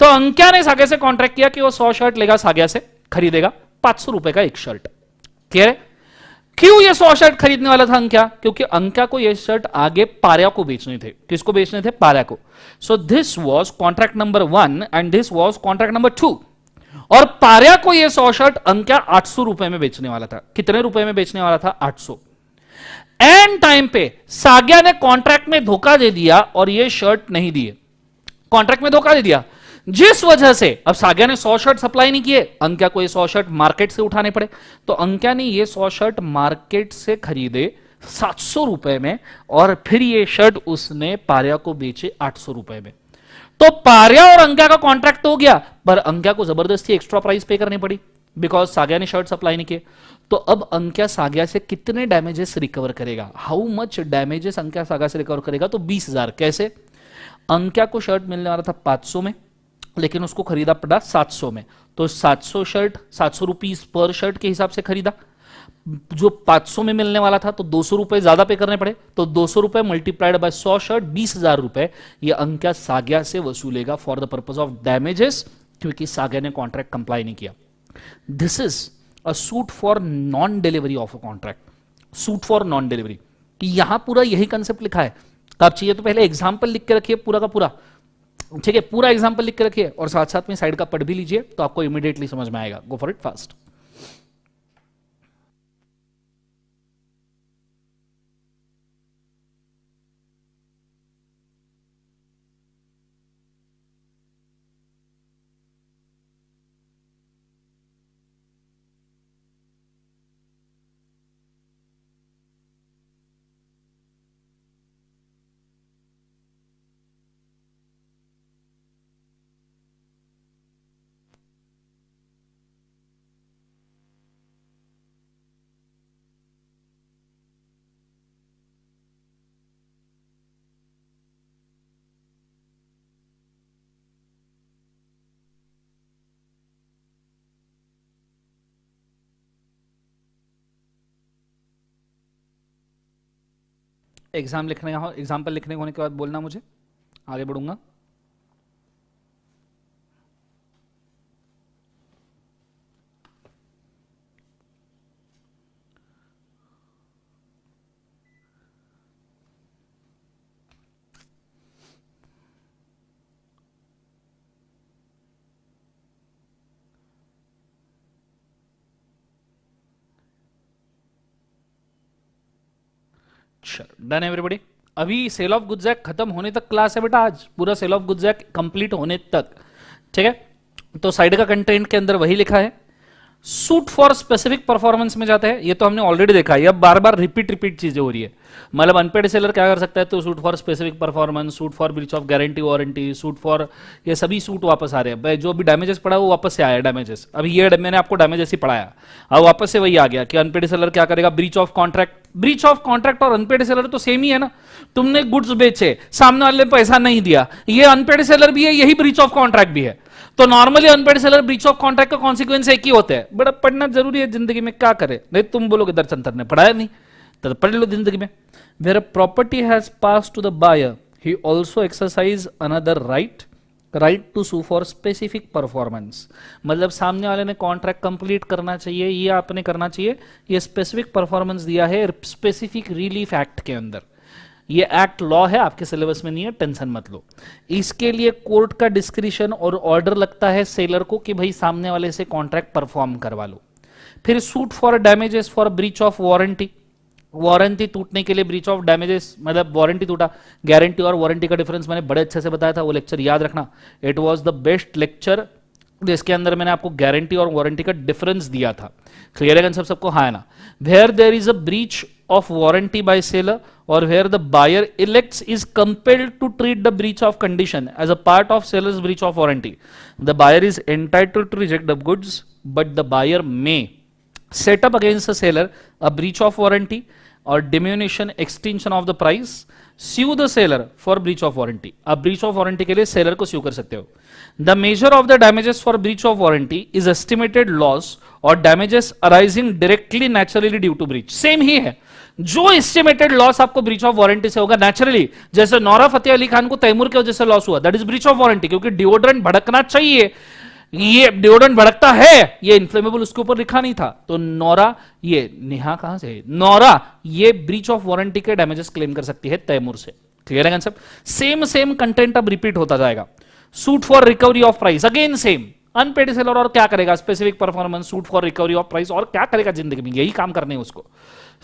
तो अंक्या ने साग्या से कॉन्ट्रैक्ट किया कि वो 100 शर्ट लेगा, साग्या से खरीदेगा 500 रुपए का एक शर्ट। क्लियर है। क्यों ये 100 शर्ट खरीदने वाला था अंक्या? क्योंकि अंक्या को ये शर्ट आगे पार्या को बेचने थे। किसको बेचने थे? पार्या को। So this was contract number 1 and this was contract number 2। और पार्या को यह 100 शर्ट अंक्या 800 रुपए में बेचने वाला था। कितने रुपए में बेचने वाला था? 800। एंड टाइम पे साग्या ने कॉन्ट्रैक्ट में धोखा दे दिया और यह शर्ट नहीं दिए। कॉन्ट्रैक्ट में धोखा दे दिया, जिस वजह से अब साग्या ने 100 शर्ट सप्लाई नहीं किए, अंक्या को ये 100 शर्ट मार्केट से उठाने पड़े। तो अंक्या ने ये 100 शर्ट मार्केट से खरीदे 700 रुपए में और फिर ये शर्ट उसने पार्या को बेचे 800 रुपए में। तो पार्या और अंक्या का कॉन्ट्रैक्ट तो हो गया, पर अंक्या को जबरदस्ती एक्स्ट्रा प्राइस पे करनी पड़ी बिकॉज साग्या ने शर्ट सप्लाई नहीं किए। तो अब अंक्या साग्या से कितने डैमेजेस रिकवर करेगा? हाउ मच डैमेजेस अंक्या साग्या से रिकवर करेगा? तो 20,000। कैसे? अंक्या को शर्ट मिलने वाला था 500 में, लेकिन उसको खरीदा पड़ा 700 में। तो 700 शर्ट 700 रुपीज पर शर्ट के हिसाब से खरीदा। जो 500 में मिलने वाला था तो 200 रुपए ज्यादा पे करने पड़े। तो 200 रुपए मल्टीप्लाइड बाय 100 शर्ट 20,000 रुपए ये अंक्या साग्या से वसूलेगा for the purpose of damages, क्योंकि साग्या ने कॉन्ट्रैक्ट कंप्लाई नहीं किया। This is a suit for non delivery of a contract. Suit for non delivery, यहां पूरा यही कंसेप्ट लिखा है। आप चाहिए तो पहले एग्जाम्पल लिख के रखिए पूरा का पूरा, ठीक है, पूरा एग्जाम्पल लिख के रखिए और साथ साथ में साइड का पढ़ भी लीजिए तो आपको इमीडिएटली समझ में आएगा। Go for it fast. Example लिखने होने के बाद बोलना मुझे, आगे बढ़ूंगा। Done everybody. अभी सेल ऑफ गुड्स एक्ट खत्म होने तक क्लास है बेटा, आज पूरा sale of goods act complete होने तक, ठीक है। तो साइड का कंटेंट के अंदर वही लिखा है। सूट फॉर स्पेसिफिक परफॉर्मेंस में जाता है, ये तो हमने ऑलरेडी देखा है, अब बार बार रिपीट चीजें हो रही है। मतलब अनपेड सेलर क्या कर सकता है? तो suit for specific performance, suit for breach of guarantee warranty, suit for, ये सभी सूट वापस आ रहे हैं। जो भी डैमेजेस पड़ा वो वापस से आया डैमेजेस। अभी ये मैंने आपको डैमेजेस ही पढ़ाया, अब वापस से वही आ गया कि अनपेड सेलर क्या करेगा? Breach of contract. Breach of contract और अनपेड सेलर तो सेम ही है ना। तुमने गुड्स बेचे, सामने वाले ने पैसा नहीं दिया, ये अनपेड सेलर भी है, यही ब्रीच ऑफ कॉन्ट्रैक्ट भी है। तो normally unpaid seller breach of contract का कॉन्सिक्वेंस एक ही होता है। बड़ा पढ़ना जरूरी है जिंदगी में, क्या करे? नहीं तुम बोलोगे दर्शन सर ने पढ़ाया नहीं, तो पढ़ लो जिंदगी में। Where a property has pass to the buyer, he also exercise another right right to sue for specific performance, मतलब सामने वाले ने कॉन्ट्रैक्ट कंप्लीट करना चाहिए, ये आपने करना चाहिए, ये स्पेसिफिक परफॉर्मेंस दिया है स्पेसिफिक रिलीफ एक्ट के अंदर। ये एक्ट लॉ है, आपके सिलेबस में नहीं है, टेंशन मत लो। इसके लिए कोर्ट का डिस्क्रिशन और ऑर्डर लगता है सेलर को कि भाई सामने वाले से कॉन्ट्रैक्ट परफॉर्म करवा लो। फिर suit for damages for breach of warranty, warranty टूटने के लिए ब्रीच ऑफ डैमेजेस, मतलब वारंटी टूटा, गारंटी और वारंटी का डिफरेंस मैंने बड़े अच्छे से बताया था, वो लेक्चर याद रखना, it was the best lecture जिसके अंदर मैंने आपको गारंटी और वारंटी का डिफरेंस दिया था। क्लियर है कंसेप्ट सबको? हाँ है ना? Where there is a breach of warranty by seller और where the buyer elects is compelled to treat the breach of condition as a part of seller's breach of warranty, the buyer is entitled to reject the goods but the buyer may set up against the seller a breach of warranty or diminution extension of the price, sue the seller for breach of warranty। आप breach of warranty के लिए seller को sue कर सकते हो। The measure of the damages for breach of warranty is estimated loss or damages arising directly naturally due to breach। Same ही है, जो एस्टिमेटेड लॉस आपको ब्रीच ऑफ वारंटी से होगा नेचुरली, जैसे नौरा फतेह अली खान को तैमूर की वजह से लॉस हुआ, that is breach of warranty, क्योंकि डिओड्रेंट भड़कना चाहिए, ये डिओड्रेंट भड़कता है, ये इन्फ्लेमेबल उसके ऊपर लिखा नहीं था, तो नौरा, ये नेहा कहां से, नौरा ये ब्रीच ऑफ वारंटी के डैमेजेस क्लेम कर सकती है तैमूर से। क्लियर है कंसेप्ट? सेम कंटेंट अब रिपीट होता जाएगा। Suit for recovery of price, again same, unpaid seller और क्या करेगा, specific performance, suit for recovery of price, और क्या करेगा जिंदगी में, यही काम करने हैं उसको।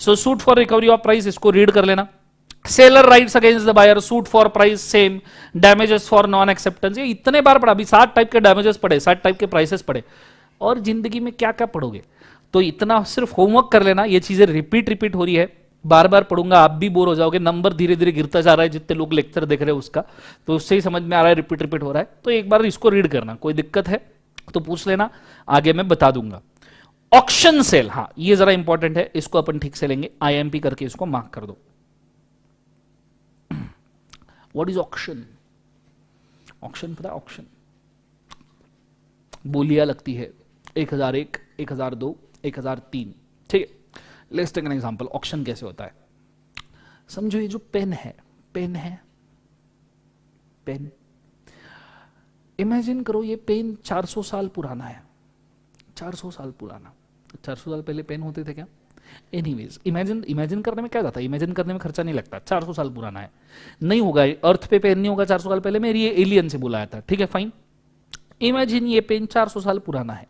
So suit for recovery of price, इसको रीड कर लेना। Seller rights against the buyer, suit for price same, damages for non acceptance, ये इतने बार पढ़ा, अभी 7 टाइप के डैमेजेस पढ़े, 7 टाइप के प्राइसेस पढ़े, और जिंदगी में क्या क्या पढ़ोगे, तो इतना सिर्फ होमवर्क कर लेना। ये चीजें रिपीट हो रही है, बार बार पढ़ूंगा, आप भी बोर हो जाओगे, नंबर धीरे धीरे गिरता जा रहा है जितने लोग लेक्चर देख रहे हैं उसका, तो उससे ही समझ में आ रहा है रिपीट हो रहा है, तो एक बार इसको रीड करना, कोई दिक्कत है तो पूछ लेना, आगे मैं बता दूंगा। ऑक्शन सेल, हाँ ये जरा इंपॉर्टेंट है, इसको अपन ठीक से लेंगे, IMP करके इसको मार्क कर दो। What is auction? ऑक्शन पता है? ऑक्शन बोलियां लगती है 1001, 1002, 1003, ठीक है। Let's take an example, auction कैसे होता है, समझो ये जो पेन है, पेन, इमेजिन करो ये पेन 400 साल पुराना है, 400 साल पुराना, 400 साल पहले पेन होते थे क्या? एनीवेज, इमेजिन करने में क्या जाता है, इमेजिन करने में खर्चा नहीं लगता, 400 साल पुराना है, नहीं होगा अर्थ पे पेन नहीं होगा 400 साल पहले, मेरी ये एलियन से बुलाया था, ठीक है फाइन। इमेजिन ये पेन 400 साल पुराना है,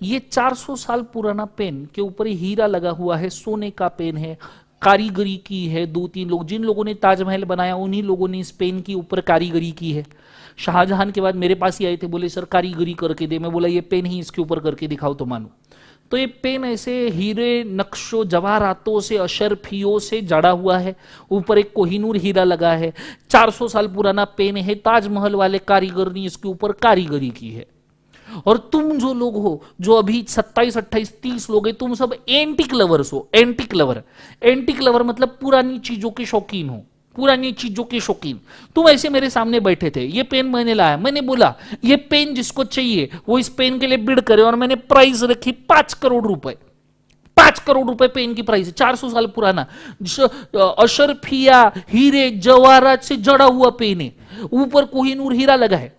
ये 400 साल पुराना पेन के ऊपर हीरा लगा हुआ है, सोने का पेन है, कारीगरी की है, 2-3 लोग, जिन लोगों ने ताजमहल बनाया उन्हीं लोगों ने इस पेन के ऊपर कारीगरी की है। शाहजहां के बाद मेरे पास ही आए थे, बोले सर कारीगरी करके दे, मैं बोला ये पेन ही इसके ऊपर करके दिखाओ तो मानो। तो ये पेन ऐसे हीरे नक्शों जवाहरातों से, अशरफियों से जड़ा हुआ है, ऊपर एक कोहिनूर हीरा लगा है, 400 साल पुराना पेन है, ताजमहल वाले कारीगर ने इसके ऊपर कारीगरी की है। और तुम जो लोग हो, जो अभी 27, 28, 30 लोग हैं, तुम सब एंटिक लवर्स हो। एंटिक लवर मतलब पुरानी चीजों के शौकीन हो, पुरानी चीजों के शौकीन। तुम ऐसे मेरे सामने बैठे थे, ये पेन मैंने लाया, मैंने बोला ये पेन जिसको चाहिए वो इस पेन के लिए बिड करे, और मैंने प्राइस रखी 5 करोड़ रुपए। 5 करोड़ रुपए पेन की प्राइस है, 400 साल पुराना, अशरफिया हीरे जवाहरात से जड़ा हुआ पेन है, ऊपर कोहिनूर हीरा लगा है।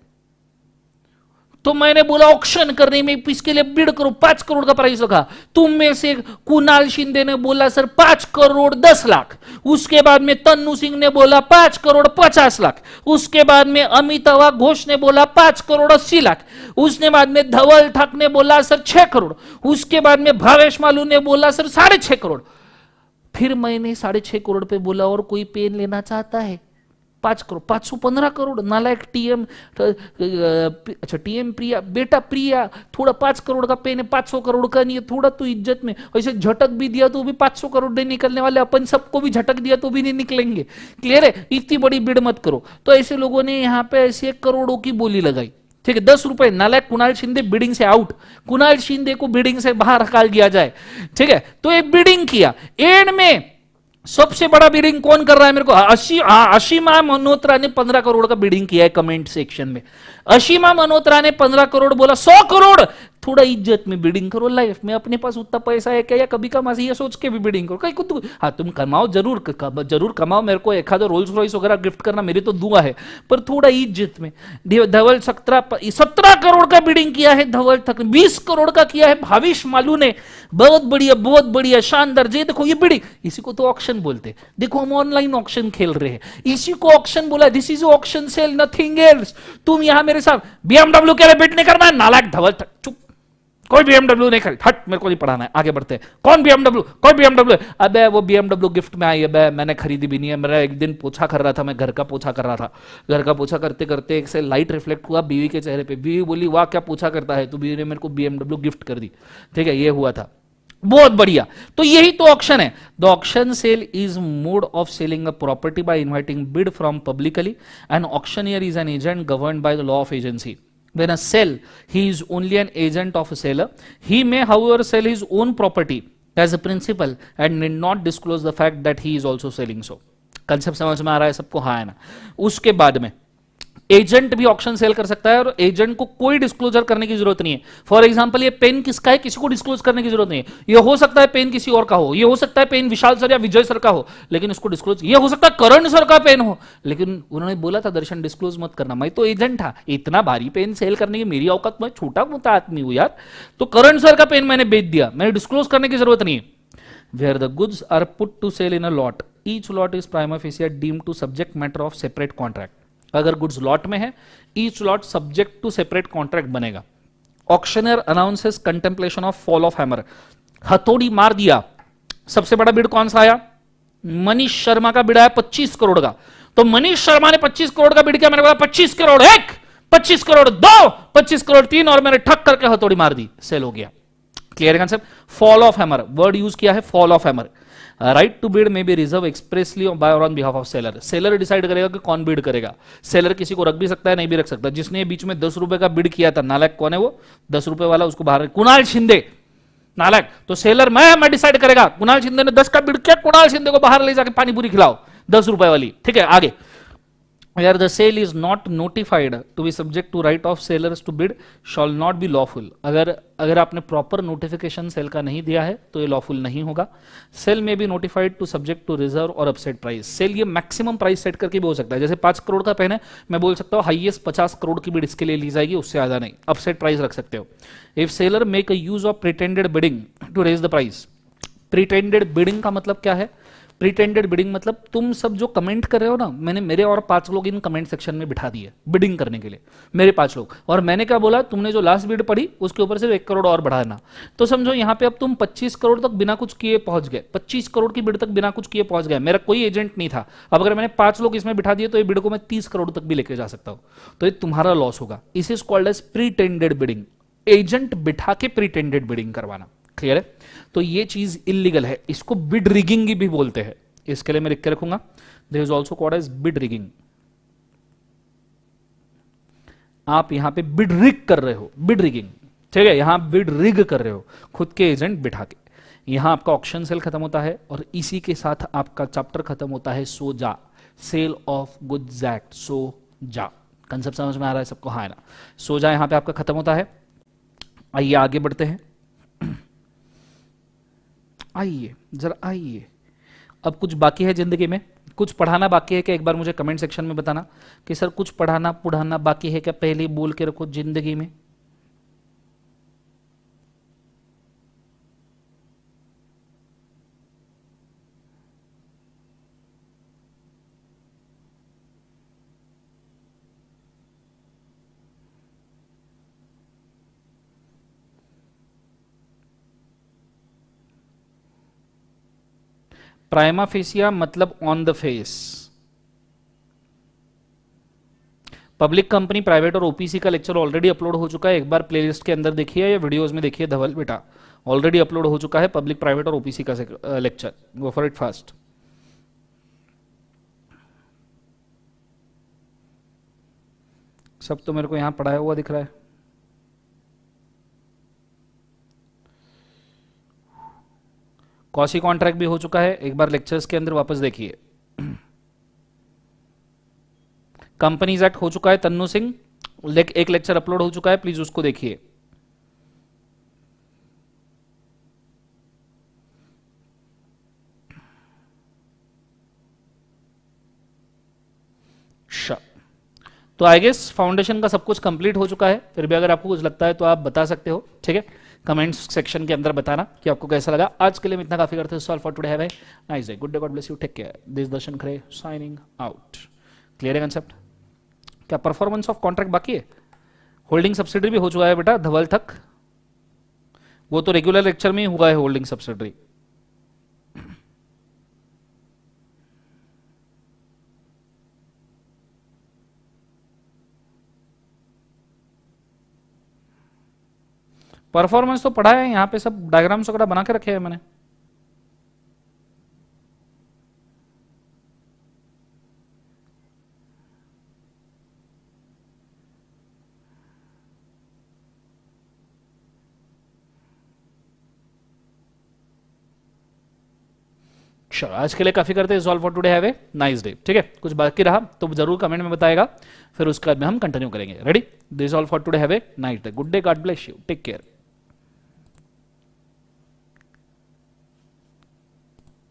तो मैंने बोला ऑक्शन करने में इसके लिए बिड करो, 5 करोड़ का प्राइस रखा। तुम में से कुणाल शिंदे ने बोला सर 5 करोड़ 10 लाख, उसके बाद में तन्नू सिंह ने बोला 5 करोड़ 50 लाख, उसके बाद में अमिताभ घोष ने बोला 5 करोड़ 80 लाख, उसने बाद में धवल ठाक ने बोला सर 6 करोड़, उसके बाद में भावेश मालू ने बोला सर 6.5 करोड़। फिर मैंने 6.5 करोड़ पे बोला और कोई पेन लेना चाहता है? 5 करोड़, 515 करोड़। नालायक टीएम, अच्छा टीएम प्रिया, बेटा प्रिया, थोड़ा 5 करोड़ का पेन है, 500 करोड़ का नहीं है, थोड़ा तो इज्जत में। वैसे झटक भी दिया तो भी 500 करोड़ नहीं निकलने वाले, अपन सबको भी झटक दिया तो भी नहीं निकलेंगे। क्लियर है? इतनी बड़ी बिड मत करो। तो ऐसे लोगों ने यहाँ पे ऐसे करोड़ों की बोली लगाई, ठीक है, 10 रुपए। नालायक कुणाल शिंदे बिडिंग से आउट, कुणाल शिंदे को बिडिंग से बाहर हकाल दिया जाए, ठीक है। तो एक बिडिंग किया, एंड में सबसे बड़ा बिडिंग कौन कर रहा है मेरे को? अशीमा मल्होत्रा ने 15 करोड़ का बिडिंग किया है कमेंट सेक्शन में। अशीमा मल्होत्रा ने 15 करोड़ बोला, 100 करोड़ थोड़ा इज्जत में बिडिंग करो, लाइफ में अपने पास उतना पैसा है क्या या कभी कमा से ये सोच के भी बिडिंग करो, कहीं खुद। हाँ तुम कमाओ, जरूर कमाओ, मेरे को एक आधा रोल्स रॉयस वगैरह गिफ्ट करना मेरी तो दुआ है, पर थोड़ा इज्जत में। धवल 17 करोड़ का बिडिंग किया है, धवल तक 20 करोड़ का किया है भाविश मालू ने, बहुत बढ़िया शानदार। ये देखो ये बिडिंग, इसी को तो ऑक्शन बोलते। देखो हम ऑनलाइन ऑक्शन खेल रहे हैं, इसी को ऑक्शन बोला। This is auction sale, nothing else. तुम यहां मेरे साथ बीएमडब्ल्यू के लिए बिड नहीं करना है, नालायक धवल। चुप, कोई बीएमडब्ल्यू नहीं खरीद, हट, मेरे को नहीं पढ़ाना है, आगे बढ़ते हैं। कौन बीएमडब्ल्यू, कोई बीएमडब्ल्यू, अबे वो बीएमडब्ल्यू गिफ्ट में आई है, मैंने खरीदी भी नहीं है। मेरा एक दिन पोछा कर रहा था, मैं घर का पोछा कर रहा था, घर का पोछा करते करते एक से लाइट रिफ्लेक्ट हुआ बीवी के चेहरे पे। बीवी बोली वाह क्या पोछा करता है, तो बीवी ने मेरे को बीएमडब्ल्यू गिफ्ट कर दी। ठीक है, ये हुआ था, बहुत बढ़िया। तो यही तो ऑक्शन है। The auction sale is mode of selling a property by inviting bid from publicly, and auctioneer is an agent governed by the law of agency. When a sell, he is only an agent of a seller. He may, however, sell his own property as a principal and need not disclose the fact that he is also selling so. Concept समझ में आ रहा है सबको? हाँ है ना? उसके बाद में एजेंट भी ऑक्शन सेल कर सकता है और एजेंट को कोई डिस्क्लोजर करने की जरूरत नहीं है। फॉर एग्जांपल ये पेन किसका है, किसी को डिस्क्लोज करने की जरूरत नहीं है। ये हो सकता है पेन किसी और का हो, ये हो सकता है पेन विशाल सर या विजय सर का हो, लेकिन उसको डिस्क्लोज, ये हो सकता है करण सर का पेन हो, लेकिन उन्होंने बोला था दर्शन डिस्क्लोज मत करना। मैं तो एजेंट था, इतना भारी पेन सेल करने की मेरी औकात, मैं छोटा मोटा आदमी हूं यार, तो करण सर का पेन मैंने बेच दिया, मैंने डिस्क्लोज करने की जरूरत नहीं है। Where the goods are put to sale in a lot, each lot is prima facie deemed to subject matter of separate contract. अगर गुड्स लॉट में है, each lot subject to separate contract बनेगा। Auctioneer announces contemplation of fall of hammer, हथौड़ी मार दिया। सबसे बड़ा bid कौन सा आया? मनीष शर्मा का बिड आया 25 करोड़ का। तो मनीष शर्मा ने 25 करोड़ का बिड किया, मैंने बोला 25 करोड़ एक, 25 करोड़ दो, 25 करोड़ तीन, और मैंने ठक करके हथौड़ी मार दी, सेल हो गया। Clear concept? Fall of hammer, word use किया है fall of hammer. Right to bid में बी रिजर्व एक्सप्रेसली बाय और on behalf of seller. Seller decide करेगा कि कौन बिड करेगा। सेलर किसी को रख भी सकता है, नहीं भी रख सकता। जिसने बीच में 10 रुपए का बिड किया था, नालायक कौन है वो? 10 रुपए वाला, उसको बाहर, कुणाल शिंदे, नालायक। तो सेलर मैं डिसाइड करेगा। कुणाल शिंदे ने 10 का बिड किया, कुणाल शिंदे को बाहर ले जाके पानी पूरी खिलाओ 10 रुपए वाली। ठीक है, आगे। Where the sale is not notified to be subject to right of sellers to bid shall not be lawful. अगर आपने प्रॉपर नोटिफिकेशन सेल का नहीं दिया है तो ये लॉफुल नहीं होगा। सेल में be notified to subject to reserve और अपसेट प्राइस। सेल ये मैक्सिमम प्राइस सेट करके भी हो सकता है। जैसे 5 करोड़ का पेन है, मैं बोल सकता हूँ हाईएस्ट 50 करोड़ की बिड इसके लिए ली जाएगी, उससे ज्यादा नहीं। अपसेट प्राइस रख सकते हो। If seller make a use of pretended bidding to raise the price. Pretended bidding का मतलब क्या है? प्रिटेंडेड बिडिंग मतलब तुम सब जो कमेंट कर रहे हो ना, मैंने मेरे और 5 लोग इन कमेंट सेक्शन में बिठा दिए बिडिंग करने के लिए, मेरे 5 लोग। और मैंने क्या बोला, तुमने जो लास्ट बिड पढ़ी उसके ऊपर सिर्फ 1 करोड़ और बढ़ाना। तो समझो यहाँ पे अब तुम 25 करोड़ तक बिना कुछ किए पहुंच गए, 25 करोड़ की बिड तक बिना कुछ किए पहुंच गए। मेरा कोई एजेंट नहीं था। अब अगर मैंने 5 लोग इसमें बिठा दिए तो ये बिड को मैं 30 करोड़ तक भी लेके जा सकता हूं, तो ये तुम्हारा लॉस होगा। This is called as pretended bidding. Agent बिठा के प्रीटेंडेड बिडिंग करवाना। क्लियर है? तो ये चीज इलीगल है, इसको बिड रिगिंग भी बोलते हैं। इसके लिए मैं लिख के रखूंगा, there is also called as bid rigging. आप यहां पे बिड रिग कर रहे हो, बिड रिगिंग। ठीक है, यहां बिड रिग कर रहे हो खुद के एजेंट बिठा के। यहां आपका ऑक्शन सेल खत्म होता है और इसी के साथ आपका चैप्टर खत्म होता है सो जा, सेल ऑफ गुड्स एक्ट। सो जा कंसेप्ट समझ में आ रहा है सबको? हाँ है ना? सो जा यहां पे आपका खत्म होता है। आइए आगे बढ़ते हैं। आइए जरा आइए, अब कुछ बाकी है जिंदगी में, कुछ पढ़ाना बाकी है क्या? एक बार मुझे कमेंट सेक्शन में बताना कि सर कुछ पढ़ाना बाकी है क्या? पहले ही बोल के रखो जिंदगी में। प्राइमा फेसिया मतलब on the face. Public company, private और ओपीसी का लेक्चर ऑलरेडी अपलोड हो चुका है। एक बार प्लेलिस्ट के अंदर देखिए या वीडियोस में देखिए धवल बेटा, ऑलरेडी अपलोड हो चुका है पब्लिक, प्राइवेट और ओपीसी का lecture. Go for it fast. सब तो मेरे को यहां पढ़ाया हुआ दिख रहा है। कॉसी कॉन्ट्रैक्ट भी हो चुका है, एक बार लेक्चर्स के अंदर वापस देखिए। कंपनीज एक्ट हो चुका है, तन्नू सिंह एक लेक्चर अपलोड हो चुका है, प्लीज उसको देखिए। तो आई गेस फाउंडेशन का सब कुछ कंप्लीट हो चुका है। फिर भी अगर आपको कुछ लगता है तो आप बता सकते हो, ठीक है, कमेंट्स सेक्शन के अंदर बताना कि आपको कैसा लगा। आज के लिए हम इतना काफी करते हैं। Solve for today, have a nice day, good day, God bless you, take care, this Darshan Khare signing out. Clear है कंसेप्ट? क्या परफॉर्मेंस ऑफ कॉन्ट्रैक्ट बाकी है? होल्डिंग सब्सिडरी भी हो चुका है बेटा धवल तक, वो तो रेगुलर लेक्चर में ही हुआ है होल्डिंग सब्सिडरी। परफॉर्मेंस तो पढ़ा है, यहाँ पे सब डायग्राम्स वगैरह बना के रखे हैं मैंने। चलो आज के लिए काफी करते हैं। Solve for today, have a nice day. ठीक है, कुछ बाकी रहा तो जरूर कमेंट में बताएगा, फिर उसके बाद में हम कंटिन्यू करेंगे। Ready? This all for today, have a nice day, good day, God bless you, take care.